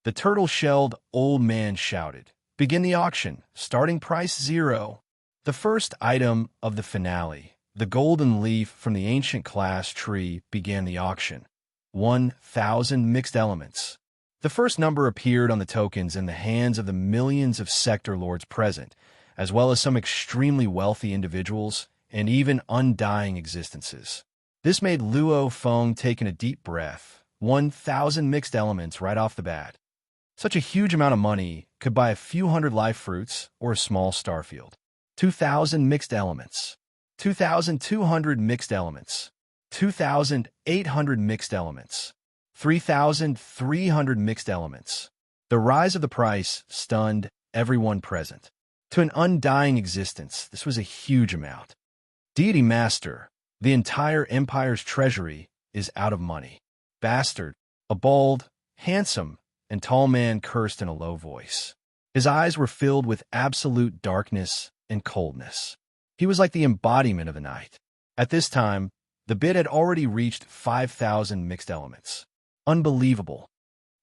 S1: The turtle-shelled old man shouted. Begin the auction. Starting price 0. The first item of the finale, the golden leaf from the ancient class tree, began the auction. 1,000 mixed elements. The first number appeared on the tokens in the hands of the millions of sector lords present, as well as some extremely wealthy individuals and even undying existences. This made Luo Feng take in a deep breath. 1,000 mixed elements right off the bat. Such a huge amount of money could buy a few hundred life fruits or a small starfield. 2,000 mixed elements. 2,200 mixed elements. 2,800 mixed elements. 3,300 mixed elements. The rise of the price stunned everyone present. To an undying existence, this was a huge amount. Deity Master, the entire empire's treasury is out of money. Bastard, a bald, handsome, and tall man cursed in a low voice. His eyes were filled with absolute darkness and coldness. He was like the embodiment of the night. At this time, the bid had already reached 5,000 mixed elements. Unbelievable.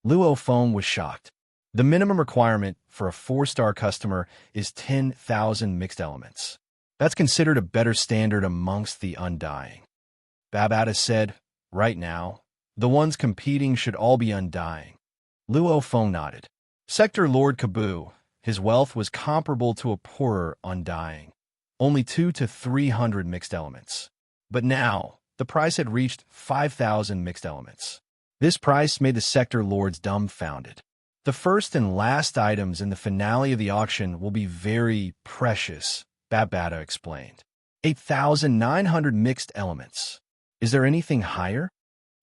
S1: Luo Feng was shocked. The minimum requirement for a 4-star customer is 10,000 mixed elements. That's considered a better standard amongst the undying. Babata said, right now, the ones competing should all be undying. Luo Feng nodded. Sector Lord Kabu, his wealth was comparable to a poorer undying. Only 200 to 300 mixed elements. But now, the price had reached 5,000 mixed elements. This price made the sector lords dumbfounded. The first and last items in the finale of the auction will be very precious, Babata explained. 8,900 mixed elements. Is there anything higher?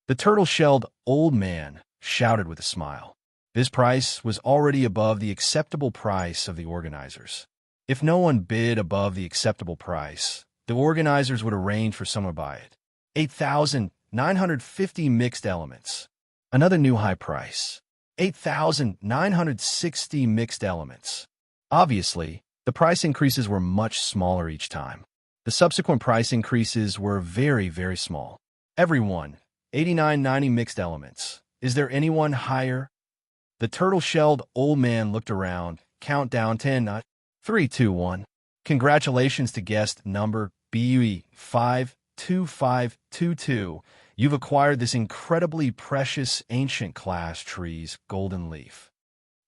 S1: The turtle-shelled old man shouted with a smile. This price was already above the acceptable price of the organizers. If no one bid above the acceptable price, the organizers would arrange for someone to buy it. 8,950 mixed elements. Another new high price. 8,960 mixed elements. Obviously, the price increases were much smaller each time. The subsequent price increases were very, very small. Everyone, 8990 mixed elements. Is there anyone higher? The turtle-shelled old man looked around. Countdown 10, 3, 2, 1. Congratulations to guest number BUE 52522. You've acquired this incredibly precious ancient class tree's golden leaf.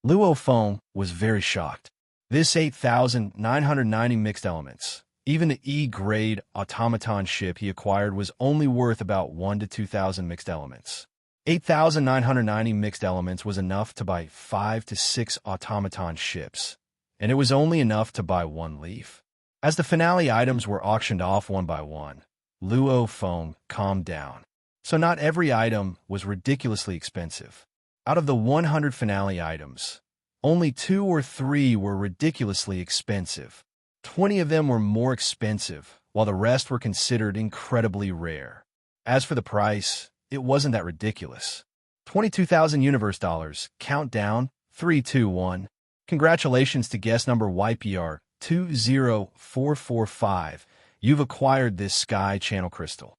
S1: Luo Feng was very shocked. This 8,990 mixed elements. Even the E-grade automaton ship he acquired was only worth about 1 to 2,000 mixed elements. 8,990 mixed elements was enough to buy 5 to 6 automaton ships, and it was only enough to buy 1 leaf. As the finale items were auctioned off one by one, Luo Feng calmed down. So not every item was ridiculously expensive. Out of the 100 finale items, only 2 or 3 were ridiculously expensive. 20 of them were more expensive, while the rest were considered incredibly rare. As for the price, it wasn't that ridiculous. 22,000 universe dollars. Countdown 3, 2, 1. Congratulations to guest number YPR 20445. You've acquired this sky channel crystal.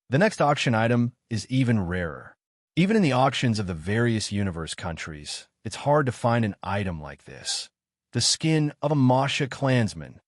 S1: The next auction item is even rarer. Even in the auctions of the various universe countries, it's hard to find an item like this. The skin of a Masha clansman.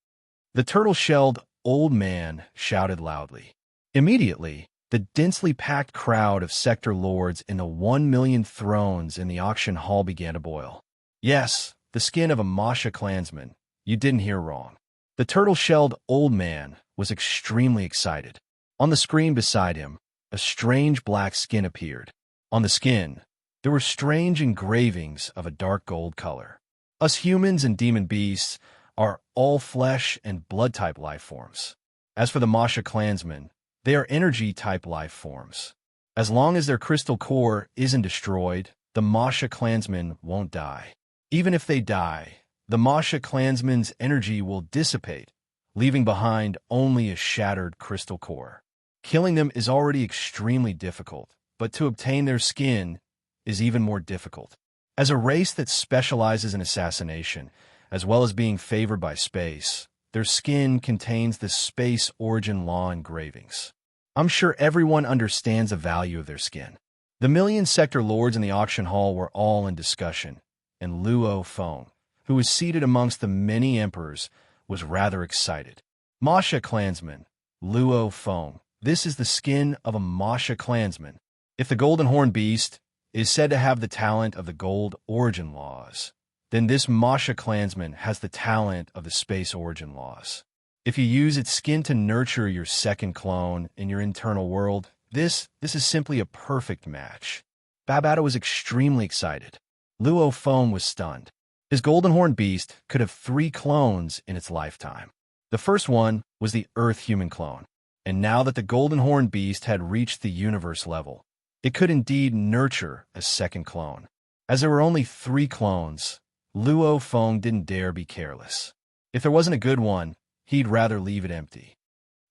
S1: The turtle-shelled old man shouted loudly. Immediately, the densely packed crowd of sector lords in the 1,000,000 thrones in the auction hall began to boil. Yes, the skin of a Masha clansman. You didn't hear wrong. The turtle-shelled old man was extremely excited. On the screen beside him, a strange black skin appeared. On the skin, there were strange engravings of a dark gold color. Us humans and demon beasts are all flesh and blood-type life forms. As for the Masha clansmen, they are energy-type life forms. As long as their crystal core isn't destroyed, the Masha clansmen won't die. Even if they die, the Masha clansmen's energy will dissipate, leaving behind only a shattered crystal core. Killing them is already extremely difficult, but to obtain their skin is even more difficult. As a race that specializes in assassination, as well as being favored by space, their skin contains the space origin law engravings. I'm sure everyone understands the value of their skin. The million sector lords in the auction hall were all in discussion, and Luo Feng, who was seated amongst the many emperors, was rather excited. Masha clansman, Luo Feng. This is the skin of a Masha clansman. If the golden horn beast is said to have the talent of the gold origin laws, then this Masha clansman has the talent of the space origin laws. If you use its skin to nurture your second clone in your internal world, this is simply a perfect match. Babata was extremely excited. Luo Feng was stunned. His golden horned beast could have 3 clones in its lifetime. The first one was the Earth-human clone, and now that the golden horned beast had reached the universe level, it could indeed nurture a second clone. As there were only 3 clones, Luo Feng didn't dare be careless. If there wasn't a good one, he'd rather leave it empty.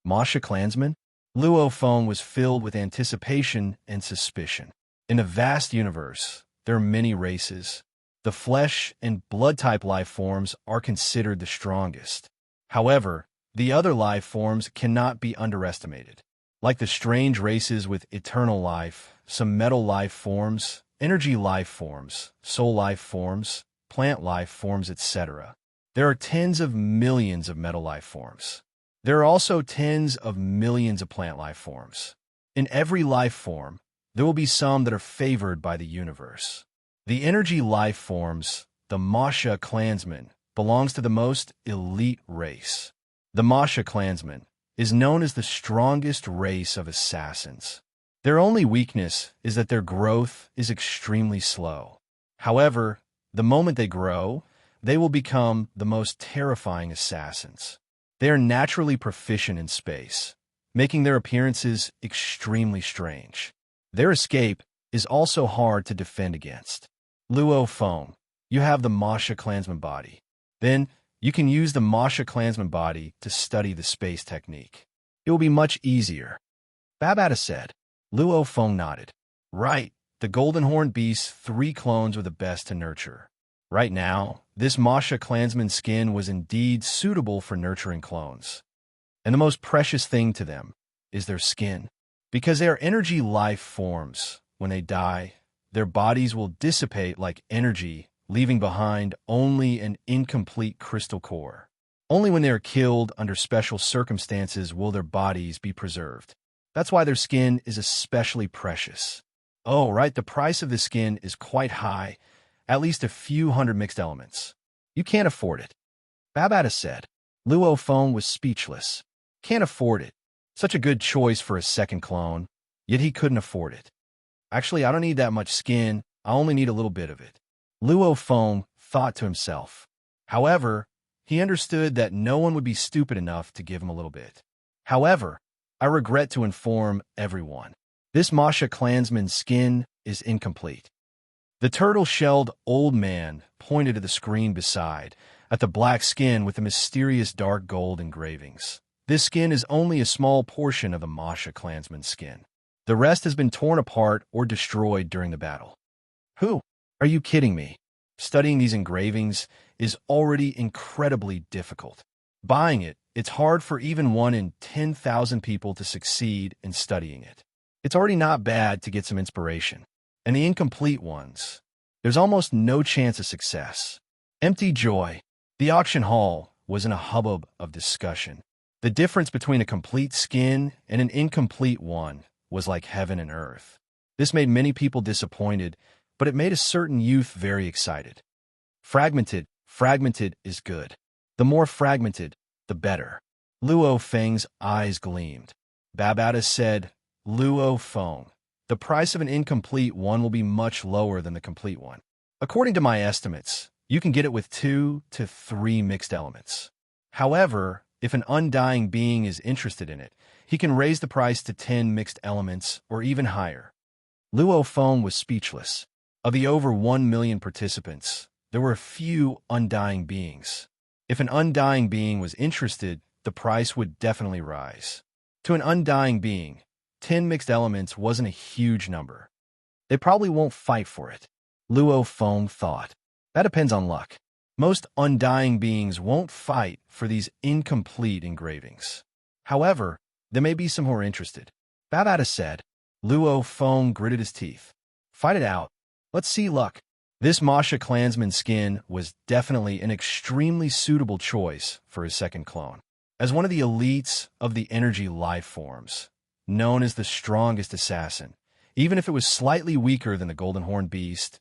S1: Masha clansmen? Luo Feng was filled with anticipation and suspicion. In the vast universe, there are many races. The flesh and blood-type life forms are considered the strongest. However, the other life forms cannot be underestimated. Like the strange races with eternal life, some metal life forms, energy life forms, soul life forms, plant life forms, etc. There are tens of millions of metal life forms. There are also tens of millions of plant life forms. In every life form, there will be some that are favored by the universe. The energy life forms, the Masha clansmen, belongs to the most elite race. The Masha clansmen is known as the strongest race of assassins. Their only weakness is that their growth is extremely slow. However, the moment they grow, they will become the most terrifying assassins. They are naturally proficient in space, making their appearances extremely strange. Their escape is also hard to defend against. Luo Feng, you have the Masha clansman body. Then, you can use the Masha clansman body to study the space technique. It will be much easier. Babata said. Luo Feng nodded. Right, the golden horned beast's 3 clones were the best to nurture. Right now, this Masha clansman's skin was indeed suitable for nurturing clones. And the most precious thing to them is their skin. Because they are energy life forms, when they die, their bodies will dissipate like energy, leaving behind only an incomplete crystal core. Only when they are killed under special circumstances will their bodies be preserved. That's why their skin is especially precious. Oh, right, the price of the skin is quite high, at least a few hundred mixed elements. You can't afford it. Babata said. Luo Feng was speechless. Can't afford it. Such a good choice for a second clone, yet he couldn't afford it. Actually, I don't need that much skin, I only need a little bit of it. Luo Feng thought to himself. However, he understood that no one would be stupid enough to give him a little bit. However, I regret to inform everyone. This Masha clansman's skin is incomplete. The turtle-shelled old man pointed to the screen beside, at the black skin with the mysterious dark gold engravings. This skin is only a small portion of the Masha clansman's skin. The rest has been torn apart or destroyed during the battle. Who? Are you kidding me? Studying these engravings is already incredibly difficult. Buying it, it's hard for even 1 in 10,000 people to succeed in studying it. It's already not bad to get some inspiration. And the incomplete ones, there's almost no chance of success. Empty joy. The auction hall was in a hubbub of discussion. The difference between a complete skin and an incomplete one was like heaven and earth. This made many people disappointed, but it made a certain youth very excited. Fragmented is good. The more fragmented, the better. Luo Feng's eyes gleamed. Babata said, Luo Feng, the price of an incomplete one will be much lower than the complete one. According to my estimates, you can get it with 2 to 3 mixed elements. However, if an undying being is interested in it, he can raise the price to 10 mixed elements or even higher. Luo Feng was speechless. Of the over 1 million participants, there were a few undying beings. If an undying being was interested, the price would definitely rise. To an undying being, 10 mixed elements wasn't a huge number. They probably won't fight for it. Luo Feng thought. That depends on luck. Most undying beings won't fight for these incomplete engravings. However, there may be some who are interested. Babata said. Luo Feng gritted his teeth. Fight it out. Let's see luck. This Masha clansman's skin was definitely an extremely suitable choice for his second clone. As one of the elites of the energy life forms, known as the strongest assassin, even if it was slightly weaker than the golden horned beast,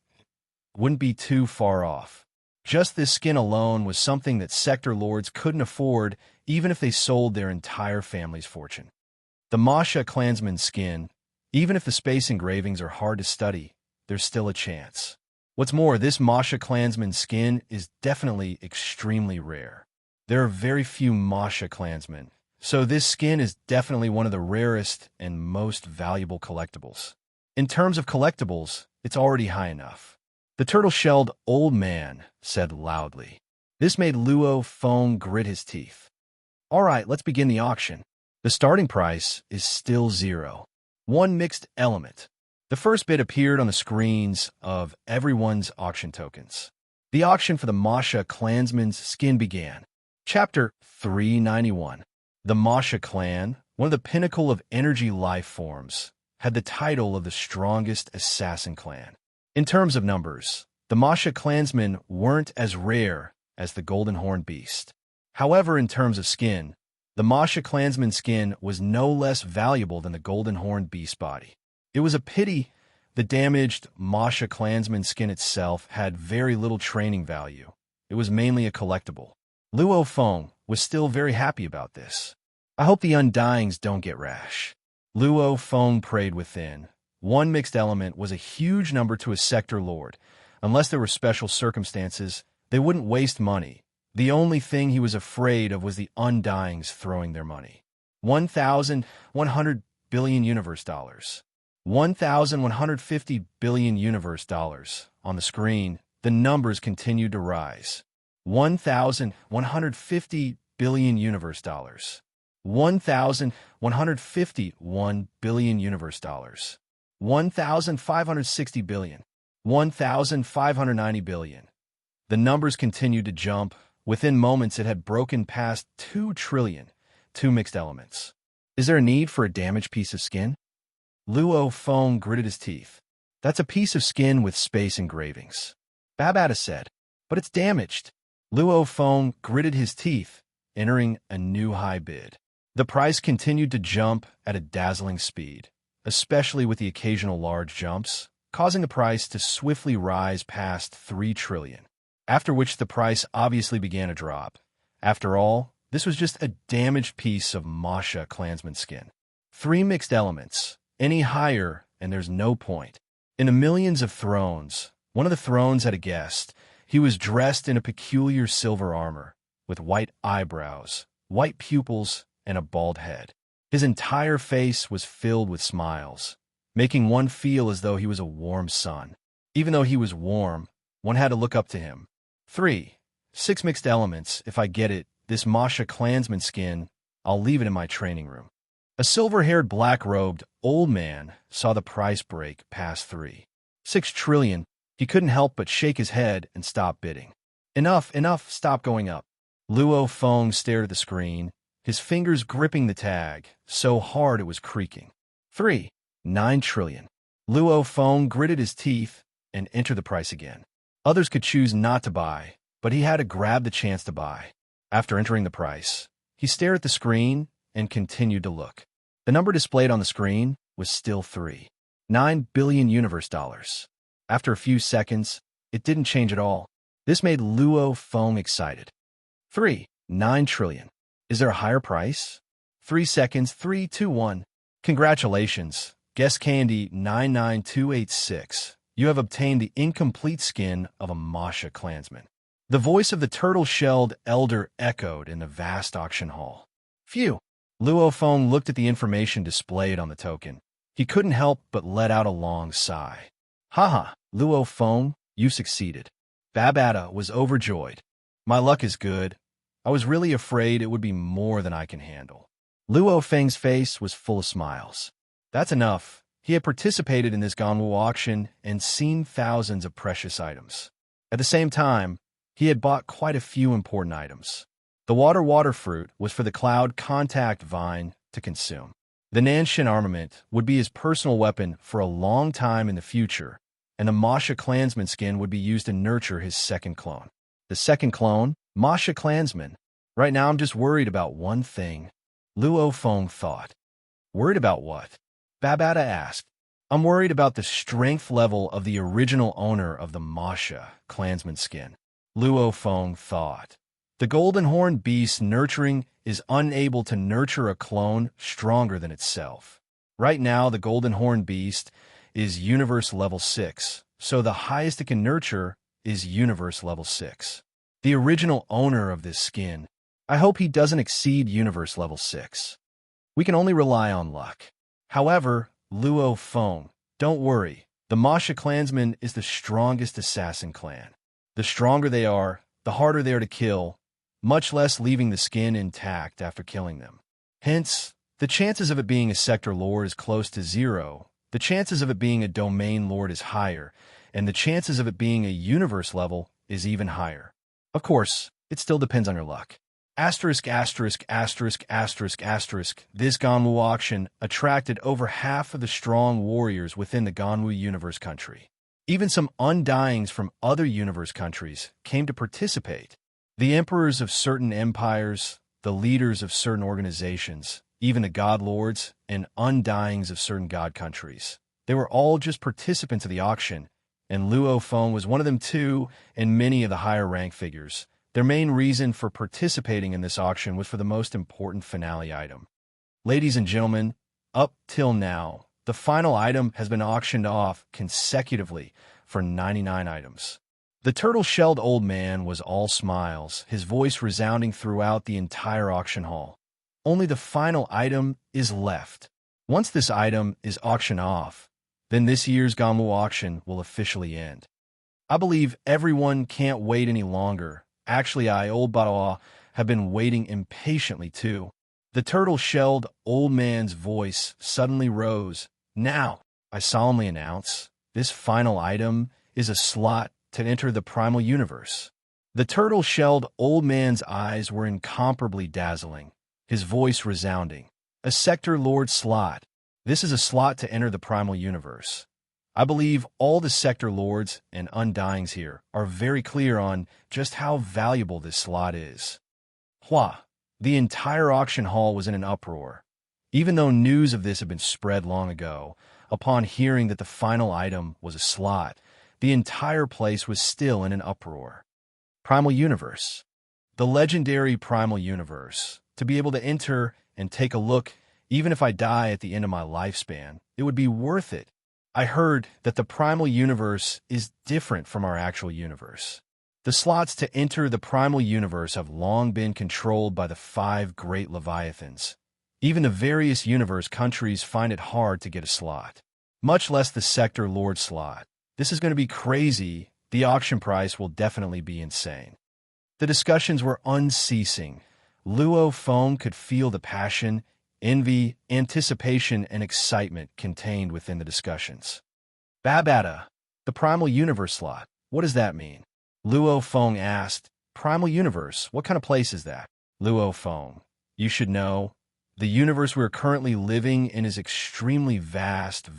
S1: wouldn't be too far off. Just this skin alone was something that sector lords couldn't afford even if they sold their entire family's fortune. The Masha clansman's skin, even if the space engravings are hard to study, there's still a chance. What's more, this Masha clansman's skin is definitely extremely rare. There are very few Masha clansmen, so this skin is definitely one of the rarest and most valuable collectibles. In terms of collectibles, it's already high enough. The turtle-shelled old man said loudly. This made Luo Feng grit his teeth. All right, let's begin the auction. The starting price is still 0. One mixed element. The first bid appeared on the screens of everyone's auction tokens. The auction for the Masha clansman's skin began. Chapter 391. The Masha clan, one of the pinnacle of energy life forms, had the title of the strongest assassin clan. In terms of numbers, the Masha clansmen weren't as rare as the golden horned beast. However, in terms of skin, the Masha clansman's skin was no less valuable than the golden horned beast body. It was a pity the damaged Masha clansman skin itself had very little training value. It was mainly a collectible. Luo Feng was still very happy about this. I hope the Undyings don't get rash. Luo Feng prayed within. One mixed element was a huge number to a sector lord. Unless there were special circumstances, they wouldn't waste money. The only thing he was afraid of was the Undyings throwing their money. 1,100 billion universe dollars. 1,150 billion universe dollars. On the screen, the numbers continued to rise. 1,150 billion universe dollars. 1,151 billion universe dollars. 1,560 billion. 1,590 billion. The numbers continued to jump. Within moments, it had broken past 2 trillion. 2 mixed elements. Is there a need for a damaged piece of skin? Luo Feng gritted his teeth. That's a piece of skin with space engravings. Babata said, but it's damaged. Luo Feng gritted his teeth, entering a new high bid. The price continued to jump at a dazzling speed, especially with the occasional large jumps, causing the price to swiftly rise past 3 trillion. After which the price obviously began to drop. After all, this was just a damaged piece of Masha clansman skin. 3 mixed elements. Any higher, and there's no point. In the millions of thrones, one of the thrones had a guest. He was dressed in a peculiar silver armor, with white eyebrows, white pupils, and a bald head. His entire face was filled with smiles, making one feel as though he was a warm sun. Even though he was warm, one had to look up to him. 3. 6 mixed elements. If I get it, this Masha clansman skin, I'll leave it in my training room. A silver-haired, black-robed old man saw the price break past 3.6 trillion. He couldn't help but shake his head and stop bidding. Enough, enough, stop going up. Luo Feng stared at the screen, his fingers gripping the tag, so hard it was creaking. 3.9 trillion. Luo Feng gritted his teeth and entered the price again. Others could choose not to buy, but he had to grab the chance to buy. After entering the price, he stared at the screen and continued to look. The number displayed on the screen was still 3.9 billion universe dollars. After a few seconds, it didn't change at all. This made Luo Feng excited. 3.9 trillion. Is there a higher price? 3 seconds, 3, 2, 1. Congratulations, Guest Candy 99286. You have obtained the incomplete skin of a Masha clansman. The voice of the turtle-shelled elder echoed in the vast auction hall. Phew! Luo Feng looked at the information displayed on the token. He couldn't help but let out a long sigh. Haha, Luo Feng, you succeeded. Babata was overjoyed. My luck is good. I was really afraid it would be more than I can handle. Luo Feng's face was full of smiles. That's enough. He had participated in this Ganwu auction and seen thousands of precious items. At the same time, he had bought quite a few important items. The water fruit was for the cloud contact vine to consume. The Nanshin armament would be his personal weapon for a long time in the future, and the Masha clansman skin would be used to nurture his second clone. The second clone, Masha clansman. Right now I'm just worried about one thing, Luo Feng thought. Worried about what? Babata asked. I'm worried about the strength level of the original owner of the Masha clansman skin. Luo Feng thought. The golden horned beast nurturing is unable to nurture a clone stronger than itself. Right now, the golden horned beast is universe level 6, so the highest it can nurture is universe level 6. The original owner of this skin, I hope he doesn't exceed universe level 6. We can only rely on luck. However, Luo Feng, don't worry. The Masha clansman is the strongest assassin clan. The stronger they are, the harder they are to kill, much less leaving the skin intact after killing them. Hence, the chances of it being a sector lord is close to 0, the chances of it being a domain lord is higher, and the chances of it being a universe level is even higher. Of course, it still depends on your luck. Asterisk, asterisk, asterisk, asterisk, asterisk. This Ganwu auction attracted over half of the strong warriors within the Ganwu universe country. Even some undyings from other universe countries came to participate. The emperors of certain empires, the leaders of certain organizations, even the god lords and undyings of certain god countries. They were all just participants of the auction, and Luo Feng was one of them too, and many of the higher rank figures. Their main reason for participating in this auction was for the most important finale item. Ladies and gentlemen, up till now, the final item has been auctioned off consecutively for 99 items. The turtle-shelled old man was all smiles, his voice resounding throughout the entire auction hall. Only the final item is left. Once this item is auctioned off, then this year's Ganwu auction will officially end. I believe everyone can't wait any longer. Actually, Old Badawa, have been waiting impatiently too. The turtle-shelled old man's voice suddenly rose. Now, I solemnly announce, this final item is a slot to enter the primal universe. The turtle-shelled old man's eyes were incomparably dazzling, his voice resounding. A sector lord slot. This is a slot to enter the primal universe. I believe all the sector lords and undyings here are very clear on just how valuable this slot is. Hua! The entire auction hall was in an uproar. Even though news of this had been spread long ago, upon hearing that the final item was a slot, the entire place was still in an uproar. Primal Universe. The legendary Primal Universe. To be able to enter and take a look, even if I die at the end of my lifespan, it would be worth it. I heard that the Primal Universe is different from our actual universe. The slots to enter the Primal Universe have long been controlled by the 5 great Leviathans. Even the various universe countries find it hard to get a slot, much less the Sector Lord slot. This is going to be crazy. The auction price will definitely be insane. The discussions were unceasing. Luo Feng could feel the passion, envy, anticipation, and excitement contained within the discussions. Babata, the Primal Universe slot. What does that mean? Luo Feng asked. Primal Universe, what kind of place is that? Luo Feng, you should know. The universe we are currently living in is extremely vast.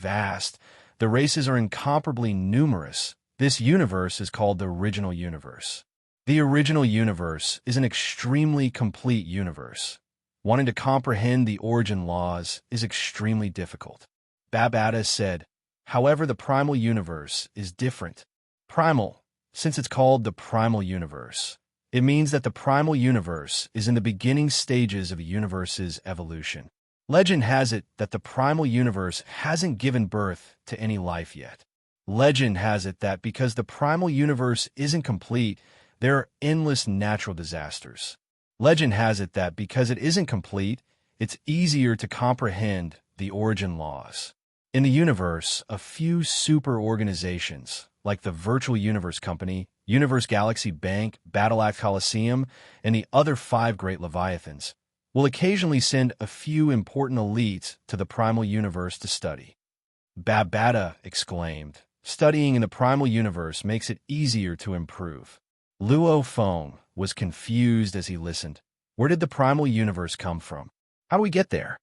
S1: The races are incomparably numerous. This universe is called the Original Universe. The Original Universe is an extremely complete universe. Wanting to comprehend the origin laws is extremely difficult. Babata said, however, the Primal Universe is different. Primal, since it's called the Primal Universe, it means that the Primal Universe is in the beginning stages of a universe's evolution. Legend has it that the Primal Universe hasn't given birth to any life yet. Legend has it that because the Primal Universe isn't complete, there are endless natural disasters. Legend has it that because it isn't complete, it's easier to comprehend the origin laws. In the universe, a few super organizations, like the Virtual Universe Company, Universe Galaxy Bank, Battle Act Coliseum, and the other 5 great Leviathans, will occasionally send a few important elites to the Primal Universe to study. Babata exclaimed, studying in the Primal Universe makes it easier to improve. Luo Feng was confused as he listened. Where did the Primal Universe come from? How do we get there?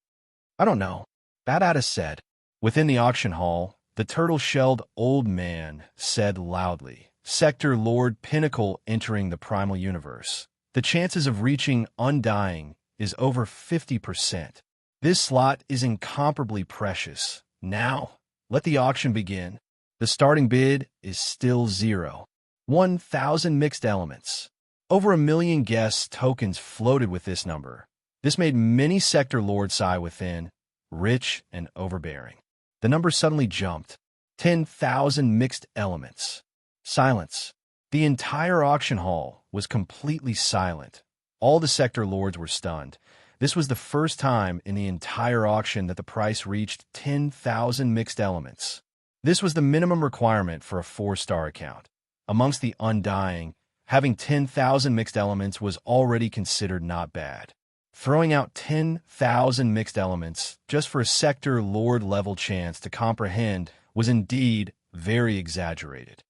S1: I don't know, Babata said. Within the auction hall, the turtle-shelled old man said loudly, Sector Lord Pinnacle entering the Primal Universe. The chances of reaching undying is over 50%. This slot is incomparably precious. Now, let the auction begin. The starting bid is still 0. 1,000 mixed elements. Over 1 million guest tokens floated with this number. This made many sector lords sigh within, rich and overbearing. The number suddenly jumped. 10,000 mixed elements. Silence. The entire auction hall was completely silent. All the sector lords were stunned. This was the first time in the entire auction that the price reached 10,000 mixed elements. This was the minimum requirement for a 4-star account. Amongst the undying, having 10,000 mixed elements was already considered not bad. Throwing out 10,000 mixed elements just for a sector lord level chance to comprehend was indeed very exaggerated.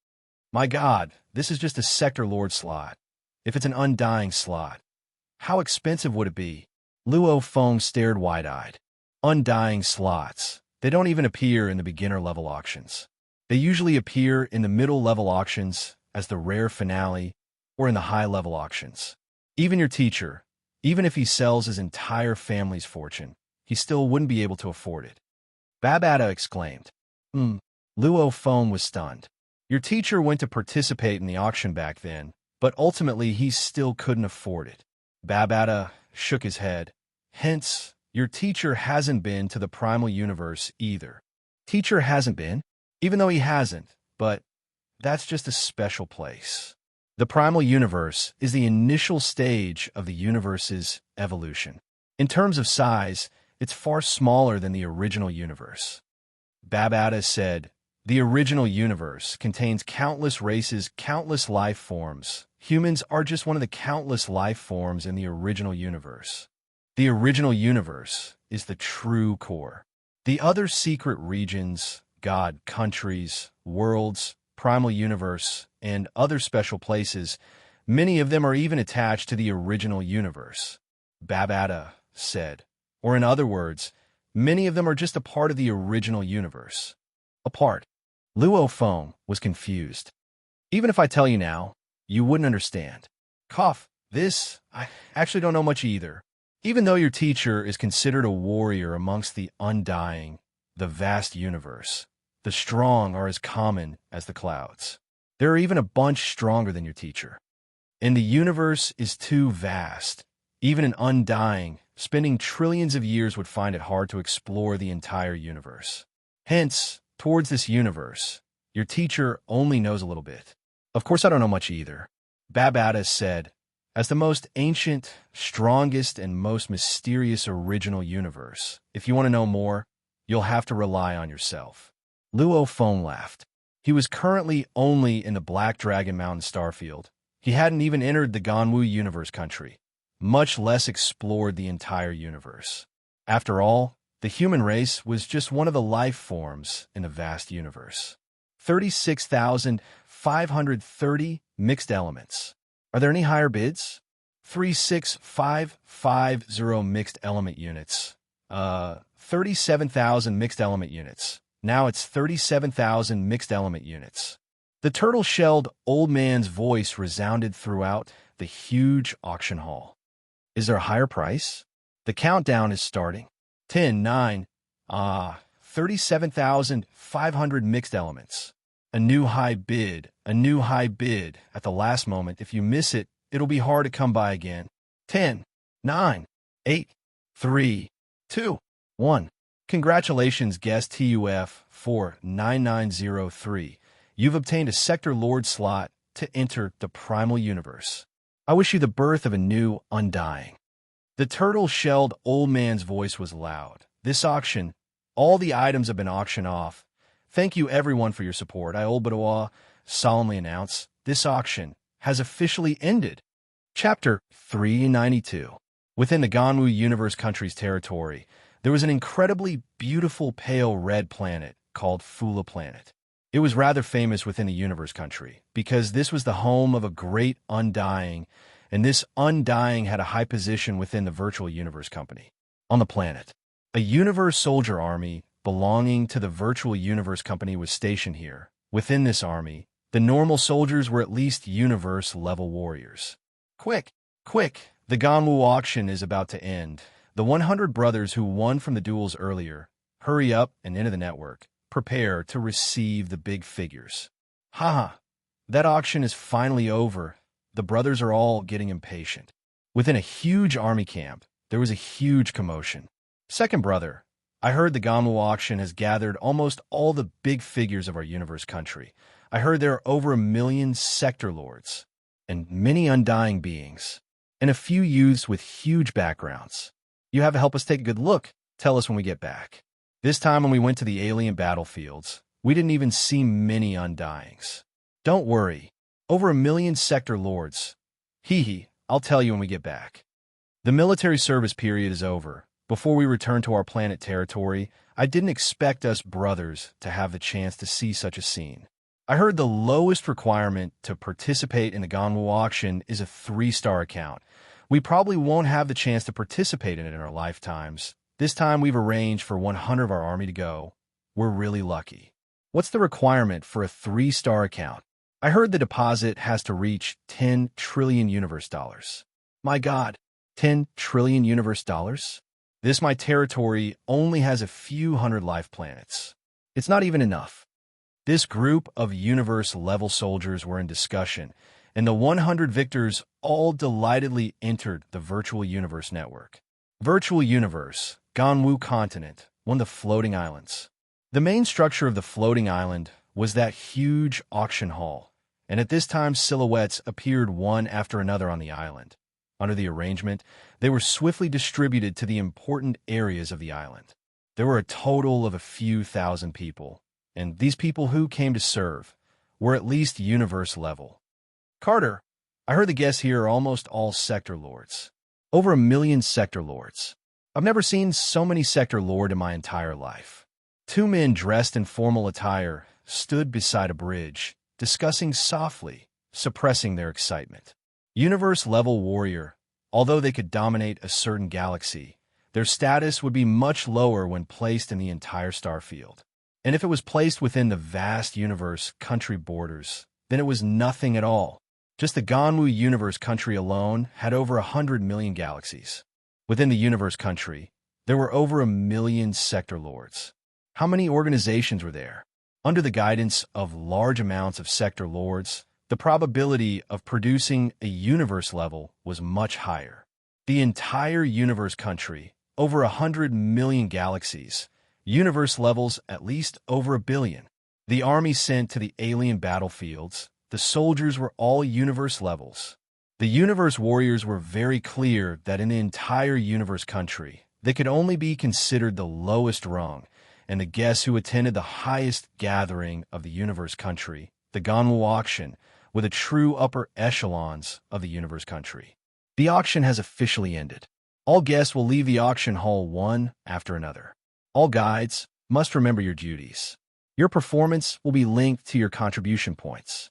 S1: My God, this is just a sector lord slot. If it's an undying slot, how expensive would it be? Luo Feng stared wide-eyed. Undying slots. They don't even appear in the beginner-level auctions. They usually appear in the middle-level auctions as the rare finale or in the high-level auctions. Even your teacher, even if he sells his entire family's fortune, he still wouldn't be able to afford it. Babata exclaimed. Luo Feng was stunned. Your teacher went to participate in the auction back then, but ultimately he still couldn't afford it. Babata shook his head. Hence, your teacher hasn't been to the primal universe either. Teacher hasn't been? Even though he hasn't, but that's just a special place. The primal universe is the initial stage of the universe's evolution. In terms of size, it's far smaller than the original universe. Babata said, the original universe contains countless races, countless life forms. Humans are just one of the countless life forms in the original universe. The original universe is the true core. The other secret regions, God, countries, worlds, primal universe, and other special places, many of them are even attached to the original universe. Babata said, or in other words, many of them are just a part of the original universe. A part. Luo Feng was confused. Even if I tell you now, you wouldn't understand. Cough. I actually don't know much either. Even though your teacher is considered a warrior amongst the undying, the vast universe, the strong are as common as the clouds. There are even a bunch stronger than your teacher. And the universe is too vast. Even an undying, spending trillions of years would find it hard to explore the entire universe. Hence, towards this universe, your teacher only knows a little bit. Of course, I don't know much either. Babata said, as the most ancient, strongest, and most mysterious original universe, if you want to know more, you'll have to rely on yourself. Luo Feng laughed. He was currently only in the Black Dragon Mountain starfield. He hadn't even entered the Ganwu universe country, much less explored the entire universe. After all, the human race was just one of the life forms in the vast universe. 36,530 mixed elements. Are there any higher bids? 36550 mixed element units. 37,000 mixed element units. Now it's 37,000 mixed element units. The turtle-shelled old man's voice resounded throughout the huge auction hall. Is there a higher price? The countdown is starting. 10, 9, 37,500 mixed elements. A new high bid, a new high bid. At the last moment, if you miss it, it'll be hard to come by again. 10, 9, 8, 3, 2, 1. Congratulations, guest TUF 49903. You've obtained a Sector Lord slot to enter the Primal Universe. I wish you the birth of a new Undying. The turtle-shelled old man's voice was loud. This auction, all the items have been auctioned off. Thank you everyone for your support. I Old Badawa solemnly announce this auction has officially ended. Chapter 392. Within the Ganwu Universe country's territory, there was an incredibly beautiful pale red planet called Fula Planet. It was rather famous within the Universe country because this was the home of a great Undying, and this Undying had a high position within the Virtual Universe Company. On the planet, a Universe soldier army belonging to the Virtual Universe Company was stationed here. Within this army, the normal soldiers were at least Universe-level warriors. Quick, quick, the Ganwu auction is about to end. The 100 brothers who won from the duels earlier, hurry up and enter the network. Prepare to receive the big figures. Haha, That auction is finally over. The brothers are all getting impatient. Within a huge army camp, there was a huge commotion. Second brother, I heard the Ganwu auction has gathered almost all the big figures of our universe country. I heard there are over 1,000,000 sector lords, and many undying beings, and a few youths with huge backgrounds. You have to help us take a good look. Tell us when we get back. This time when we went to the alien battlefields, we didn't even see many undyings. Don't worry. Over 1,000,000 sector lords. Hee hee, I'll tell you when we get back. The military service period is over. Before we return to our planet territory, I didn't expect us brothers to have the chance to see such a scene. I heard the lowest requirement to participate in the Ganwu auction is a 3-star account. We probably won't have the chance to participate in it in our lifetimes. This time we've arranged for 100 of our army to go. We're really lucky. What's the requirement for a 3-star account? I heard the deposit has to reach 10 trillion universe dollars. My God, 10 trillion universe dollars? This my territory only has a few hundred life planets. It's not even enough. This group of universe-level soldiers were in discussion, and the 100 victors all delightedly entered the virtual universe network. Virtual universe, Ganwu continent, one of the floating islands. The main structure of the floating island was that huge auction hall, and at this time silhouettes appeared one after another on the island. Under the arrangement, they were swiftly distributed to the important areas of the island. There were a total of a few thousand people, and these people who came to serve were at least universe level. Carter, I heard the guests here are almost all sector lords. Over 1,000,000 sector lords. I've never seen so many sector lord in my entire life. 2 men dressed in formal attire stood beside a bridge, discussing softly, suppressing their excitement. Universe-level warrior, although they could dominate a certain galaxy, their status would be much lower when placed in the entire star field. And if it was placed within the vast universe country borders, then it was nothing at all. Just the Ganwu universe country alone had over 100 million galaxies. Within the universe country, there were over 1,000,000 sector lords. How many organizations were there? Under the guidance of large amounts of sector lords, the probability of producing a universe level was much higher. The entire universe country, over 100 million galaxies, universe levels at least over 1 billion. The army sent to the alien battlefields, the soldiers were all universe levels. The universe warriors were very clear that in the entire universe country, they could only be considered the lowest rung, and the guests who attended the highest gathering of the universe country, the Ganwu auction, were the true upper echelons of the universe country. The auction has officially ended. All guests will leave the auction hall one after another. All guides must remember your duties. Your performance will be linked to your contribution points.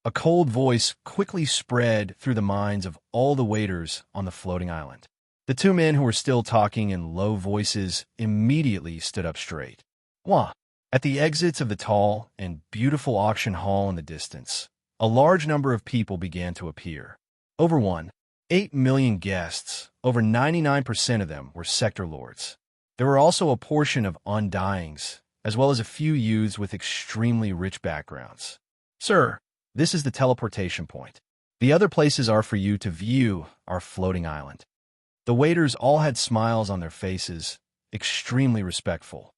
S1: A cold voice quickly spread through the minds of all the waiters on the floating island. The 2 men who were still talking in low voices immediately stood up straight. Wah! At the exits of the tall and beautiful auction hall in the distance, a large number of people began to appear. Over 1.8 million guests, over 99% of them were sector lords. There were also a portion of undyings, as well as a few youths with extremely rich backgrounds. Sir, this is the teleportation point. The other places are for you to view our floating island. The waiters all had smiles on their faces, extremely respectful.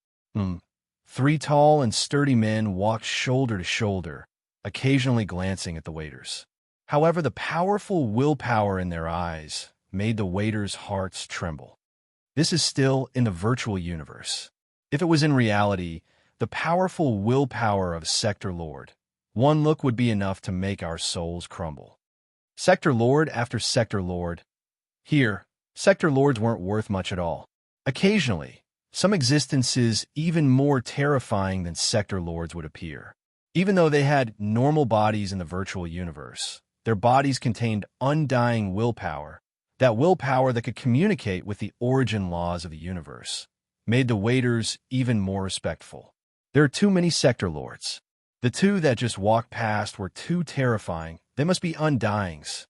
S1: 3 tall and sturdy men walked shoulder to shoulder, occasionally glancing at the waiters. However, the powerful willpower in their eyes made the waiters' hearts tremble. This is still in the virtual universe. If it was in reality, the powerful willpower of Sector Lord, one look would be enough to make our souls crumble. Sector Lord after Sector Lord. Here, Sector Lords weren't worth much at all. Occasionally, some existences even more terrifying than Sector Lords would appear. Even though they had normal bodies in the virtual universe, their bodies contained undying willpower, that willpower that could communicate with the origin laws of the universe, made the waiters even more respectful. There are too many Sector Lords. The 2 that just walked past were too terrifying. They must be undyings.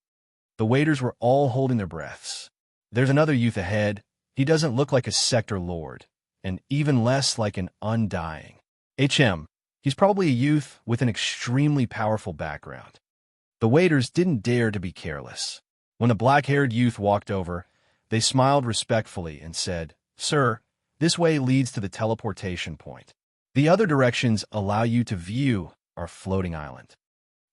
S1: The waiters were all holding their breaths. There's another youth ahead. He doesn't look like a Sector Lord, and even less like an undying. He's probably a youth with an extremely powerful background. The waiters didn't dare to be careless. When the black-haired youth walked over, they smiled respectfully and said, "Sir, this way leads to the teleportation point. The other directions allow you to view our floating island."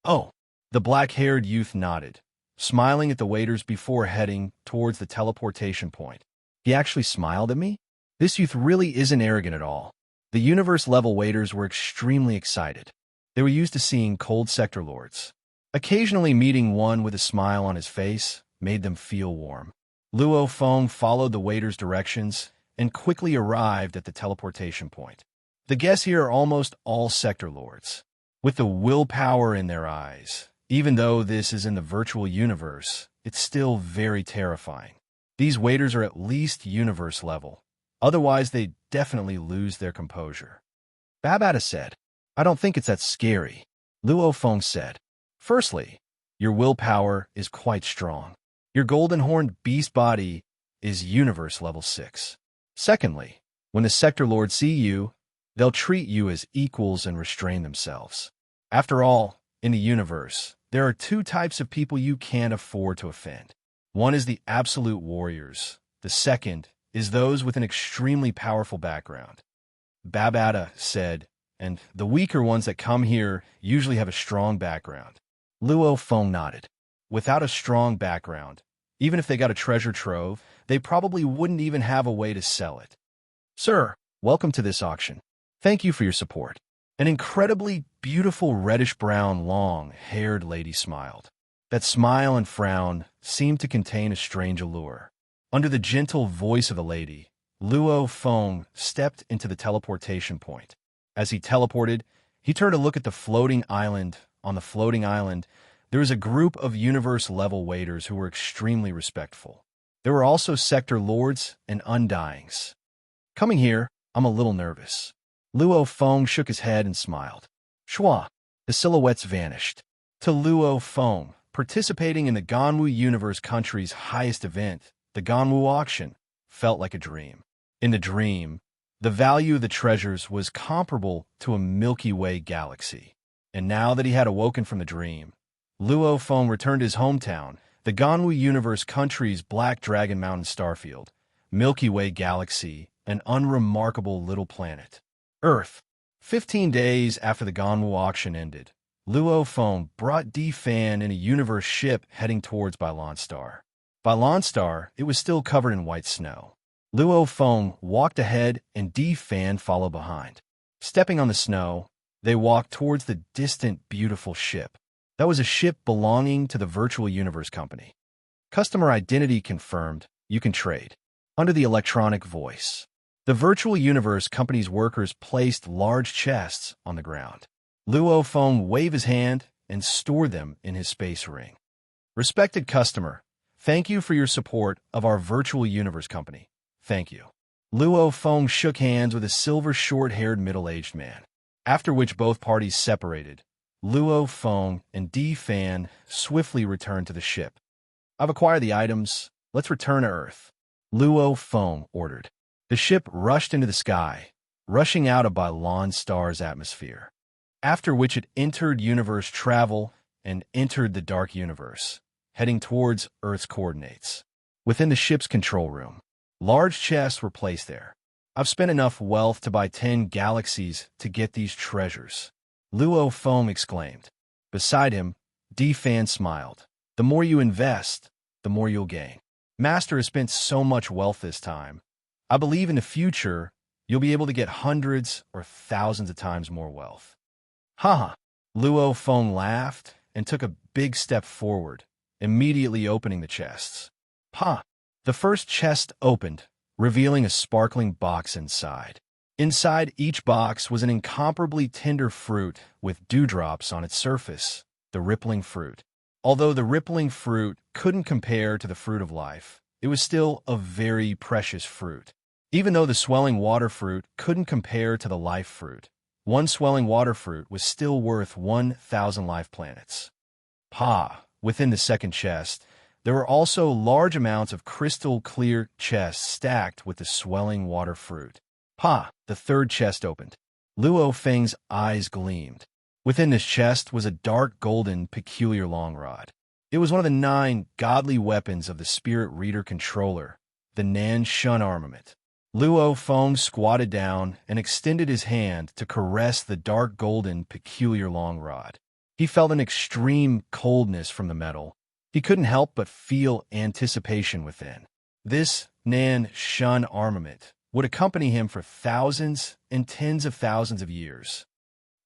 S1: "Oh," the black-haired youth nodded, smiling at the waiters before heading towards the teleportation point. He actually smiled at me? This youth really isn't arrogant at all. The universe-level waiters were extremely excited. They were used to seeing cold sector lords. Occasionally meeting one with a smile on his face made them feel warm. Luo Feng followed the waiter's directions and quickly arrived at the teleportation point. The guests here are almost all sector lords, with the willpower in their eyes. Even though this is in the virtual universe, it's still very terrifying. These waiters are at least universe level. Otherwise, they'd definitely lose their composure. Babata said, "I don't think it's that scary." Luo Feng said, "Firstly, your willpower is quite strong. Your golden-horned beast body is universe level 6. Secondly, when the sector lords see you, they'll treat you as equals and restrain themselves. After all, in the universe, there are two types of people you can't afford to offend. One is the absolute warriors. The second is those with an extremely powerful background." Babata said, "And the weaker ones that come here usually have a strong background." Luo Feng nodded. Without a strong background, even if they got a treasure trove, they probably wouldn't even have a way to sell it. "Sir, welcome to this auction. Thank you for your support." An incredibly beautiful reddish-brown, long-haired lady smiled. That smile and frown seemed to contain a strange allure. Under the gentle voice of the lady, Luo Feng stepped into the teleportation point. As he teleported, he turned to look at the floating island. On the floating island, there was a group of universe-level waiters who were extremely respectful. There were also sector lords and undyings. "Coming here, I'm a little nervous." Luo Feng shook his head and smiled. Shua, the silhouettes vanished. To Luo Feng, participating in the Ganwu Universe country's highest event, the Ganwu auction, felt like a dream. In the dream, the value of the treasures was comparable to a Milky Way galaxy. And now that he had awoken from the dream, Luo Feng returned to his hometown, the Ganwu Universe country's Black Dragon Mountain starfield, Milky Way galaxy, an unremarkable little planet. Earth. 15 days after the Ganwu auction ended, Luo Feng brought D-Fan in a universe ship heading towards Bailan Star. Bailan Star, it was still covered in white snow. Luo Feng walked ahead and D-Fan followed behind. Stepping on the snow, they walked towards the distant, beautiful ship. That was a ship belonging to the Virtual Universe Company. Customer identity confirmed. You can trade. Under the electronic voice, the Virtual Universe Company's workers placed large chests on the ground. Luo Feng waved his hand and stored them in his space ring. "Respected customer, thank you for your support of our Virtual Universe Company. Thank you." Luo Feng shook hands with a silver short-haired middle-aged man, after which both parties separated. Luo Feng and D-Fan swiftly returned to the ship. "I've acquired the items. Let's return to Earth," Luo Feng ordered. The ship rushed into the sky, rushing out of Bailan Star's atmosphere, after which it entered universe travel and entered the dark universe, heading towards Earth's coordinates. Within the ship's control room, large chests were placed there. "I've spent enough wealth to buy 10 galaxies to get these treasures," Luo Feng exclaimed. Beside him, D-Fan smiled. "The more you invest, the more you'll gain. Master has spent so much wealth this time. I believe in the future, you'll be able to get hundreds or thousands of times more wealth." "Haha." Luo Feng laughed and took a big step forward, immediately opening the chests. "Ha!" The first chest opened, revealing a sparkling box inside. Inside each box was an incomparably tender fruit with dewdrops on its surface, the rippling fruit. Although the rippling fruit couldn't compare to the fruit of life, it was still a very precious fruit. Even though the swelling water fruit couldn't compare to the life fruit, one swelling water fruit was still worth 1,000 life planets. Within the second chest, there were also large amounts of crystal-clear chests stacked with the swelling water fruit. The third chest opened. Luo Feng's eyes gleamed. Within his chest was a dark golden, peculiar long rod. It was one of the 9 godly weapons of the Spirit Reader Controller, the Nan Shun armament. Luo Feng squatted down and extended his hand to caress the dark golden, peculiar long rod. He felt an extreme coldness from the metal. He couldn't help but feel anticipation within. This Nan Shun armament would accompany him for thousands and tens of thousands of years.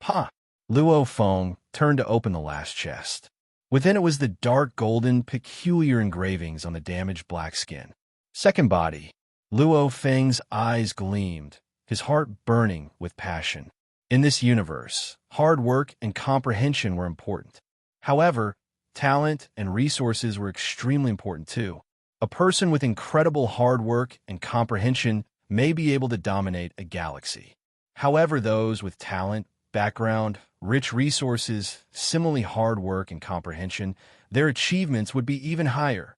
S1: Ha! Luo Feng turned to open the last chest. Within it was the dark golden, peculiar engravings on the damaged black skin. Second body. Luo Feng's eyes gleamed, his heart burning with passion. In this universe, hard work and comprehension were important. However, talent and resources were extremely important too. A person with incredible hard work and comprehension may be able to dominate a galaxy. However, those with talent, background, rich resources, similarly hard work and comprehension, their achievements would be even higher.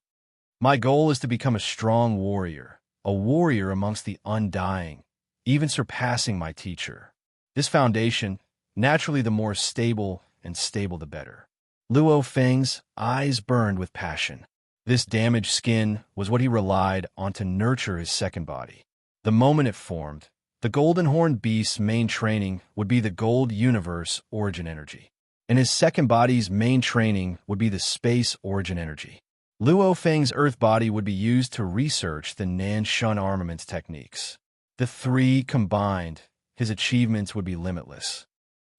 S1: My goal is to become a strong warrior, a warrior amongst the undying, even surpassing my teacher. This foundation, naturally the more stable and stable the better. Luo Feng's eyes burned with passion. This damaged skin was what he relied on to nurture his second body. The moment it formed, the Golden Horned Beast's main training would be the Gold Universe Origin Energy, and his second body's main training would be the Space Origin Energy. Luo Feng's Earth body would be used to research the Nan Shun armaments techniques. The 3 combined, his achievements would be limitless.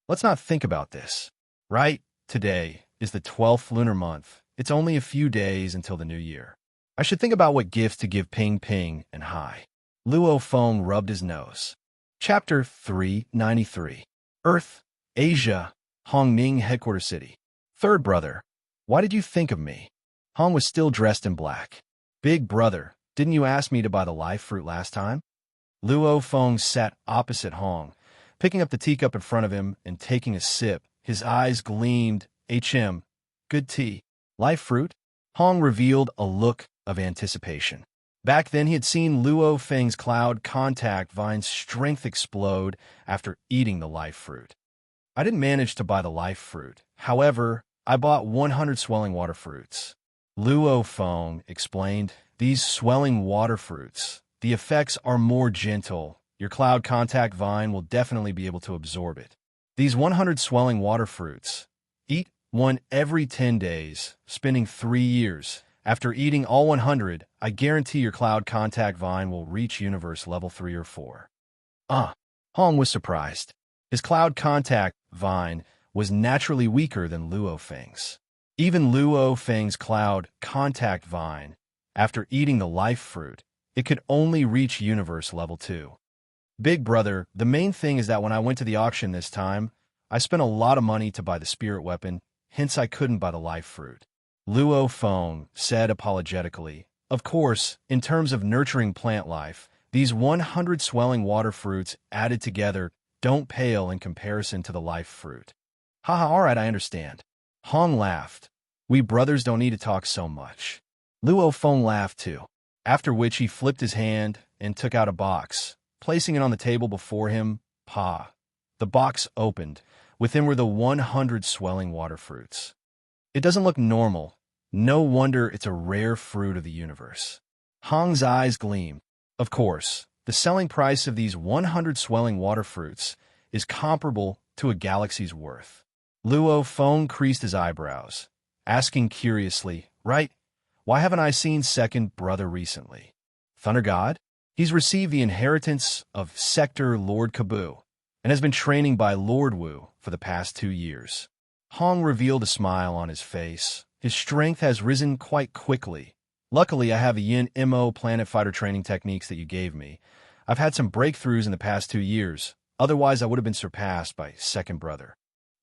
S1: Let's not think about this. Right? Today is the 12th lunar month. It's only a few days until the new year. I should think about what gifts to give Ping Ping and Hai. Luo Feng rubbed his nose. Chapter 393. Earth, Asia, Hongning Headquarters City. Third brother, why did you think of me? Hong was still dressed in black. Big brother, didn't you ask me to buy the life fruit last time? Luo Feng sat opposite Hong, picking up the teacup in front of him and taking a sip. His eyes gleamed. Good tea. Life fruit? Hong revealed a look of anticipation. Back then, he had seen Luo Feng's cloud contact vine's strength explode after eating the life fruit. I didn't manage to buy the life fruit. However, I bought 100 swelling water fruits. Luo Feng explained, these swelling water fruits, the effects are more gentle. Your cloud contact vine will definitely be able to absorb it. These 100 swelling water fruits, eat one every 10 days, spending 3 years. After eating all 100, I guarantee your cloud contact vine will reach universe level 3 or 4. Hong was surprised. His cloud contact vine was naturally weaker than Luo Feng's. Even Luo Feng's cloud contact vine, after eating the life fruit, it could only reach universe level 2. Big brother, the main thing is that when I went to the auction this time, I spent a lot of money to buy the spirit weapon, hence I couldn't buy the life fruit. Luo Feng said apologetically, of course, in terms of nurturing plant life, these 100 swelling water fruits added together don't pale in comparison to the life fruit. Haha, alright, I understand. Hong laughed. We brothers don't need to talk so much. Luo Feng laughed too, after which he flipped his hand and took out a box, placing it on the table before him. The box opened. Within were the 100 swelling water fruits. It doesn't look normal. No wonder it's a rare fruit of the universe. Hong's eyes gleamed. Of course, the selling price of these 100 swelling water fruits is comparable to a galaxy's worth. Luo Feng creased his eyebrows, asking curiously, right, why haven't I seen second brother recently? Thunder God? He's received the inheritance of Sector Lord Kabu and has been training by Lord Wu for the past 2 years. Hong revealed a smile on his face. His strength has risen quite quickly. Luckily, I have the Yin Mo planet fighter training techniques that you gave me. I've had some breakthroughs in the past 2 years. Otherwise, I would have been surpassed by second brother.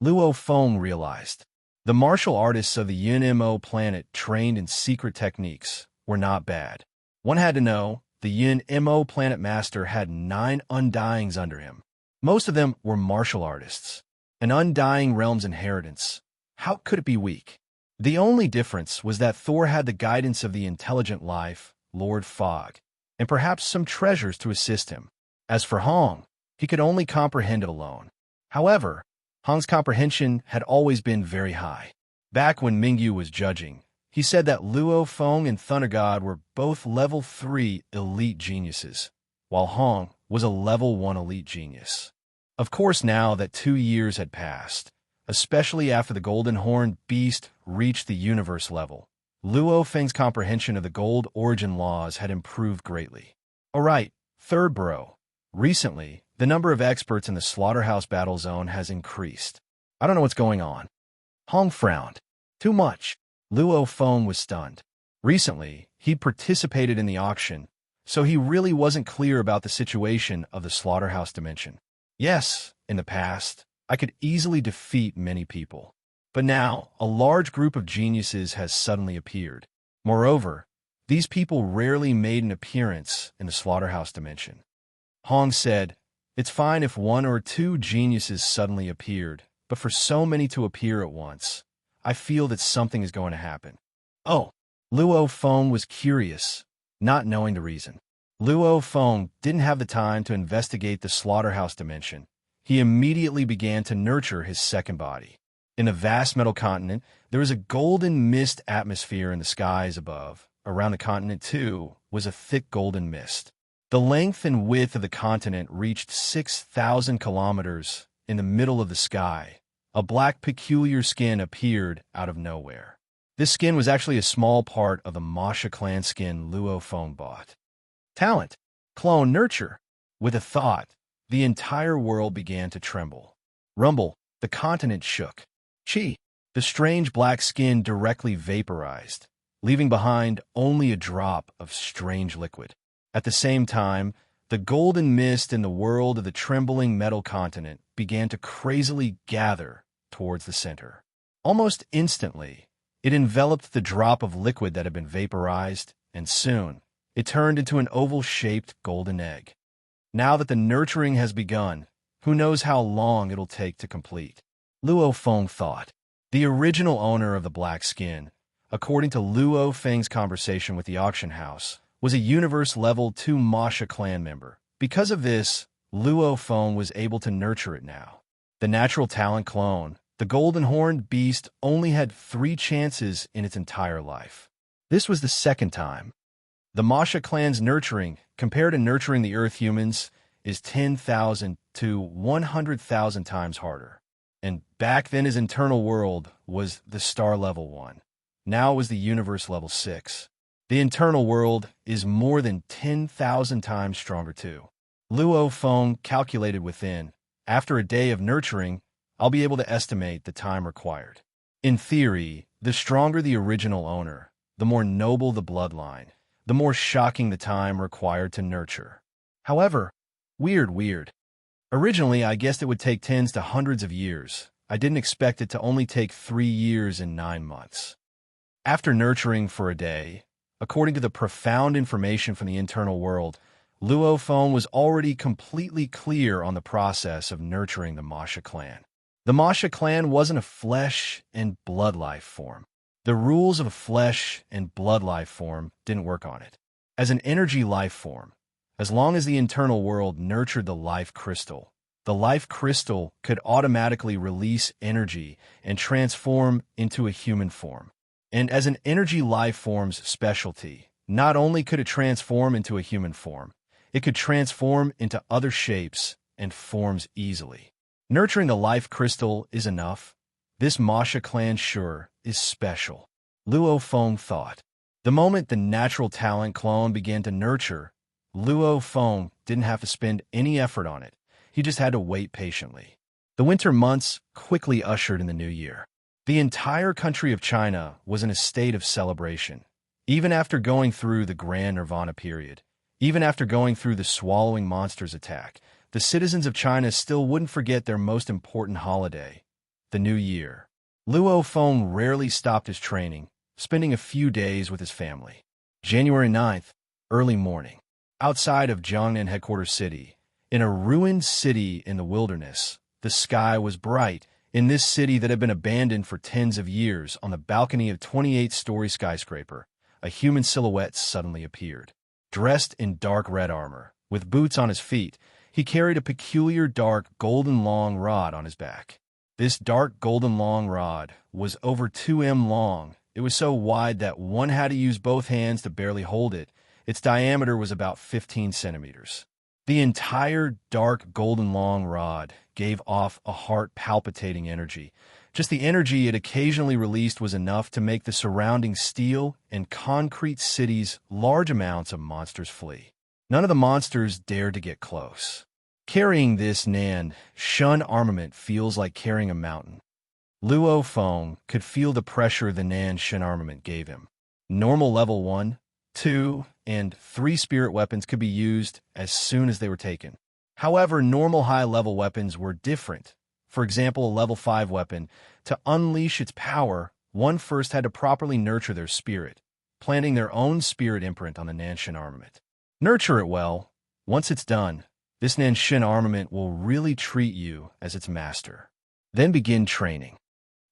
S1: Luo Feng realized. The martial artists of the Yin Mo planet trained in secret techniques were not bad. One had to know the Yin Mo planet master had 9 undyings under him. Most of them were martial artists. An undying realm's inheritance. How could it be weak? The only difference was that Thor had the guidance of the intelligent life, Lord Fog, and perhaps some treasures to assist him. As for Hong, He could only comprehend it alone. However, Hong's comprehension had always been very high. Back when Mingyu was judging, he said that Luo Feng and Thunder God were both level 3 elite geniuses, while Hong was a level 1 elite genius. Of course, now that 2 years had passed, especially after the Golden Horned Beast reached the universe level, Luo Feng's comprehension of the gold origin laws had improved greatly. Alright, third bro. Recently, the number of experts in the slaughterhouse battle zone has increased. I don't know what's going on. Hong frowned. Too much. Luo Feng was stunned. Recently, he participated in the auction, so he really wasn't clear about the situation of the slaughterhouse dimension. Yes, in the past, I could easily defeat many people. But now, a large group of geniuses has suddenly appeared. Moreover, these people rarely made an appearance in the slaughterhouse dimension. Hong said, "It's fine if 1 or 2 geniuses suddenly appeared, but for so many to appear at once, I feel that something is going to happen." Oh, Luo Feng was curious, not knowing the reason. Luo Feng didn't have the time to investigate the slaughterhouse dimension. He immediately began to nurture his second body. In the vast metal continent, there was a golden mist atmosphere in the skies above. Around the continent, too, was a thick golden mist. The length and width of the continent reached 6,000 kilometers. In the middle of the sky, a black peculiar skin appeared out of nowhere. This skin was actually a small part of the Masha clan skin Luo Feng bought. Talent, clone, nurture. With a thought, the entire world began to tremble. Rumble, the continent shook. Chi, the strange black skin directly vaporized, leaving behind only a drop of strange liquid. At the same time, the golden mist in the world of the trembling metal continent began to crazily gather towards the center. Almost instantly, it enveloped the drop of liquid that had been vaporized, and soon, it turned into an oval-shaped golden egg. Now that the nurturing has begun, who knows how long it'll take to complete? Luo Feng thought. The original owner of the black skin, according to Luo Feng's conversation with the auction house, was a Universe Level 2 Masha clan member. Because of this, Luo Feng was able to nurture it now. The natural talent clone, the Golden Horned Beast, only had 3 chances in its entire life. This was the second time. The Masha clan's nurturing, compared to nurturing the Earth humans, is 10,000 to 100,000 times harder. And back then his internal world was the Star Level 1. Now it was the Universe Level 6. The internal world is more than 10,000 times stronger too. Luo Feng calculated within. After a day of nurturing, I'll be able to estimate the time required. In theory, the stronger the original owner, the more noble the bloodline, the more shocking the time required to nurture. However, weird. Originally, I guessed it would take tens to hundreds of years. I didn't expect it to only take 3 years and 9 months. After nurturing for a day, according to the profound information from the internal world, Luo Feng was already completely clear on the process of nurturing the Masha clan. The Masha clan wasn't a flesh and blood life form. The rules of a flesh and blood life form didn't work on it. As an energy life form, as long as the internal world nurtured the life crystal could automatically release energy and transform into a human form. And as an energy life form's specialty, not only could it transform into a human form, it could transform into other shapes and forms easily. Nurturing the life crystal is enough. This Masha clan sure is special. Luo Feng thought. The moment the natural talent clone began to nurture, Luo Feng didn't have to spend any effort on it. He just had to wait patiently. The winter months quickly ushered in the new year. The entire country of China was in a state of celebration. Even after going through the Grand Nirvana period, even after going through the swallowing monsters attack, the citizens of China still wouldn't forget their most important holiday, the New Year. Luo Feng rarely stopped his training, spending a few days with his family. January 9th, early morning. Outside of Jiangnan headquarters city, in a ruined city in the wilderness, the sky was bright. In this city that had been abandoned for tens of years, on the balcony of a 28-story skyscraper, a human silhouette suddenly appeared. Dressed in dark red armor, with boots on his feet, He carried a peculiar dark golden long rod on his back. This dark golden long rod was over 2 m long. It was so wide that one had to use both hands to barely hold it. Its diameter was about 15 centimeters. The entire dark golden long rod gave off a heart-palpitating energy. Just the energy it occasionally released was enough to make the surrounding steel and concrete cities large amounts of monsters flee. None of the monsters dared to get close. Carrying this Nan Shun armament feels like carrying a mountain. Luo Feng could feel the pressure the Nan Shun armament gave him. Normal level 1, 2, and 3 spirit weapons could be used as soon as they were taken. However, normal high-level weapons were different. For example, a level 5 weapon, to unleash its power, one first had to properly nurture their spirit, planting their own spirit imprint on the Nanshin armament. Nurture it well. Once it's done, this Nanshin armament will really treat you as its master. Then begin training.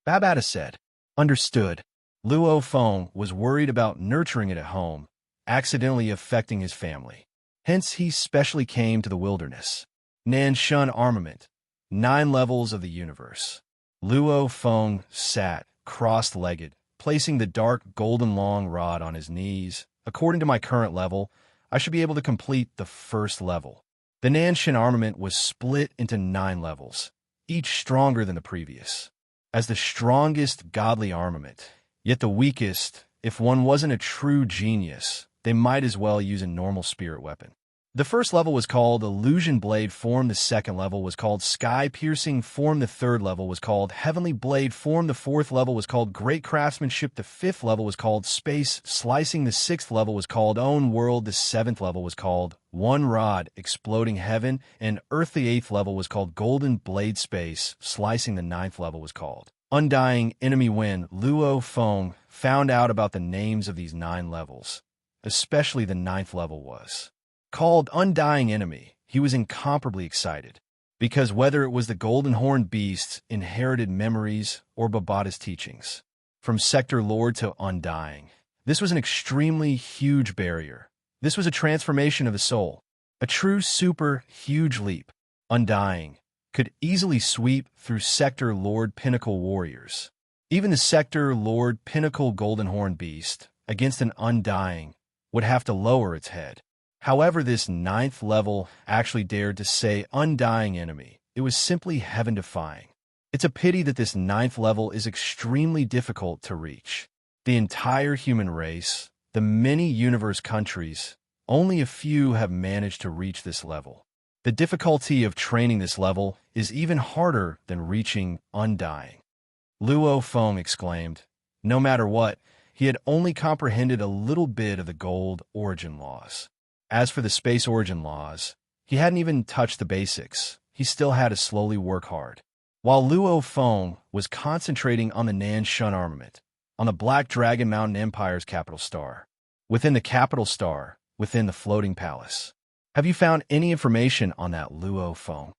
S1: Babata said. Understood. Luo Feng was worried about nurturing it at home, accidentally affecting his family. Hence, he specially came to the wilderness. Nanshin armament. 9 levels of the universe. Luo Feng sat, cross-legged, placing the dark golden long rod on his knees. According to my current level, I should be able to complete the first level. The Nanshin armament was split into 9 levels, each stronger than the previous. As the strongest godly armament, yet the weakest, if one wasn't a true genius, they might as well use a normal spirit weapon. The first level was called Illusion Blade Form, the second level was called Sky Piercing Form, the third level was called Heavenly Blade Form, the fourth level was called Great Craftsmanship, the fifth level was called Space Slicing, the sixth level was called Own World, the seventh level was called One Rod Exploding Heaven, and Earth, the eighth level was called Golden Blade Space Slicing, the ninth level was called Undying Enemy. When Luo Feng found out about the names of these 9 levels, especially the 9th level was called Undying Enemy, he was incomparably excited, because whether it was the Golden Horned Beast's inherited memories or Babata's teachings, from Sector Lord to Undying, this was an extremely huge barrier. This was a transformation of the soul, a true super huge leap. Undying could easily sweep through Sector Lord Pinnacle warriors. Even the Sector Lord Pinnacle Golden Horned Beast, against an Undying, would have to lower its head. However, this 9th level actually dared to say Undying Enemy. It was simply heaven-defying. It's a pity that this 9th level is extremely difficult to reach. The entire human race, the many universe countries, only a few have managed to reach this level. The difficulty of training this level is even harder than reaching Undying. Luo Feng exclaimed. No matter what, he had only comprehended a little bit of the gold origin laws. As for the space origin laws, he hadn't even touched the basics. He still had to slowly work hard. While Luo Feng was concentrating on the Nanshin armament, on the Black Dragon Mountain Empire's capital star, within the capital star, within the floating palace. Have you found any information on that Luo Feng?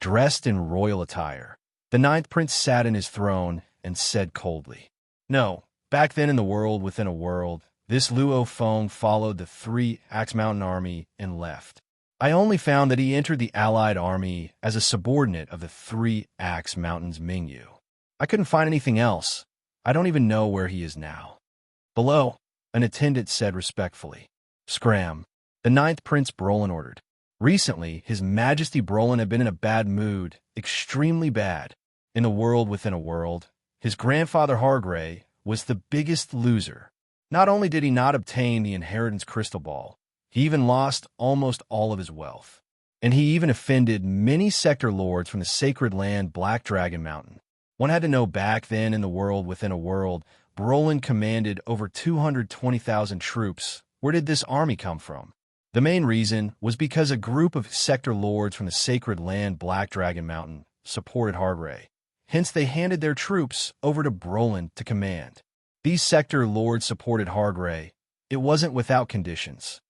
S1: Dressed in royal attire, the 9th prince sat in his throne and said coldly, No, back then in the world within a world, this Luo Feng followed the 3 Axe Mountain army and left. I only found that he entered the allied army as a subordinate of the 3 Axe Mountain's Mingyu. I couldn't find anything else. I don't even know where he is now. Below, an attendant said respectfully. Scram. The 9th Prince Brolin ordered. Recently, His Majesty Brolin had been in a bad mood, extremely bad. In the world within a world, his grandfather Hargray was the biggest loser. Not only did he not obtain the inheritance crystal ball, he even lost almost all of his wealth. And he even offended many sector lords from the sacred land Black Dragon Mountain. One had to know back then in the world within a world, Brolin commanded over 220,000 troops. Where did this army come from? The main reason was because a group of sector lords from the sacred land Black Dragon Mountain supported Hargray. Hence, they handed their troops over to Brolin to command. These sector lords supported Hargray. It wasn't without conditions.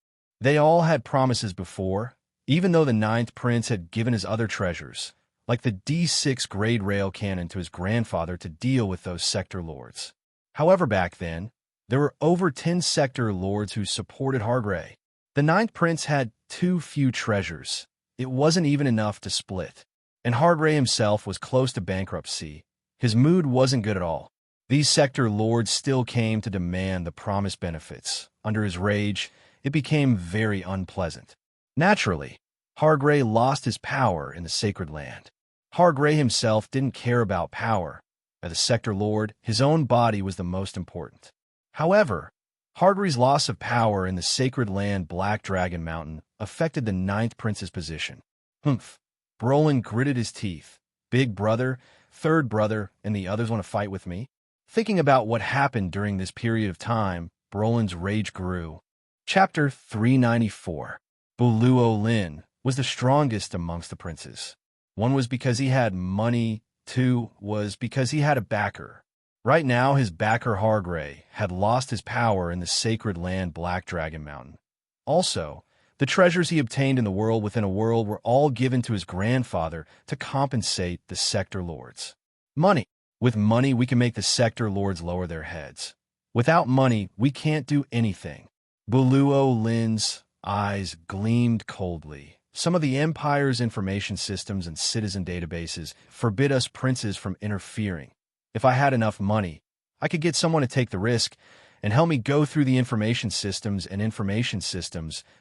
S1: They all had promises before, even though the 9th prince had given his other treasures, like the D6 grade rail cannon to his grandfather to deal with those sector lords. However, back then, there were over 10 sector lords who supported Hargray. The 9th prince had too few treasures. it wasn't even enough to split. And Hardray himself was close to bankruptcy. His mood wasn't good at all. These sector lords still came to demand the promised benefits. Under his rage, it became very unpleasant. Naturally, Hardray lost his power in the sacred land. Hardray himself didn't care about power. As a sector lord, his own body was the most important. However, Hardray's loss of power in the sacred land Black Dragon Mountain affected the ninth prince's position. Humph. Brolin gritted his teeth. Big brother, third brother, and the others want to fight with me? Thinking about what happened during this period of time, Brolin's rage grew. Chapter 394. Buluo Lin was the strongest amongst the princes. One was because he had money, two was because he had a backer. Right now, his backer Hardray had lost his power in the sacred land Black Dragon Mountain. Also, the treasures he obtained in the world within a world were all given to his grandfather to compensate the sector lords. Money. With money, we can make the sector lords lower their heads. Without money, we can't do anything. Buluo Lin's eyes gleamed coldly. Some of the Empire's information systems and citizen databases forbid us princes from interfering. If I had enough money, I could get someone to take the risk and help me go through the information systems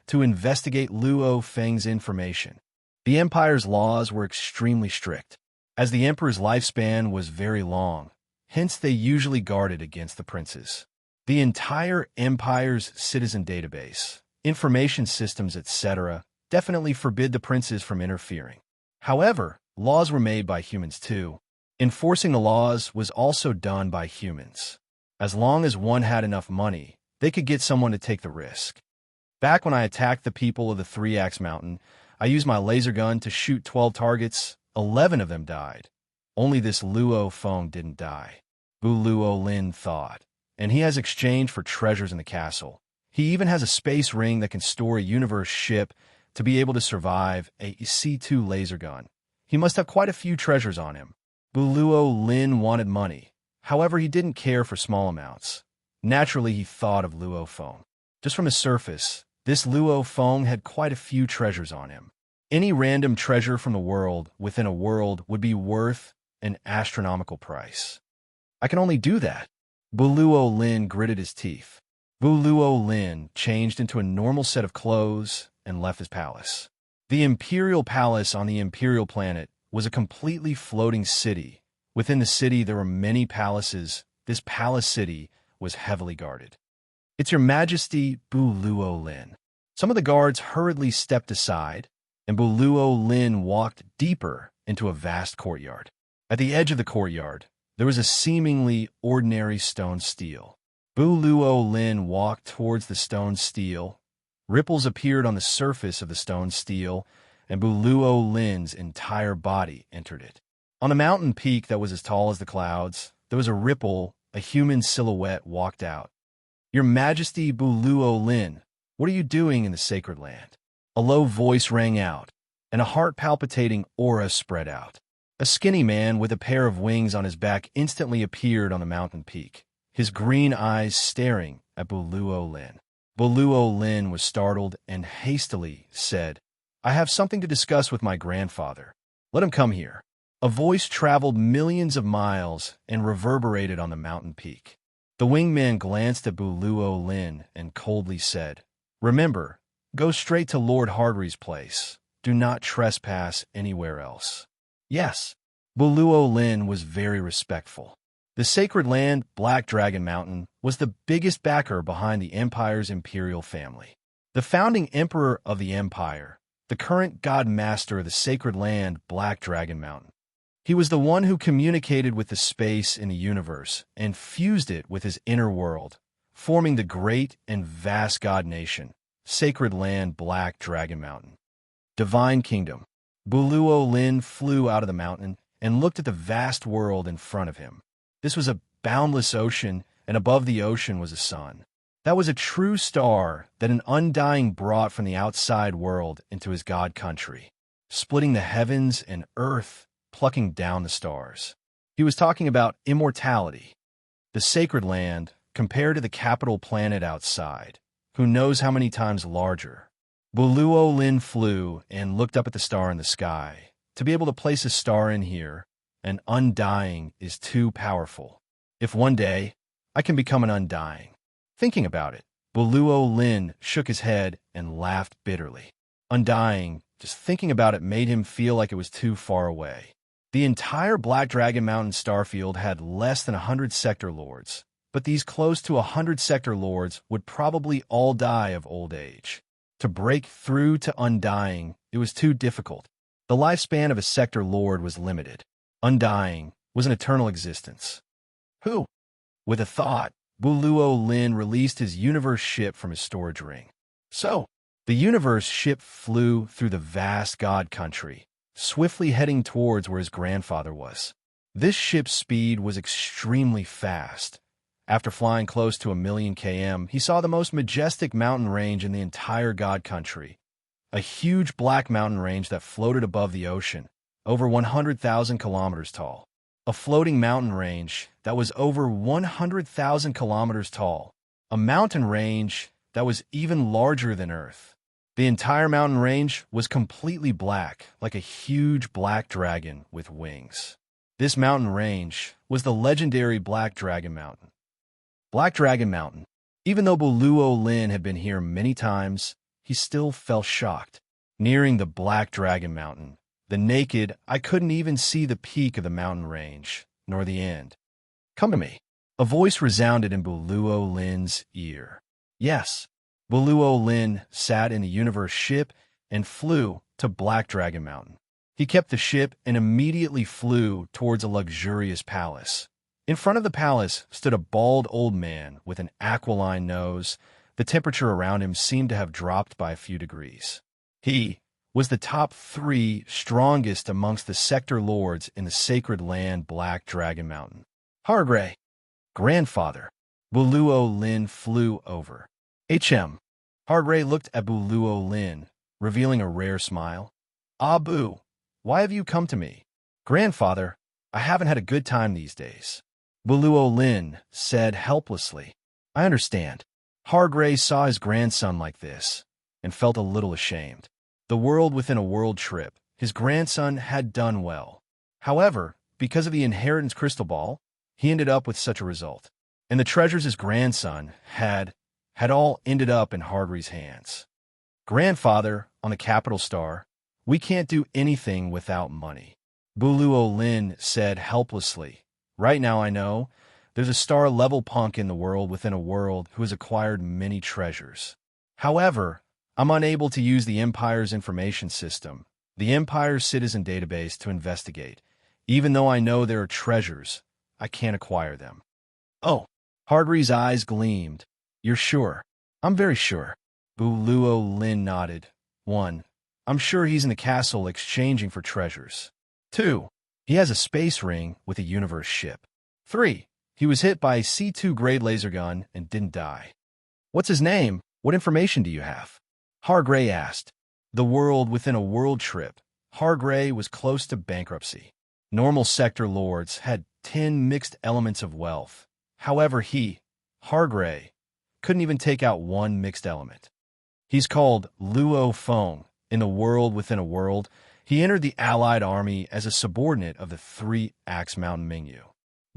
S1: to investigate Luo Feng's information. The Empire's laws were extremely strict, as the Emperor's lifespan was very long, hence they usually guarded against the princes. The entire Empire's citizen database, information systems, etc., definitely forbid the princes from interfering. However, laws were made by humans too. Enforcing the laws was also done by humans. As long as one had enough money, they could get someone to take the risk. Back when I attacked the people of the Three-Axe Mountain, I used my laser gun to shoot 12 targets. 11 of them died. Only this Luo Feng didn't die. Bu Luo Lin thought. And he has exchange for treasures in the castle. He even has a space ring that can store a universe ship to be able to survive a C2 laser gun. He must have quite a few treasures on him. Buluo Lin wanted money. However, he didn't care for small amounts. Naturally, he thought of Luo Feng. Just from his surface, this Luo Feng had quite a few treasures on him. Any random treasure from the world within a world would be worth an astronomical price. I can only do that. Buluo Lin gritted his teeth. Buluo Lin changed into a normal set of clothes and left his palace. The Imperial Palace on the Imperial planet was a completely floating city. Within the city, there were many palaces. This palace city was heavily guarded. "It's Your Majesty, Buluo Lin." Some of the guards hurriedly stepped aside, and Buluo Lin walked deeper into a vast courtyard. At the edge of the courtyard, there was a seemingly ordinary stone stele. Buluo Lin walked towards the stone stele. Ripples appeared on the surface of the stone stele, and Buluo Lin's entire body entered it. On a mountain peak that was as tall as the clouds, there was a ripple. A human silhouette walked out. "Your Majesty Buluo Lin, what are you doing in the sacred land?" A low voice rang out, and a heart-palpitating aura spread out. A skinny man with a pair of wings on his back instantly appeared on the mountain peak, his green eyes staring at Buluo Lin. Buluo Lin was startled and hastily said, "I have something to discuss with my grandfather. Let him come here." A voice traveled millions of miles and reverberated on the mountain peak. The wingman glanced at Buluo Lin and coldly said, "Remember, go straight to Lord Hardray's place. Do not trespass anywhere else." Yes, Buluo Lin was very respectful. The sacred land, Black Dragon Mountain, was the biggest backer behind the Empire's imperial family. The founding emperor of the Empire, the current god master of the sacred land, Black Dragon Mountain. He was the one who communicated with the space in the universe and fused it with his inner world, forming the great and vast god nation, sacred land Black Dragon Mountain. Divine Kingdom. Buluo Lin flew out of the mountain and looked at the vast world in front of him. This was a boundless ocean, and above the ocean was a sun. That was a true star that an undying brought from the outside world into his god country, splitting the heavens and earth, plucking down the stars. He was talking about immortality. The sacred land, compared to the capital planet outside, who knows how many times larger. Buluo Lin flew and looked up at the star in the sky. To be able to place a star in here, an undying is too powerful. If one day I can become an undying. Thinking about it, Buluo Lin shook his head and laughed bitterly. Undying, just thinking about it made him feel like it was too far away. The entire Black Dragon Mountain starfield had less than 100 sector lords, but these close to 100 sector lords would probably all die of old age. To break through to undying, it was too difficult. The lifespan of a sector lord was limited. Undying was an eternal existence. Who? With a thought, Buluo Lin released his universe ship from his storage ring. So, the universe ship flew through the vast god country, swiftly heading towards where his grandfather was. This ship's speed was extremely fast. After flying close to 1,000,000 km, he saw the most majestic mountain range in the entire god country. A huge black mountain range that floated above the ocean, over 100,000 kilometers tall. A floating mountain range that was over 100,000 kilometers tall. A mountain range that was even larger than Earth. The entire mountain range was completely black, like a huge black dragon with wings. This mountain range was the legendary Black Dragon Mountain. Black Dragon Mountain. Even though Buluo Lin had been here many times, he still felt shocked. Nearing the Black Dragon Mountain, the naked, I couldn't even see the peak of the mountain range, nor the end. Come to me. A voice resounded in Buluo Lin's ear. Yes. Buluo Lin sat in the universe ship and flew to Black Dragon Mountain. He kept the ship and immediately flew towards a luxurious palace. In front of the palace stood a bald old man with an aquiline nose. The temperature around him seemed to have dropped by a few degrees. He was the top 3 strongest amongst the sector lords in the sacred land Black Dragon Mountain. Hargray, grandfather. Buluo Lin flew over. Hargray looked at Buluo Lin, revealing a rare smile. Abu, why have you come to me? Grandfather, I haven't had a good time these days. Buluo Lin said helplessly. I understand. Hargray saw his grandson like this and felt a little ashamed. The world within a world trip, his grandson had done well. However, because of the inheritance crystal ball, he ended up with such a result. And the treasures his grandson had all ended up in Hargray's hands. Grandfather, on the capital star, we can't do anything without money. Buluo Lin said helplessly. Right now I know there's a star-level punk in the world within a world who has acquired many treasures. However, I'm unable to use the Empire's information system, the Empire's citizen database, to investigate. Even though I know there are treasures, I can't acquire them. Oh, Hargray's eyes gleamed. You're sure? I'm very sure. Buluo Lin nodded. 1. I'm sure he's in the castle exchanging for treasures. 2. He has a space ring with a universe ship. 3. He was hit by a C2 grade laser gun and didn't die. What's his name? What information do you have? Hargray asked. The world within a world trip. Hargray was close to bankruptcy. Normal sector lords had 10 mixed elements of wealth. However, Hargray, couldn't even take out 1 mixed element. He's called Luo Feng. In the world within a world, he entered the Allied army as a subordinate of the 3-Axe Mountain Mingyu.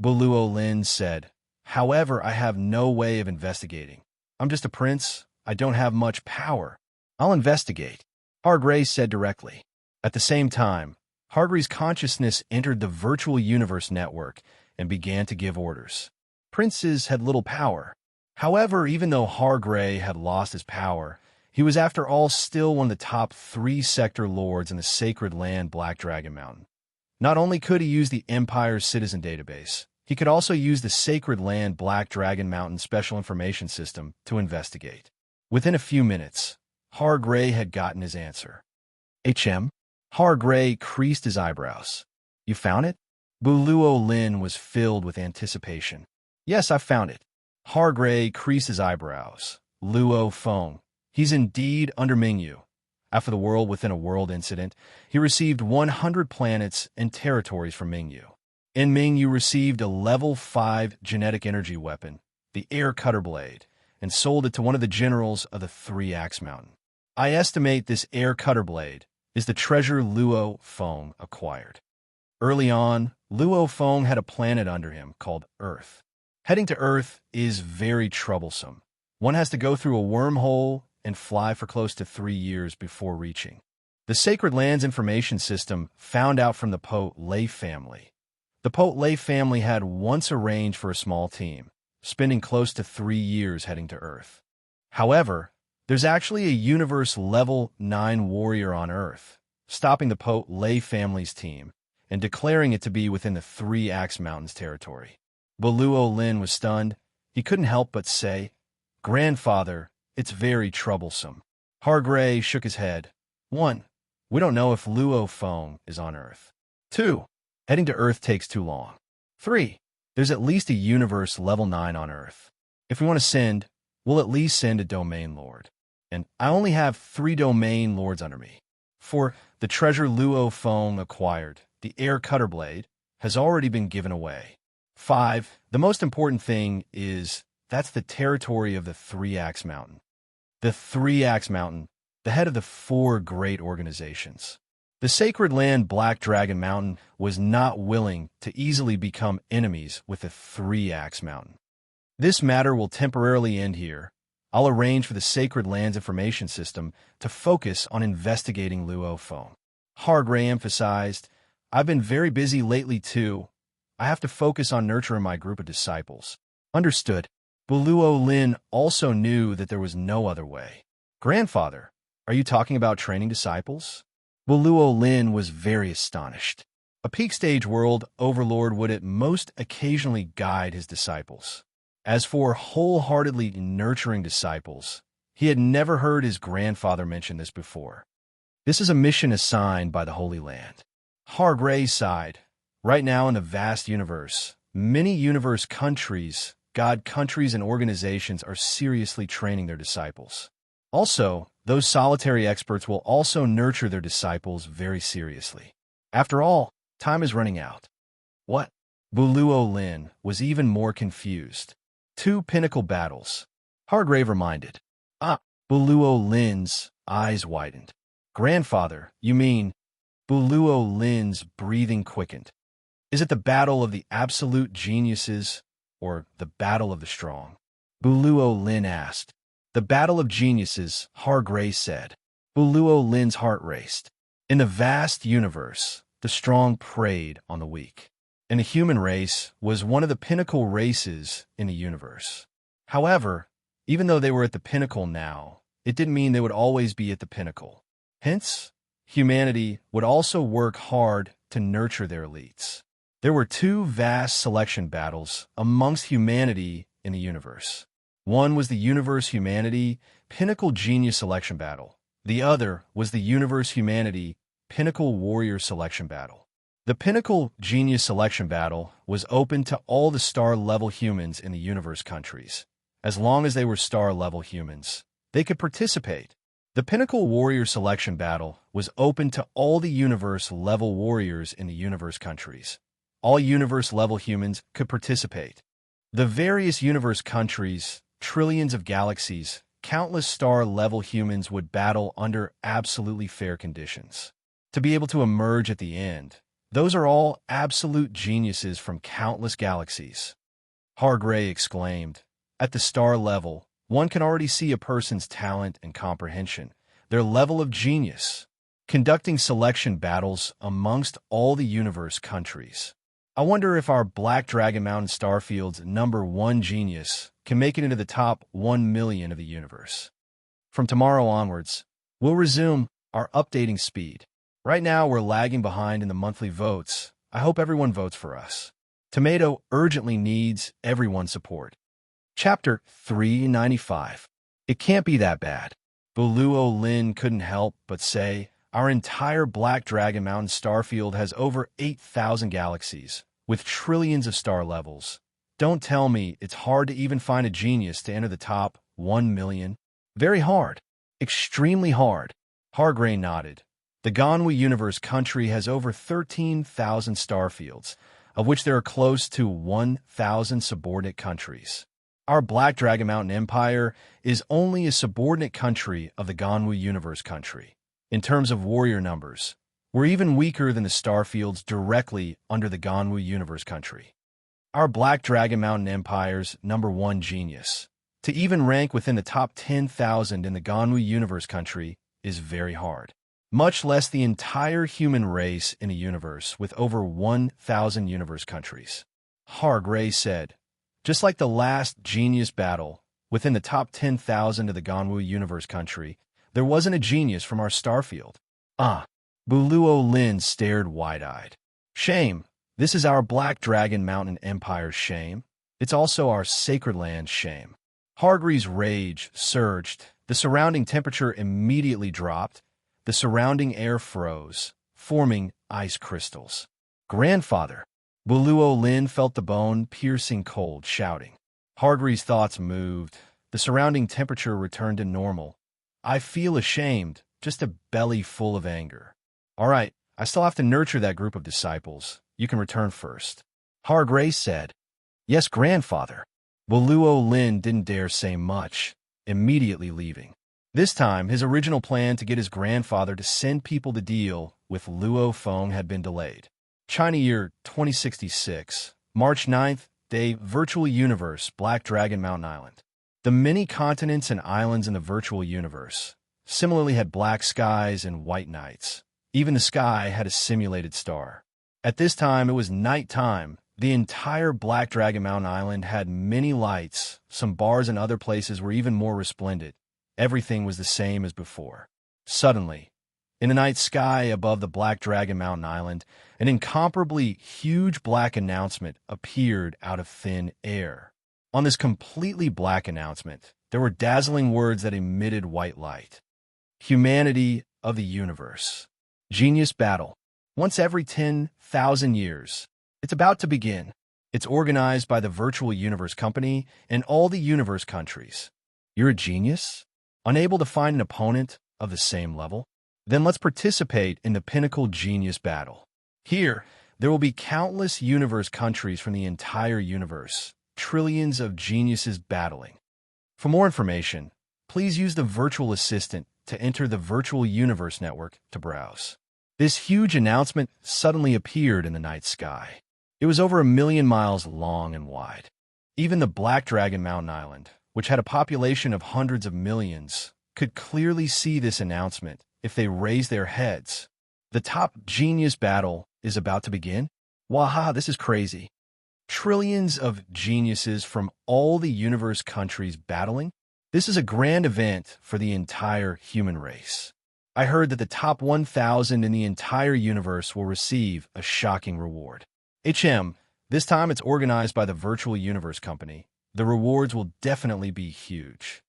S1: Buluo Lin said, However, I have no way of investigating. I'm just a prince. I don't have much power. I'll investigate, Hargray said directly. At the same time, Hargray's consciousness entered the virtual universe network and began to give orders. Princes had little power. However, even though Hargray had lost his power, he was after all still one of the top 3 sector lords in the sacred land Black Dragon Mountain. Not only could he use the Empire's citizen database, he could also use the sacred land Black Dragon Mountain special information system to investigate. Within a few minutes, Hargray had gotten his answer. Hargray creased his eyebrows. You found it? Buluo Lin was filled with anticipation. Yes, I found it. Hargray creased his eyebrows. Luo Feng. He's indeed under Mingyu. After the world within a world incident, he received 100 planets and territories from Mingyu. In Mingyu received a level 5 genetic energy weapon, the Air Cutter Blade, and sold it to one of the generals of the 3-Axe Mountain. I estimate this air cutter blade is the treasure Luo Feng acquired. Early on, Luo Feng had a planet under him called Earth. Heading to Earth is very troublesome. One has to go through a wormhole and fly for close to 3 years before reaching. The Sacred Lands Information System found out from the Poet Lei family. The Poet Lei family had once arranged for a small team, spending close to 3 years heading to Earth. However, there's actually a Universe Level 9 warrior on Earth, stopping the Poet Lei family's team and declaring it to be within the Three Axe Mountains territory. Luo Lin was stunned. He couldn't help but say, "Grandfather, it's very troublesome." Hargray shook his head. 1. We don't know if Luo Feng is on Earth. 2. Heading to Earth takes too long. 3. There's at least a Universe Level 9 on Earth. If we want to send, we'll at least send a Domain Lord. And I only have 3 Domain Lords under me. 4. The treasure Luo Feng acquired, the air cutter blade, has already been given away. 5. The most important thing is that's the territory of the Three Axe Mountain. The Three Axe Mountain, the head of the 4 great organizations. The Sacred Land Black Dragon Mountain was not willing to easily become enemies with the Three Axe Mountain. This matter will temporarily end here. I'll arrange for the Sacred Lands Information System to focus on investigating Luo Feng. Hargray emphasized, I've been very busy lately too. I have to focus on nurturing my group of disciples. Understood. Luo Lin also knew that there was no other way. Grandfather, are you talking about training disciples? Luo Lin was very astonished. A peak stage world overlord would at most occasionally guide his disciples. As for wholeheartedly nurturing disciples, he had never heard his grandfather mention this before. This is a mission assigned by the Holy Land. Hargray sighed. Right now in the vast universe, many universe countries, god countries, and organizations are seriously training their disciples. Also, those solitary experts will also nurture their disciples very seriously. After all, time is running out. What? Luo Lin was even more confused. 2 pinnacle battles. Hargrave reminded. Luo Lin's eyes widened. Grandfather, you mean? Luo Lin's breathing quickened. Is it the battle of the absolute geniuses or the battle of the strong? Luo Lin asked. The battle of geniuses, Hargray said. Luo Lin's heart raced. In the vast universe, the strong preyed on the weak. And the human race was one of the pinnacle races in the universe. However, even though they were at the pinnacle now, it didn't mean they would always be at the pinnacle. Hence, humanity would also work hard to nurture their elites. There were 2 vast selection battles amongst humanity in the universe. One was the Universe Humanity Pinnacle Genius Selection Battle. The other was the Universe Humanity Pinnacle Warrior Selection Battle. The Pinnacle Genius Selection Battle was open to all the star-level humans in the universe countries. As long as they were star-level humans, they could participate. The Pinnacle Warrior Selection Battle was open to all the universe-level warriors in the universe countries. All universe-level humans could participate. The various universe countries, trillions of galaxies, countless star-level humans would battle under absolutely fair conditions. To be able to emerge at the end, those are all absolute geniuses from countless galaxies. Hargray exclaimed. At the star level, one can already see a person's talent and comprehension, their level of genius, conducting selection battles amongst all the universe countries. I wonder if our Black Dragon Mountain Starfield's number 1 genius can make it into the top 1 million of the universe. From tomorrow onwards, we'll resume our updating speed. Right now, we're lagging behind in the monthly votes. I hope everyone votes for us. Tomato urgently needs everyone's support. Chapter 395. It can't be that bad. Luo Lin couldn't help but say, our entire Black Dragon Mountain Starfield has over 8,000 galaxies, with trillions of star levels. Don't tell me it's hard to even find a genius to enter the top 1 million. Very hard. Extremely hard. Hargray nodded. The Ganwu Universe country has over 13,000 starfields, of which there are close to 1,000 subordinate countries. Our Black Dragon Mountain Empire is only a subordinate country of the Ganwu Universe country. In terms of warrior numbers, we're even weaker than the starfields directly under the Ganwu Universe country. Our Black Dragon Mountain Empire's #1 genius, to even rank within the top 10,000 in the Ganwu Universe country, is very hard. Much less the entire human race in a universe with over 1,000 universe countries. Hargray said, just like the last genius battle within the top 10,000 of the Ganwu Universe country, there wasn't a genius from our starfield. Buluo Lin stared wide-eyed. Shame. This is our Black Dragon Mountain Empire's shame. It's also our sacred land's shame. Hargreaves' rage surged. The surrounding temperature immediately dropped. The surrounding air froze, forming ice crystals. Grandfather! Buluo Lin felt the bone-piercing cold, shouting. Hargreaves' thoughts moved. The surrounding temperature returned to normal. I feel ashamed, just a belly full of anger. All right, I still have to nurture that group of disciples. You can return first. Hargreaves said. Yes, grandfather. Buluo Lin didn't dare say much, immediately leaving. This time, his original plan to get his grandfather to send people to deal with Luo Feng had been delayed. China year 2066, March 9th, day, Virtual Universe, Black Dragon Mountain Island. The many continents and islands in the virtual universe similarly had black skies and white nights. Even the sky had a simulated star. At this time, it was nighttime. The entire Black Dragon Mountain Island had many lights. Some bars and other places were even more resplendent. Everything was the same as before. Suddenly, in the night sky above the Black Dragon Mountain Island, an incomparably huge black announcement appeared out of thin air. On this completely black announcement, there were dazzling words that emitted white light. Humanity of the universe. Genius battle. Once every 10,000 years. It's about to begin. It's organized by the Virtual Universe Company and all the universe countries. You're a genius? Unable to find an opponent of the same level? Then let's participate in the Pinnacle Genius Battle. Here, there will be countless universe countries from the entire universe, trillions of geniuses battling. For more information, please use the virtual assistant to enter the Virtual Universe Network to browse. This huge announcement suddenly appeared in the night sky. It was over 1 million miles long and wide. Even the Black Dragon Mountain Island, which had a population of hundreds of millions, could clearly see this announcement if they raised their heads. The top genius battle is about to begin? Waha, this is crazy. Trillions of geniuses from all the universe countries battling? This is a grand event for the entire human race. I heard that the top 1,000 in the entire universe will receive a shocking reward. This time it's organized by the Virtual Universe Company. The rewards will definitely be huge.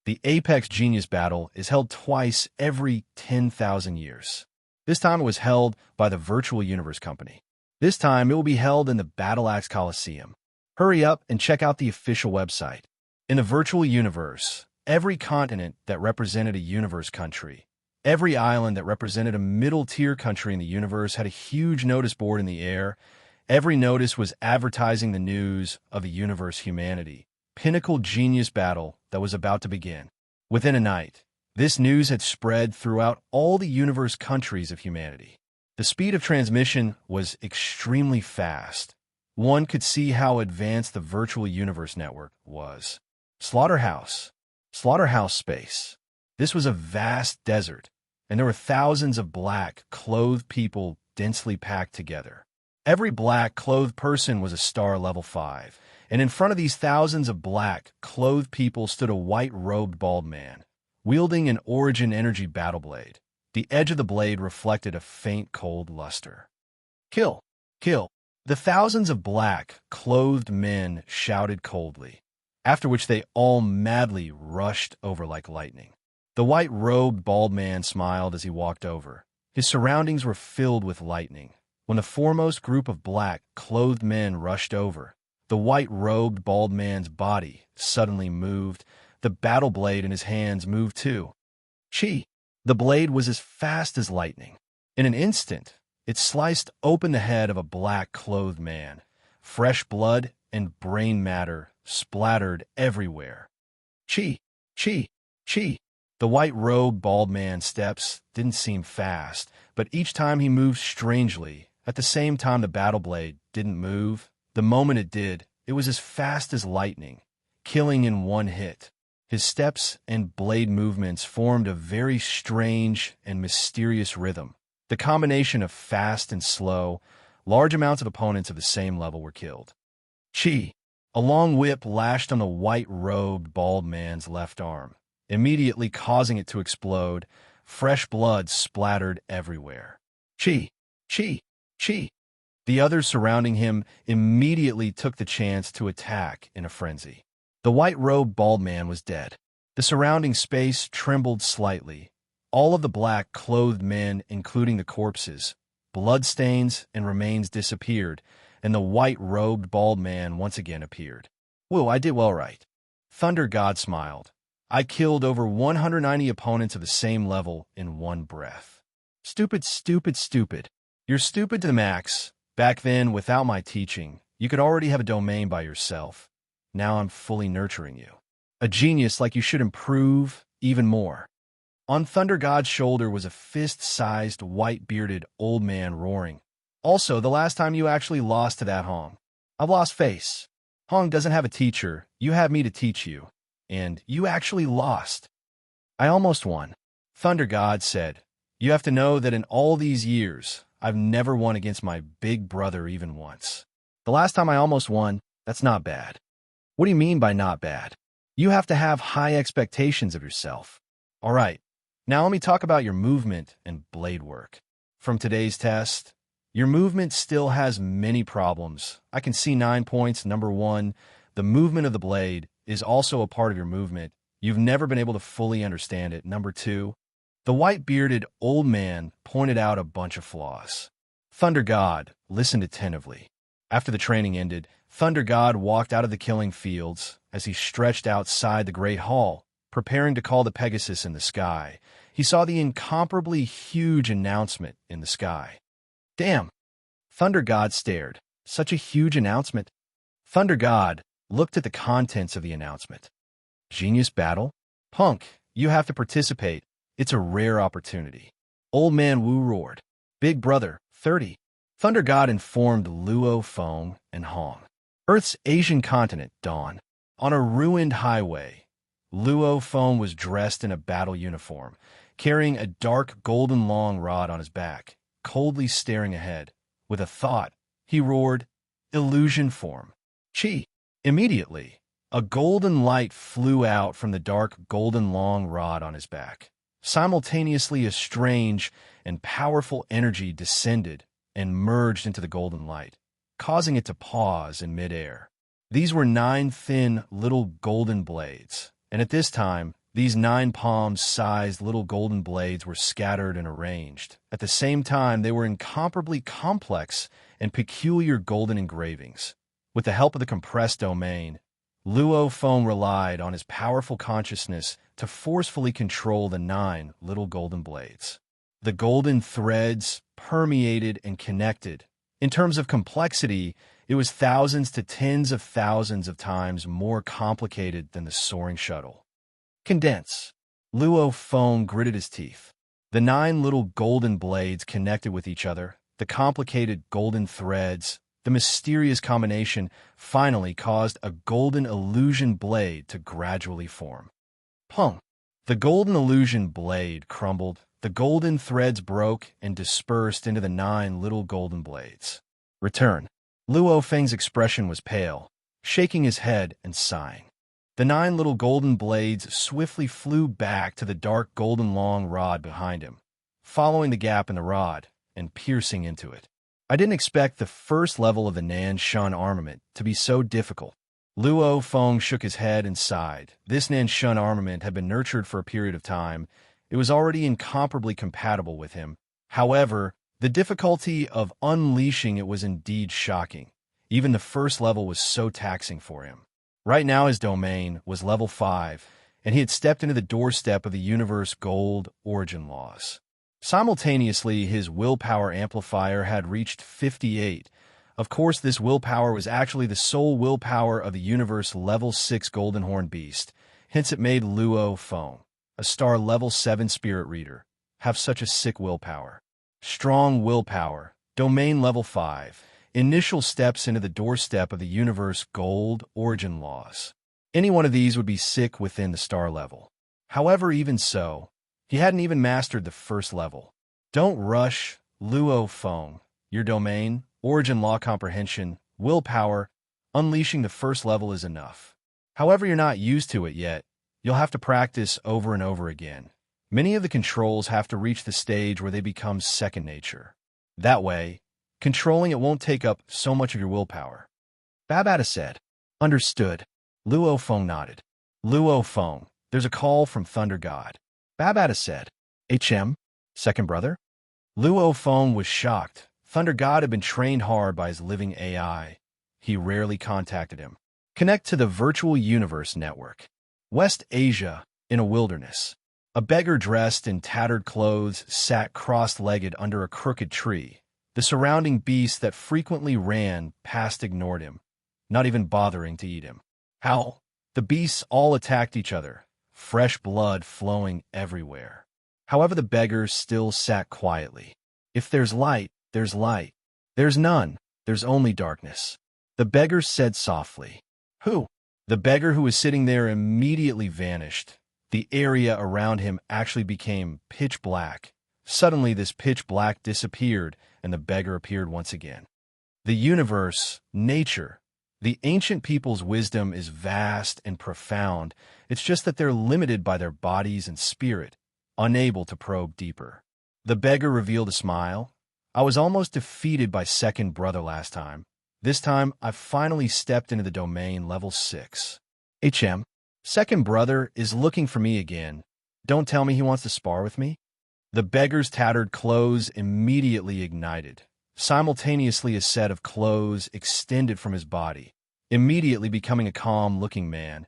S1: The Apex Genius Battle is held twice every 10,000 years. This time it was held by the Virtual Universe Company. This time it will be held in the Battle Axe Coliseum. Hurry up and check out the official website. In the virtual universe, every continent that represented a universe country, every island that represented a middle-tier country in the universe had a huge notice board in the air. Every notice was advertising the news of the universe humanity, Pinnacle Genius Battle that was about to begin. Within a night, this news had spread throughout all the universe countries of humanity. The speed of transmission was extremely fast. One could see how advanced the Virtual Universe Network was. Slaughterhouse space. This was a vast desert, and there were thousands of black, clothed people densely packed together. Every black, clothed person was a star level 5, and in front of these thousands of black, clothed people stood a white-robed bald man, wielding an Origin Energy battle blade. The edge of the blade reflected a faint cold luster. Kill! Kill! The thousands of black, clothed men shouted coldly, after which they all madly rushed over like lightning. The white-robed bald man smiled as he walked over. His surroundings were filled with lightning. When the foremost group of black, clothed men rushed over, the white-robed bald man's body suddenly moved. The battle blade in his hands moved too. Chi! The blade was as fast as lightning. In an instant, it sliced open the head of a black, clothed man. Fresh blood and brain matter splattered everywhere. Chi, chi, chi. The white-robed bald man's steps didn't seem fast, but each time he moved strangely. At the same time the battle blade didn't move. The moment it did, it was as fast as lightning, killing in one hit. His steps and blade movements formed a very strange and mysterious rhythm. The combination of fast and slow, large amounts of opponents of the same level were killed. Chi! A long whip lashed on the white-robed bald man's left arm, immediately causing it to explode. Fresh blood splattered everywhere. Chi! Chi! Chi! The others surrounding him immediately took the chance to attack in a frenzy. The white-robed bald man was dead. The surrounding space trembled slightly. All of the black-clothed men, including the corpses, bloodstains, and remains disappeared, and the white-robed bald man once again appeared. Whoa, I did well right. Thunder God smiled. I killed over 190 opponents of the same level in one breath. Stupid, stupid, stupid. You're stupid to the max. Back then, without my teaching, you could already have a domain by yourself. Now I'm fully nurturing you. A genius like you should improve even more. On Thunder God's shoulder was a fist-sized, white-bearded old man roaring. Also, the last time you actually lost to that Hong. I've lost face. Hong doesn't have a teacher. You have me to teach you. And you actually lost. I almost won. Thunder God said, you have to know that in all these years, I've never won against my big brother even once. The last time I almost won, that's not bad. What do you mean by not bad? You have to have high expectations of yourself. All right, now let me talk about your movement and blade work. From today's test, your movement still has many problems. I can see 9 points. Number 1, the movement of the blade is also a part of your movement. You've never been able to fully understand it. Number 2, the white-bearded old man pointed out a bunch of flaws. Thunder God listened attentively. After the training ended, Thunder God walked out of the killing fields. As he stretched outside the great hall, preparing to call the Pegasus in the sky, he saw the incomparably huge announcement in the sky. Damn! Thunder God stared. Such a huge announcement. Thunder God looked at the contents of the announcement. Genius battle? Punk, you have to participate. It's a rare opportunity. Old Man Wu roared. Big Brother, 30. Thunder God informed Luo Feng and Hong. Earth's Asian continent, dawn. On a ruined highway, Luo Feng was dressed in a battle uniform, carrying a dark golden long rod on his back, coldly staring ahead. With a thought, he roared, illusion form. Chi! Immediately, a golden light flew out from the dark golden long rod on his back. Simultaneously, a strange and powerful energy descended and merged into the golden light, causing it to pause in midair. These were 9 thin little golden blades, and at this time, these 9 palm-sized little golden blades were scattered and arranged. At the same time, they were incomparably complex and peculiar golden engravings. With the help of the compressed domain, Luo Feng relied on his powerful consciousness to forcefully control the 9 little golden blades. The golden threads permeated and connected. In terms of complexity, it was thousands to tens of thousands of times more complicated than the soaring shuttle. Condense. Luo Feng gritted his teeth. The 9 little golden blades connected with each other, the complicated golden threads, the mysterious combination finally caused a golden illusion blade to gradually form. Pung! The golden illusion blade crumbled, the golden threads broke and dispersed into the 9 little golden blades. Return. Luo Feng's expression was pale, shaking his head and sighing. The 9 little golden blades swiftly flew back to the dark golden long rod behind him, following the gap in the rod and piercing into it. I didn't expect the first level of the Nan Shun armament to be so difficult. Luo Feng shook his head and sighed. This Nan Shun armament had been nurtured for a period of time. It was already incomparably compatible with him. However, the difficulty of unleashing it was indeed shocking. Even the first level was so taxing for him. Right now his domain was level 5, and he had stepped into the doorstep of the universe gold origin laws. Simultaneously, his willpower amplifier had reached 58, Of course, this willpower was actually the sole willpower of the universe level 6 Golden Horn Beast, hence it made Luo Feng, a star level 7 spirit reader, have such a sick willpower. Strong willpower, domain level 5, initial steps into the doorstep of the universe gold origin laws. Any one of these would be sick within the star level. However, even so, he hadn't even mastered the first level. Don't rush, Luo Feng, your domain, origin law comprehension, willpower, unleashing the first level is enough. However, you're not used to it yet. You'll have to practice over and over again. Many of the controls have to reach the stage where they become second nature. That way, controlling it won't take up so much of your willpower. Babata said. Understood. Luo Feng nodded. Luo Feng, there's a call from Thunder God. Babata said. HM? Second brother? Luo Feng was shocked. Thunder God had been trained hard by his living AI. He rarely contacted him. Connect to the Virtual Universe Network. West Asia, in a wilderness. A beggar dressed in tattered clothes sat cross-legged under a crooked tree. The surrounding beasts that frequently ran past ignored him, not even bothering to eat him. How? The beasts all attacked each other, fresh blood flowing everywhere. However, the beggars still sat quietly. If there's light, there's light. There's none, there's only darkness. The beggar said softly. Who? The beggar who was sitting there immediately vanished. The area around him actually became pitch black. Suddenly, this pitch black disappeared, and the beggar appeared once again. The universe, nature, the ancient people's wisdom is vast and profound. It's just that they're limited by their bodies and spirit, unable to probe deeper. The beggar revealed a smile. I was almost defeated by second brother last time. This time, I've finally stepped into the domain level 6. HM, second brother is looking for me again. Don't tell me he wants to spar with me? The beggar's tattered clothes immediately ignited. Simultaneously, a set of clothes extended from his body, immediately becoming a calm-looking man.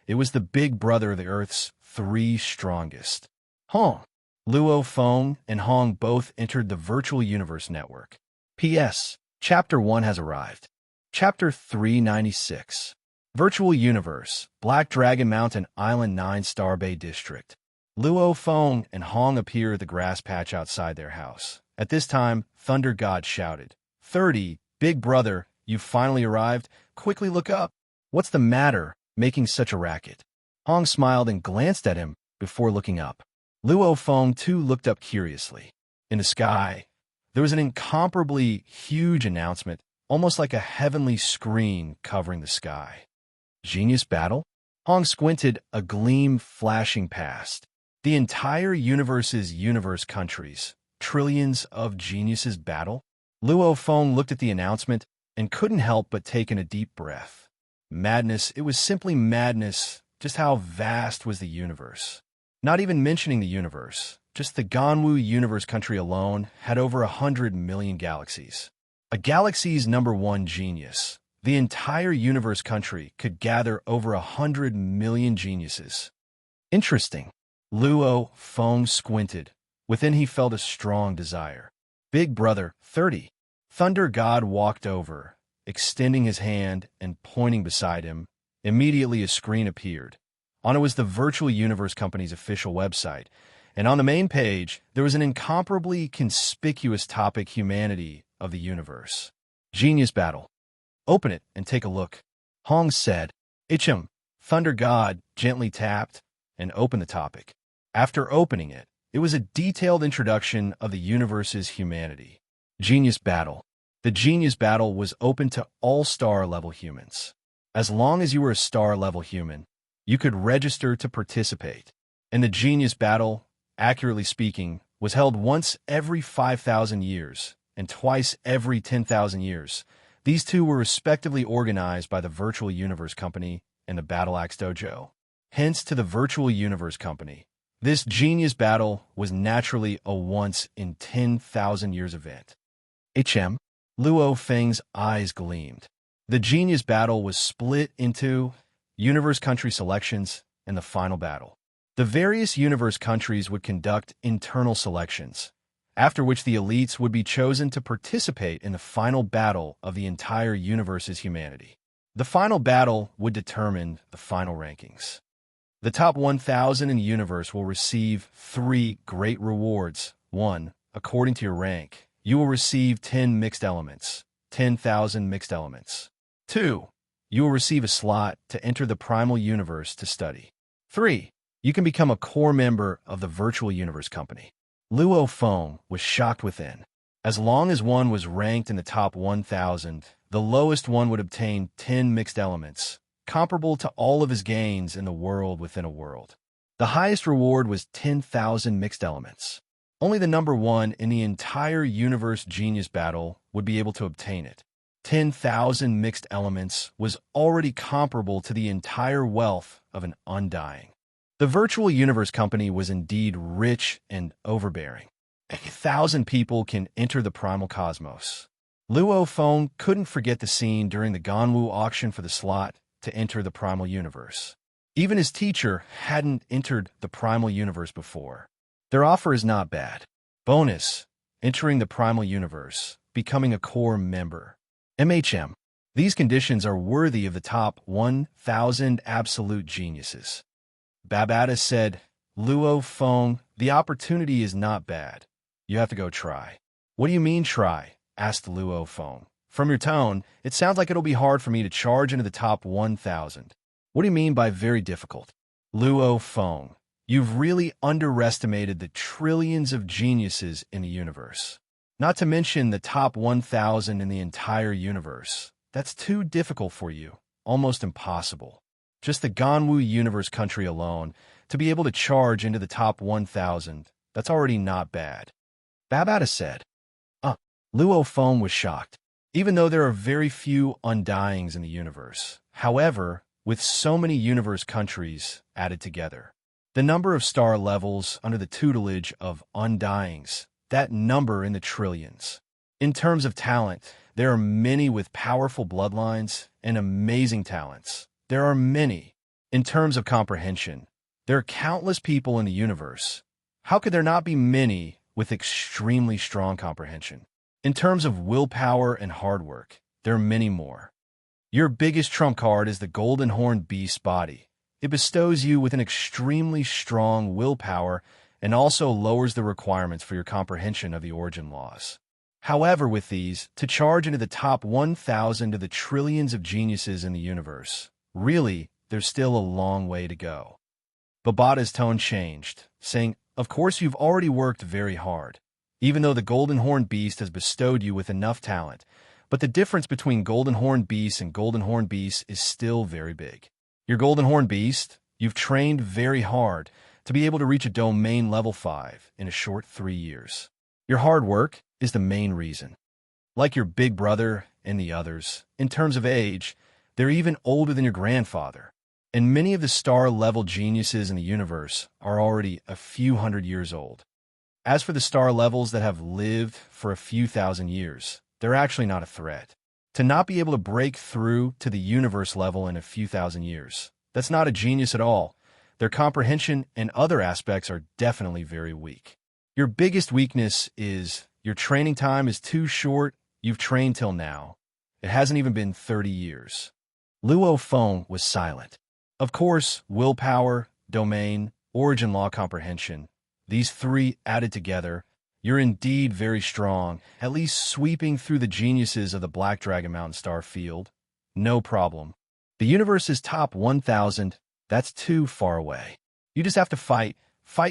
S1: It was the big brother of the Earth's 3 strongest. Hong, Luo Feng, and Hong both entered the Virtual Universe Network. P.S. Chapter 1 has arrived. Chapter 396. Virtual Universe, Black Dragon Mountain Island 9-Star Bay District. Luo Feng and Hong appear at the grass patch outside their house. At this time, Thunder God shouted, 30, big brother, you've finally arrived. Quickly look up. What's the matter, making such a racket? Hong smiled and glanced at him before looking up. Luo Feng too looked up curiously. In the sky, there was an incomparably huge announcement, almost like a heavenly screen covering the sky. Genius battle? Hong squinted, a gleam flashing past. The entire universe's universe countries, trillions of geniuses battle? Luo Feng looked at the announcement and couldn't help but take in a deep breath. Madness, it was simply madness, just how vast was the universe. Not even mentioning the universe, just the Ganwu universe country alone had over 100 million galaxies. A galaxy's #1 genius, the entire universe country could gather over 100 million geniuses. Interesting. Luo Feng squinted. Within he felt a strong desire. Big brother, 30. Thunder God walked over, extending his hand and pointing beside him. Immediately a screen appeared. On it was the Virtual Universe Company's official website, and on the main page, there was an incomparably conspicuous topic: humanity of the universe. Genius battle. Open it and take a look. Hong said. HM, Thunder God gently tapped and opened the topic. After opening it, it was a detailed introduction of the universe's humanity. Genius battle. The genius battle was open to all star-level humans. As long as you were a star-level human, you could register to participate. And the genius battle, accurately speaking, was held once every 5,000 years and twice every 10,000 years. These two were respectively organized by the Virtual Universe Company and the Battle Axe Dojo. Hence to the Virtual Universe Company. This genius battle was naturally a once-in-10,000 years event. HM, Luo Feng's eyes gleamed. The genius battle was split into universe country selections and the final battle. The various universe countries would conduct internal selections. after which the elites would be chosen to participate in the final battle of the entire universe's humanity. The final battle would determine the final rankings. The top 1,000 in the universe will receive 3 great rewards. 1. According to your rank, you will receive 10 mixed elements, 10,000 mixed elements. 2. You will receive a slot to enter the primal universe to study. 3. You can become a core member of the virtual universe company. Luo Feng was shocked within. As long as one was ranked in the top 1,000, the lowest one would obtain 10 mixed elements, comparable to all of his gains in the world within a world. The highest reward was 10,000 mixed elements. Only the number 1 in the entire universe genius battle would be able to obtain it. 10,000 mixed elements was already comparable to the entire wealth of an undying. The virtual universe company was indeed rich and overbearing. 1,000 people can enter the primal cosmos. Luo Feng couldn't forget the scene during the Ganwu auction for the slot to enter the primal universe. Even his teacher hadn't entered the primal universe before. Their offer is not bad. Bonus: entering the primal universe, becoming a core member. MHM. These conditions are worthy of the top 1,000 absolute geniuses. Babata said, Luo Feng, the opportunity is not bad. You have to go try. What do you mean try? Asked Luo Feng. From your tone, it sounds like it'll be hard for me to charge into the top 1,000. What do you mean by very difficult? Luo Feng, you've really underestimated the trillions of geniuses in the universe. Not to mention the top 1,000 in the entire universe. That's too difficult for you, almost impossible. Just the Ganwu universe country alone, to be able to charge into the top 1,000, that's already not bad. Babata said. Luo Feng was shocked. Even though there are very few undyings in the universe, however, with so many universe countries added together, the number of star levels under the tutelage of undyings, that number in the trillions. In terms of talent, there are many with powerful bloodlines and amazing talents. There are many. In terms of comprehension, there are countless people in the universe. How could there not be many with extremely strong comprehension? In terms of willpower and hard work, there are many more. Your biggest trump card is the golden horned beast's body. It bestows you with an extremely strong willpower and also lowers the requirements for your comprehension of the origin laws. However, with these, to charge into the top 1,000 of the trillions of geniuses in the universe, really, there's still a long way to go. Babata's tone changed, saying, Of course you've already worked very hard, even though the Golden Horned Beast has bestowed you with enough talent, but the difference between Golden Horned Beast and Golden Horned Beast is still very big. Your Golden Horned Beast, you've trained very hard to be able to reach a domain level 5 in a short 3 years. Your hard work is the main reason. Like your big brother and the others, in terms of age, they're even older than your grandfather. And many of the star-level geniuses in the universe are already a few hundred years old. As for the star levels that have lived for a few thousand years, they're actually not a threat. To not be able to break through to the universe level in a few thousand years, that's not a genius at all. Their comprehension and other aspects are definitely very weak. Your biggest weakness is your training time is too short. You've trained till now. It hasn't even been 30 years. Luo Feng was silent. Of course, willpower, domain, origin law comprehension, these 3 added together, you're indeed very strong, at least sweeping through the geniuses of the Black Dragon Mountain star field. No problem. The universe's top 1,000, that's too far away. You just have to fight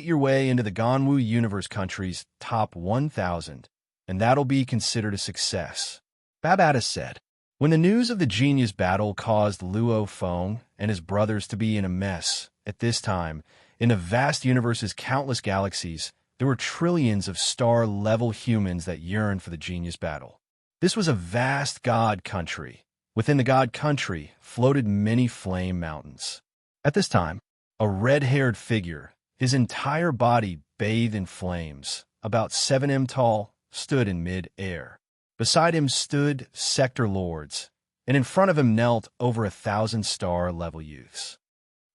S1: your way into the Ganwu universe country's top 1,000, and that'll be considered a success. Babata said. When the news of the genius battle caused Luo Feng and his brothers to be in a mess, at this time, in the vast universe's countless galaxies, there were trillions of star-level humans that yearned for the genius battle. This was a vast god country. Within the god country floated many flame mountains. At this time, a red-haired figure, his entire body bathed in flames, about 7 m tall, stood in mid-air. Beside him stood sector lords, and in front of him knelt over 1,000 star-level youths.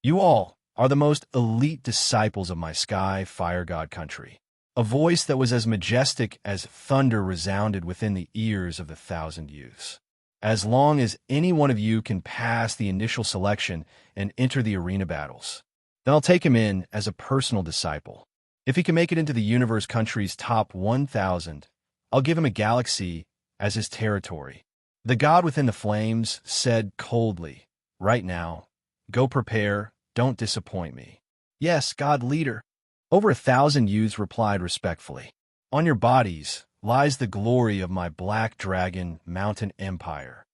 S1: You all are the most elite disciples of my sky fire god country. A voice that was as majestic as thunder resounded within the ears of the 1,000 youths. As long as any one of you can pass the initial selection and enter the arena battles, then I'll take him in as a personal disciple. If he can make it into the universe country's top 1,000, I'll give him a galaxy as his territory. The god within the flames said coldly, "Right now, go prepare, don't disappoint me." "Yes, god leader." Over 1,000 youths replied respectfully. "On your bodies lies the glory of my black dragon mountain empire."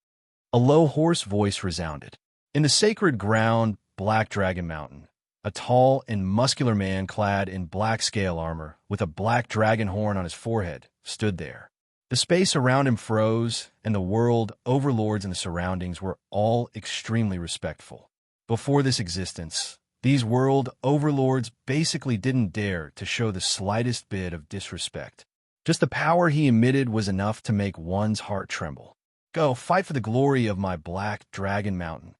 S1: A low, hoarse voice resounded. In the sacred ground, Black Dragon Mountain, a tall and muscular man clad in black scale armor, with a black dragon horn on his forehead, stood there. The space around him froze, and the world overlords in the surroundings were all extremely respectful. Before this existence, these world overlords basically didn't dare to show the slightest bit of disrespect. Just the power he emitted was enough to make one's heart tremble. "Go, fight for the glory of my Black Dragon Mountain."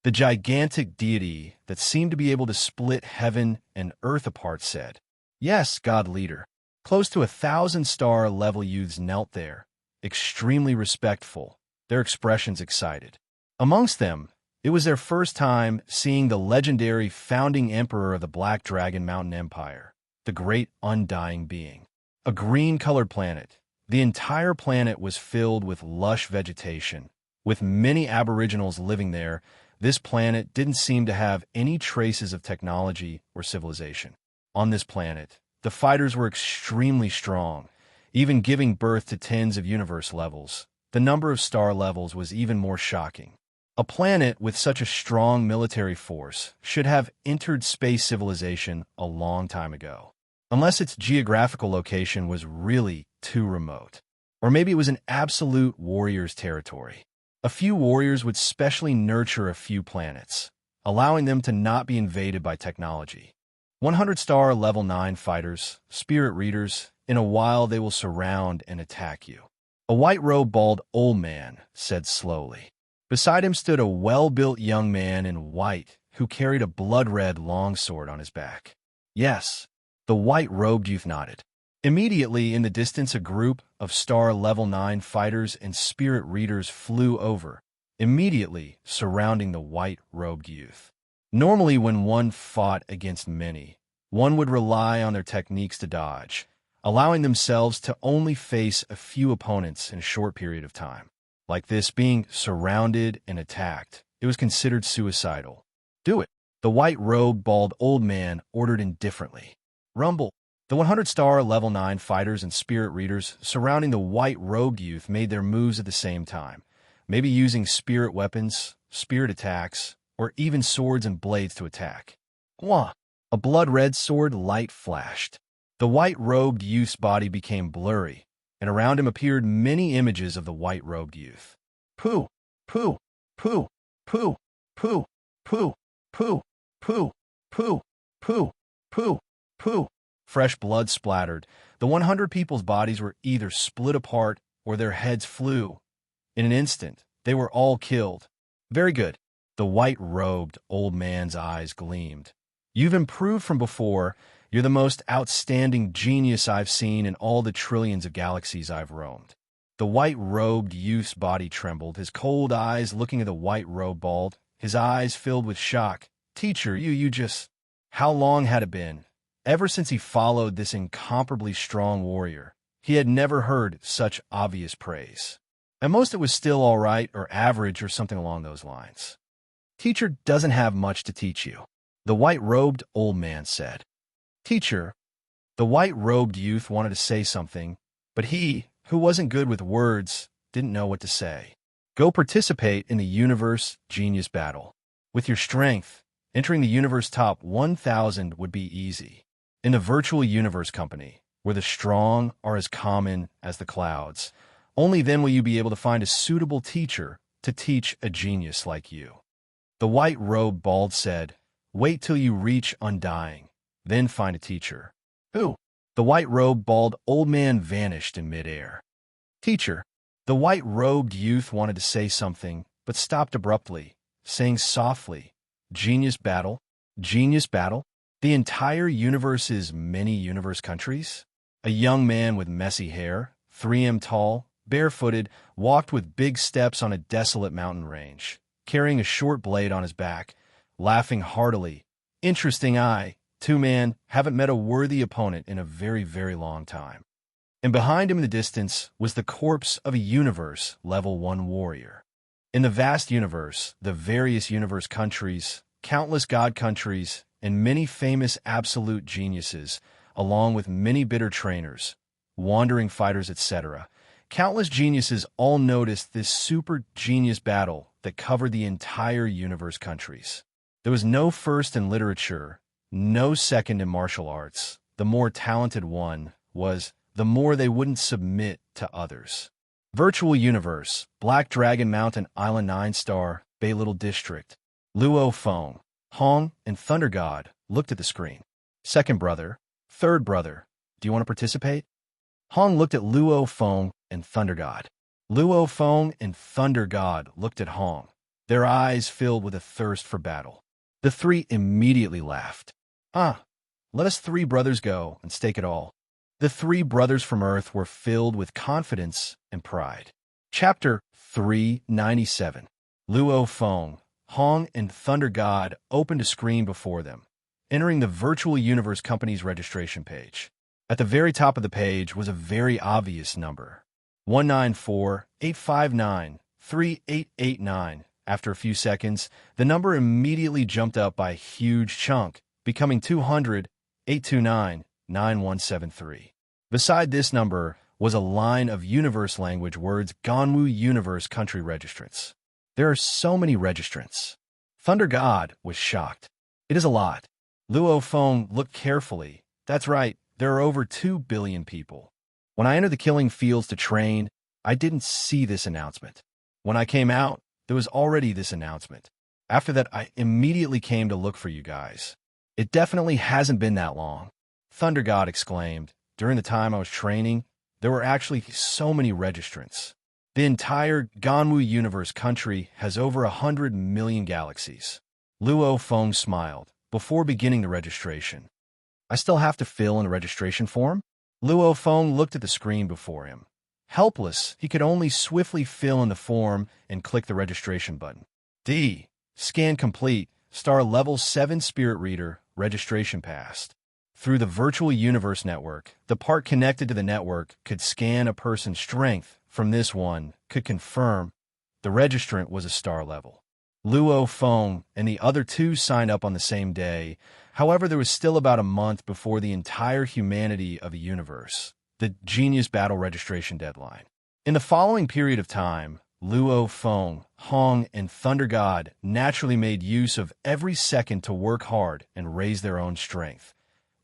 S1: The gigantic deity that seemed to be able to split heaven and earth apart said, "Yes, god leader." Close to 1,000-star level youths knelt there, extremely respectful, their expressions excited. Amongst them, it was their first time seeing the legendary founding emperor of the Black Dragon Mountain Empire, the great undying being. A green-colored planet. The entire planet was filled with lush vegetation. With many aboriginals living there, this planet didn't seem to have any traces of technology or civilization. On this planet, the fighters were extremely strong, even giving birth to tens of universe levels. The number of star levels was even more shocking. A planet with such a strong military force should have entered space civilization a long time ago, unless its geographical location was really too remote. Or maybe it was an absolute warrior's territory. A few warriors would specially nurture a few planets, allowing them to not be invaded by technology. 100-star level 9 fighters, spirit readers, in a while they will surround and attack you. A white-robed bald old man said slowly. Beside him stood a well-built young man in white who carried a blood-red longsword on his back. "Yes," the white-robed youth nodded. Immediately in the distance, a group of star level 9 fighters and spirit readers flew over, immediately surrounding the white-robed youth. Normally, when one fought against many, one would rely on their techniques to dodge, allowing themselves to only face a few opponents in a short period of time. Like this, being surrounded and attacked, it was considered suicidal. "Do it," the white-robed bald old man ordered indifferently. "Rumble." The 100-star level 9 fighters and spirit readers surrounding the white-robed youth made their moves at the same time, maybe using spirit weapons, spirit attacks, or even swords and blades to attack. Wah! A blood-red sword light flashed. The white-robed youth's body became blurry, and around him appeared many images of the white-robed youth. "Pooh! Pooh! Pooh! Pooh! Pooh! Pooh! Pooh! Pooh! Pooh! Pooh! Pooh! Pooh!" Fresh blood splattered. The 100 people's bodies were either split apart or their heads flew. In an instant, they were all killed. "Very good." The white-robed old man's eyes gleamed. "You've improved from before. You're the most outstanding genius I've seen in all the trillions of galaxies I've roamed." The white-robed youth's body trembled, his cold eyes looking at the white-robed bald, his eyes filled with shock. "Teacher, you just..." How long had it been? Ever since he followed this incomparably strong warrior, he had never heard such obvious praise. At most it was still all right or average or something along those lines. "Teacher doesn't have much to teach you," the white-robed old man said. "Teacher," the white-robed youth wanted to say something, but he, who wasn't good with words, didn't know what to say. "Go participate in the universe genius battle. With your strength, entering the universe top 1,000 would be easy. In the virtual universe company, where the strong are as common as the clouds, only then will you be able to find a suitable teacher to teach a genius like you." The white-robed bald said, "Wait till you reach undying, then find a teacher." "Who?" The white-robed bald old man vanished in midair. "Teacher." The white-robed youth wanted to say something, but stopped abruptly, saying softly, "Genius battle? Genius battle? The entire universe's many universe countries?" A young man with messy hair, 3 m tall, barefooted, walked with big steps on a desolate mountain range, carrying a short blade on his back, laughing heartily. Interesting eye, 2 man, haven't met a worthy opponent in a very, very long time. And behind him in the distance was the corpse of a universe level 1 warrior. In the vast universe, the various universe countries, countless god countries, and many famous absolute geniuses, along with many bitter trainers, wandering fighters, etc., countless geniuses all noticed this super genius battle that covered the entire universe countries. There was no first in literature, no second in martial arts. The more talented one was, the more they wouldn't submit to others. Virtual Universe, Black Dragon Mountain Island 9-star, Bay Little District. Luo Feng, Hong, and Thunder God looked at the screen. Second brother, third brother, do you want to participate? Hong looked at Luo Feng and Thunder God. Luo Feng and Thunder God looked at Hong, their eyes filled with a thirst for battle. The three immediately laughed. Let us 3 brothers go and stake it all. The 3 brothers from Earth were filled with confidence and pride. Chapter 397. Luo Feng, Hong, and Thunder God opened a screen before them, entering the Virtual Universe Company's registration page. At the very top of the page was a very obvious number, 194-859-3889. After a few seconds, the number immediately jumped up by a huge chunk, becoming 200-829-9173. Beside this number was a line of universe language words, Ganwu Universe Country Registrants. There are so many registrants. Thunder God was shocked. It is a lot. Luo Feng looked carefully. That's right, there are over 2 billion people. When I entered the killing fields to train, I didn't see this announcement. When I came out, there was already this announcement. After that, I immediately came to look for you guys. It definitely hasn't been that long. Thunder God exclaimed. During the time I was training, there were actually so many registrants. The entire Ganwu Universe country has over 100 million galaxies. Luo Feng smiled before beginning the registration. I still have to fill in a registration form? Luo Feng looked at the screen before him. Helpless, he could only swiftly fill in the form and click the registration button. D. Scan complete. Star level 7 Spirit Reader. Registration passed. Through the Virtual Universe Network, the part connected to the network could scan a person's strength. From this one, could confirm the registrant was a star level. Luo Feng and the other 2 signed up on the same day. However, there was still about a month before the entire humanity of a universe, the Genius Battle registration deadline. In the following period of time, Luo Feng, Hong, and Thunder God naturally made use of every second to work hard and raise their own strength.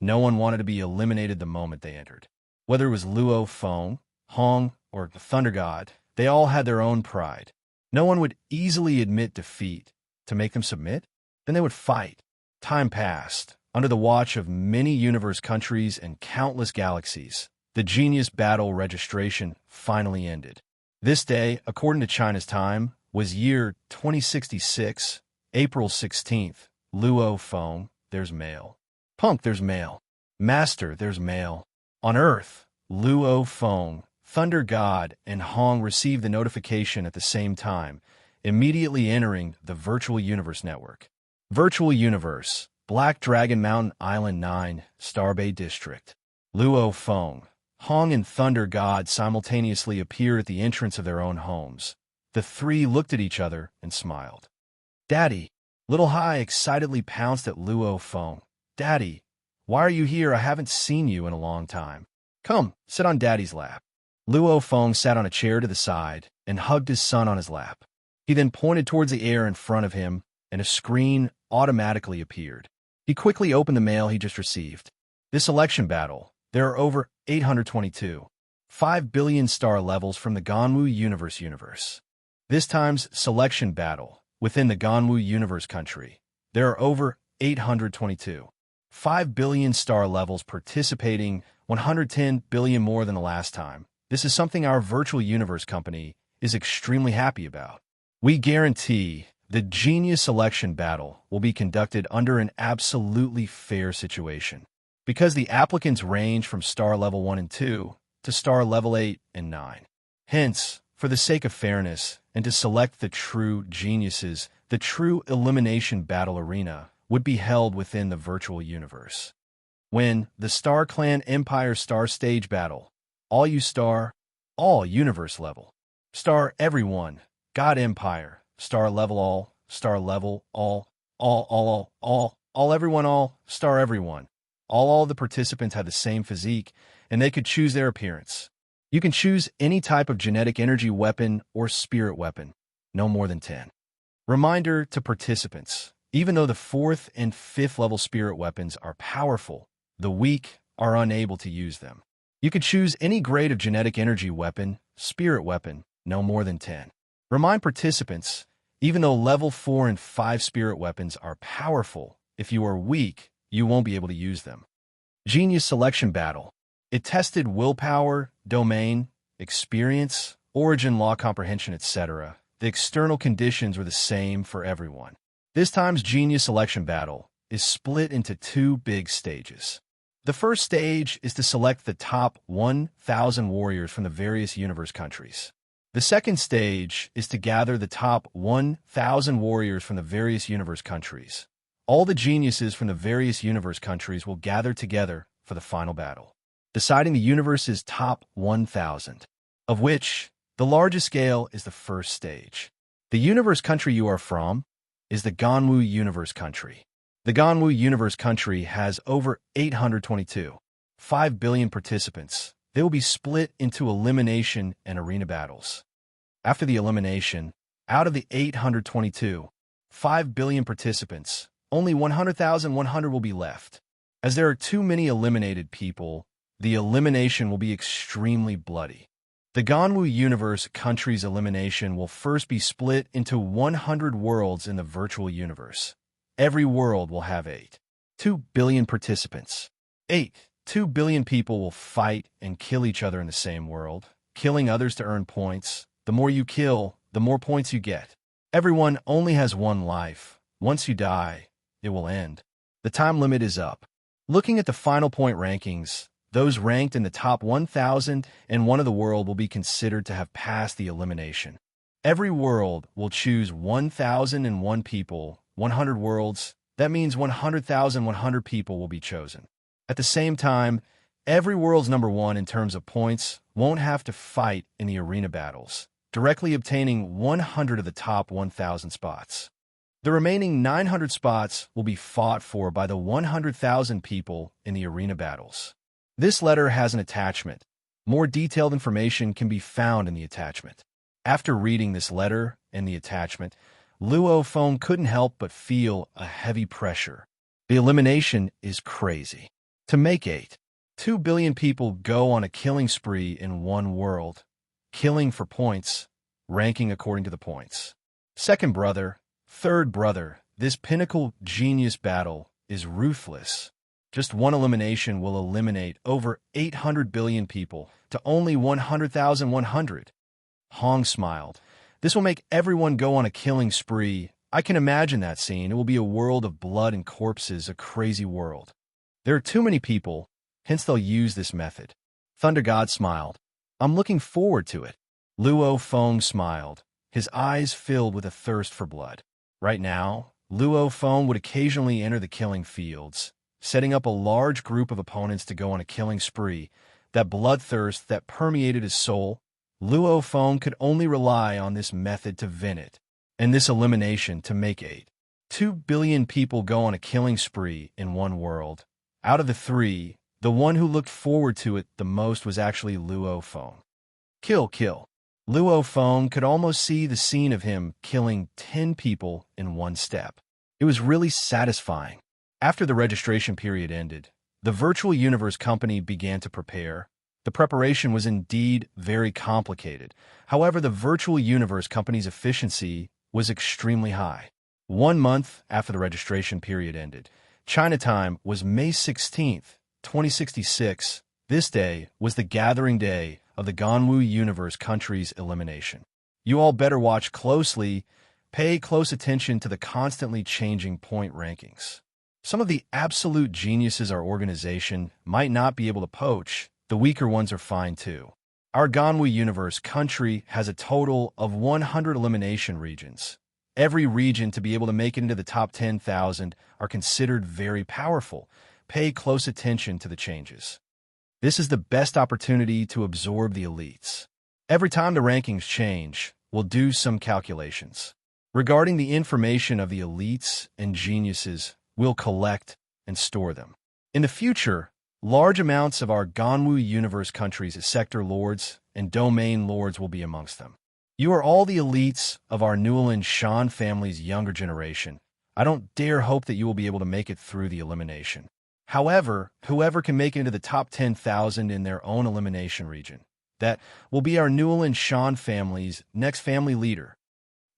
S1: No one wanted to be eliminated the moment they entered. Whether it was Luo Feng, Hong, or Thunder God, they all had their own pride. No one would easily admit defeat. To make them submit? Then they would fight. Time passed. Under the watch of many universe countries and countless galaxies, the Genius Battle registration finally ended. This day, according to China's time, was year 2066, April 16th. Luo Feng, there's mail. Punk, there's mail. Master, there's mail. On Earth, Luo Feng, Thunder God, and Hong received the notification at the same time, immediately entering the Virtual Universe Network. Virtual Universe, Black Dragon Mountain Island 9, Starbay District. Luo Feng, Hong, and Thunder God simultaneously appeared at the entrance of their own homes. The 3 looked at each other and smiled. Daddy! Little Hai excitedly pounced at Luo Feng. Daddy, why are you here? I haven't seen you in a long time. Come, sit on Daddy's lap. Luo Feng sat on a chair to the side and hugged his son on his lap. He then pointed towards the air in front of him, and a screen automatically appeared. He quickly opened the mail he just received. This election battle, there are over 822, 5 billion star levels from the Ganwu universe. This time's selection battle, within the Ganwu universe country, there are over 822, 5 billion star levels participating, 110 billion more than the last time. This is something our Virtual Universe company is extremely happy about. We guarantee the Genius Selection Battle will be conducted under an absolutely fair situation. because the applicants range from star level 1 and 2 to star level 8 and 9. Hence, for the sake of fairness and to select the true geniuses, the true elimination battle arena would be held within the virtual universe. When the Star Clan Empire Star Stage Battle, all you star, all universe level. Star everyone, God Empire, star level all, star level all everyone all, star everyone. All the participants had the same physique, and they could choose their appearance. You can choose any type of genetic energy weapon or spirit weapon, no more than 10. Reminder to participants, even though the 4th and 5th level spirit weapons are powerful, the weak are unable to use them. You could choose any grade of genetic energy weapon, spirit weapon, no more than 10. Remind participants, even though level 4 and 5 spirit weapons are powerful, if you are weak, you won't be able to use them. Genius Selection Battle. It tested willpower, domain, experience, origin law comprehension, etc. The external conditions were the same for everyone. This time's Genius Selection Battle is split into 2 big stages. The first stage is to select the top 1,000 warriors from the various universe countries. The second stage is to gather the top 1,000 warriors from the various universe countries. All the geniuses from the various universe countries will gather together for the final battle, deciding the universe's top 1,000, of which the largest scale is the first stage. The universe country you are from is the Ganwu universe country. The Ganwu universe country has over 5 billion participants. They will be split into elimination and arena battles. After the elimination, out of the 5 billion participants, only 100,100 will be left. As there are too many eliminated people, the elimination will be extremely bloody. The Ganwu universe country's elimination will first be split into 100 worlds in the virtual universe. Every world will have 2 billion participants. 2 billion people will fight and kill each other in the same world, killing others to earn points. The more you kill, the more points you get. Everyone only has one life. Once you die, it will end. The time limit is up. Looking at the final point rankings, those ranked in the top 1,001 of the world will be considered to have passed the elimination. Every world will choose 1,001 people, 100 worlds. That means 100,100 people will be chosen. At the same time, every world's number 1 in terms of points won't have to fight in the arena battles, directly obtaining 100 of the top 1,000 spots. The remaining 900 spots will be fought for by the 100,000 people in the arena battles. This letter has an attachment. More detailed information can be found in the attachment. After reading this letter and the attachment, Luo Feng couldn't help but feel a heavy pressure. The elimination is crazy. To make 2 billion people go on a killing spree in one world, killing for points, ranking according to the points. Second brother, third brother, this pinnacle genius battle is ruthless. Just one elimination will eliminate over 800 billion people to only 100,100. Hong smiled. This will make everyone go on a killing spree. I can imagine that scene. It will be a world of blood and corpses, a crazy world. There are too many people, hence they'll use this method. Thunder God smiled. I'm looking forward to it. Luo Feng smiled, his eyes filled with a thirst for blood. Right now, Luo Feng would occasionally enter the killing fields, setting up a large group of opponents to go on a killing spree. That bloodthirst that permeated his soul, Luo Feng could only rely on this method to win it, and this elimination to make 2 billion people go on a killing spree in one world. Out of the 3, the one who looked forward to it the most was actually Luo Feng. Kill. Luo Feng could almost see the scene of him killing 10 people in one step. It was really satisfying. After the registration period ended, the virtual universe company began to prepare. The preparation was indeed very complicated. However, the virtual universe company's efficiency was extremely high. 1 month after the registration period ended, China time was May 16th, 2066. This day was the gathering day of the Ganwu universe country's elimination. You all better watch closely, pay close attention to the constantly changing point rankings. Some of the absolute geniuses our organization might not be able to poach. The weaker ones are fine too. Our Ganwu Universe country has a total of 100 elimination regions. Every region to be able to make it into the top 10,000 are considered very powerful. Pay close attention to the changes. This is the best opportunity to absorb the elites. Every time the rankings change, we'll do some calculations. Regarding the information of the elites and geniuses, we'll collect and store them. In the future, large amounts of our Ganwu Universe countries' sector lords and domain lords will be amongst them. You are all the elites of our Newland Shan family's younger generation. I don't dare hope that you will be able to make it through the elimination. However, whoever can make it into the top 10,000 in their own elimination region, that will be our Newland Shan family's next family leader.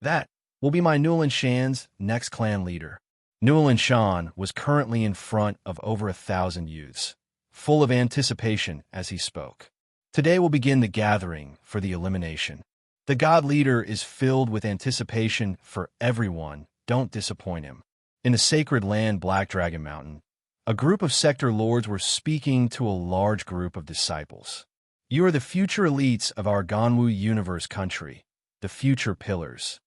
S1: That will be my Newland Shan's next clan leader. Newland Shan was currently in front of over 1,000 youths, full of anticipation as he spoke. Today will begin the gathering for the elimination. The god leader is filled with anticipation for everyone. Don't disappoint him. In the sacred land Black Dragon Mountain, a group of sector lords were speaking to a large group of disciples. You are the future elites of our Ganwu Universe country, the future pillars.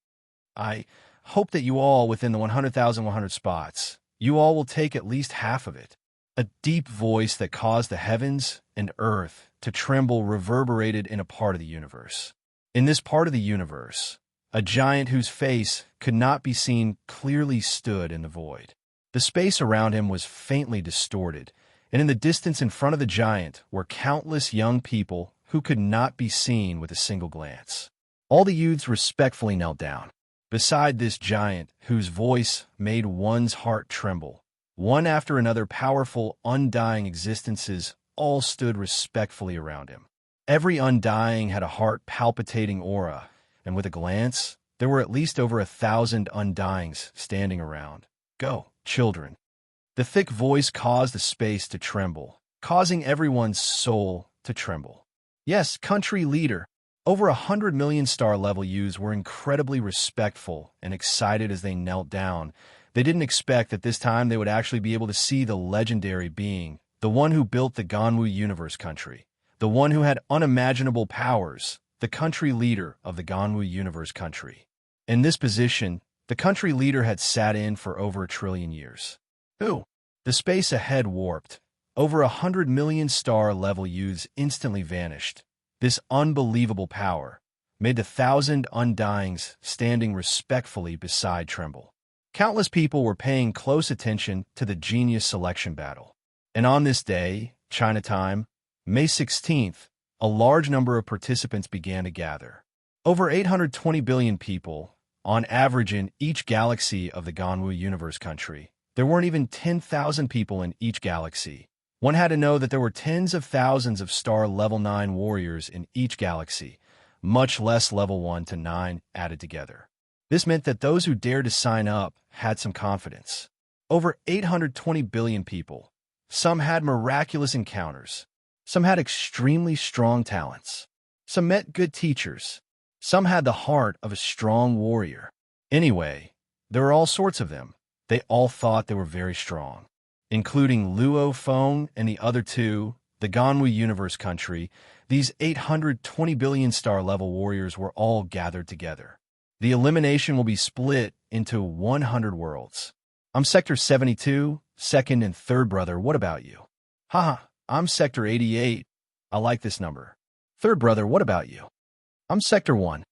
S1: I hope that you all, within the 100,100 spots, you all will take at least half of it. A deep voice that caused the heavens and earth to tremble reverberated in a part of the universe. In this part of the universe, a giant whose face could not be seen clearly stood in the void. The space around him was faintly distorted, and in the distance in front of the giant were countless young people who could not be seen with a single glance. All the youths respectfully knelt down beside this giant whose voice made one's heart tremble. One after another, powerful, undying existences all stood respectfully around him. Every undying had a heart-palpitating aura, and with a glance, there were at least over 1,000 undyings standing around. Go, children. The thick voice caused the space to tremble, causing everyone's soul to tremble. Yes, country leader. Over 100 million star-level youths were incredibly respectful and excited as they knelt down. They didn't expect that this time they would actually be able to see the legendary being, the one who built the Ganwu Universe country, the one who had unimaginable powers, the country leader of the Ganwu Universe country. In this position, the country leader had sat in for over 1 trillion years. Who? The space ahead warped. Over 100 million star-level youths instantly vanished. This unbelievable power made the 1,000 undyings standing respectfully beside tremble. Countless people were paying close attention to the genius selection battle. And on this day, China time, May 16th, a large number of participants began to gather. Over 820 billion people, on average in each galaxy of the Ganwu Universe country. There weren't even 10,000 people in each galaxy. One had to know that there were tens of thousands of star level 9 warriors in each galaxy, much less level 1 to 9 added together. This meant that those who dared to sign up had some confidence. Over 820 billion people. Some had miraculous encounters. Some had extremely strong talents. Some met good teachers. Some had the heart of a strong warrior. Anyway, there were all sorts of them. They all thought they were very strong, including Luo Feng and the other two, the Ganwu Universe country. These 820 billion star-level warriors were all gathered together. The elimination will be split into 100 worlds. I'm Sector 72, second and third brother. What about you? Haha, I'm Sector 88. I like this number. Third brother, what about you? I'm Sector 1.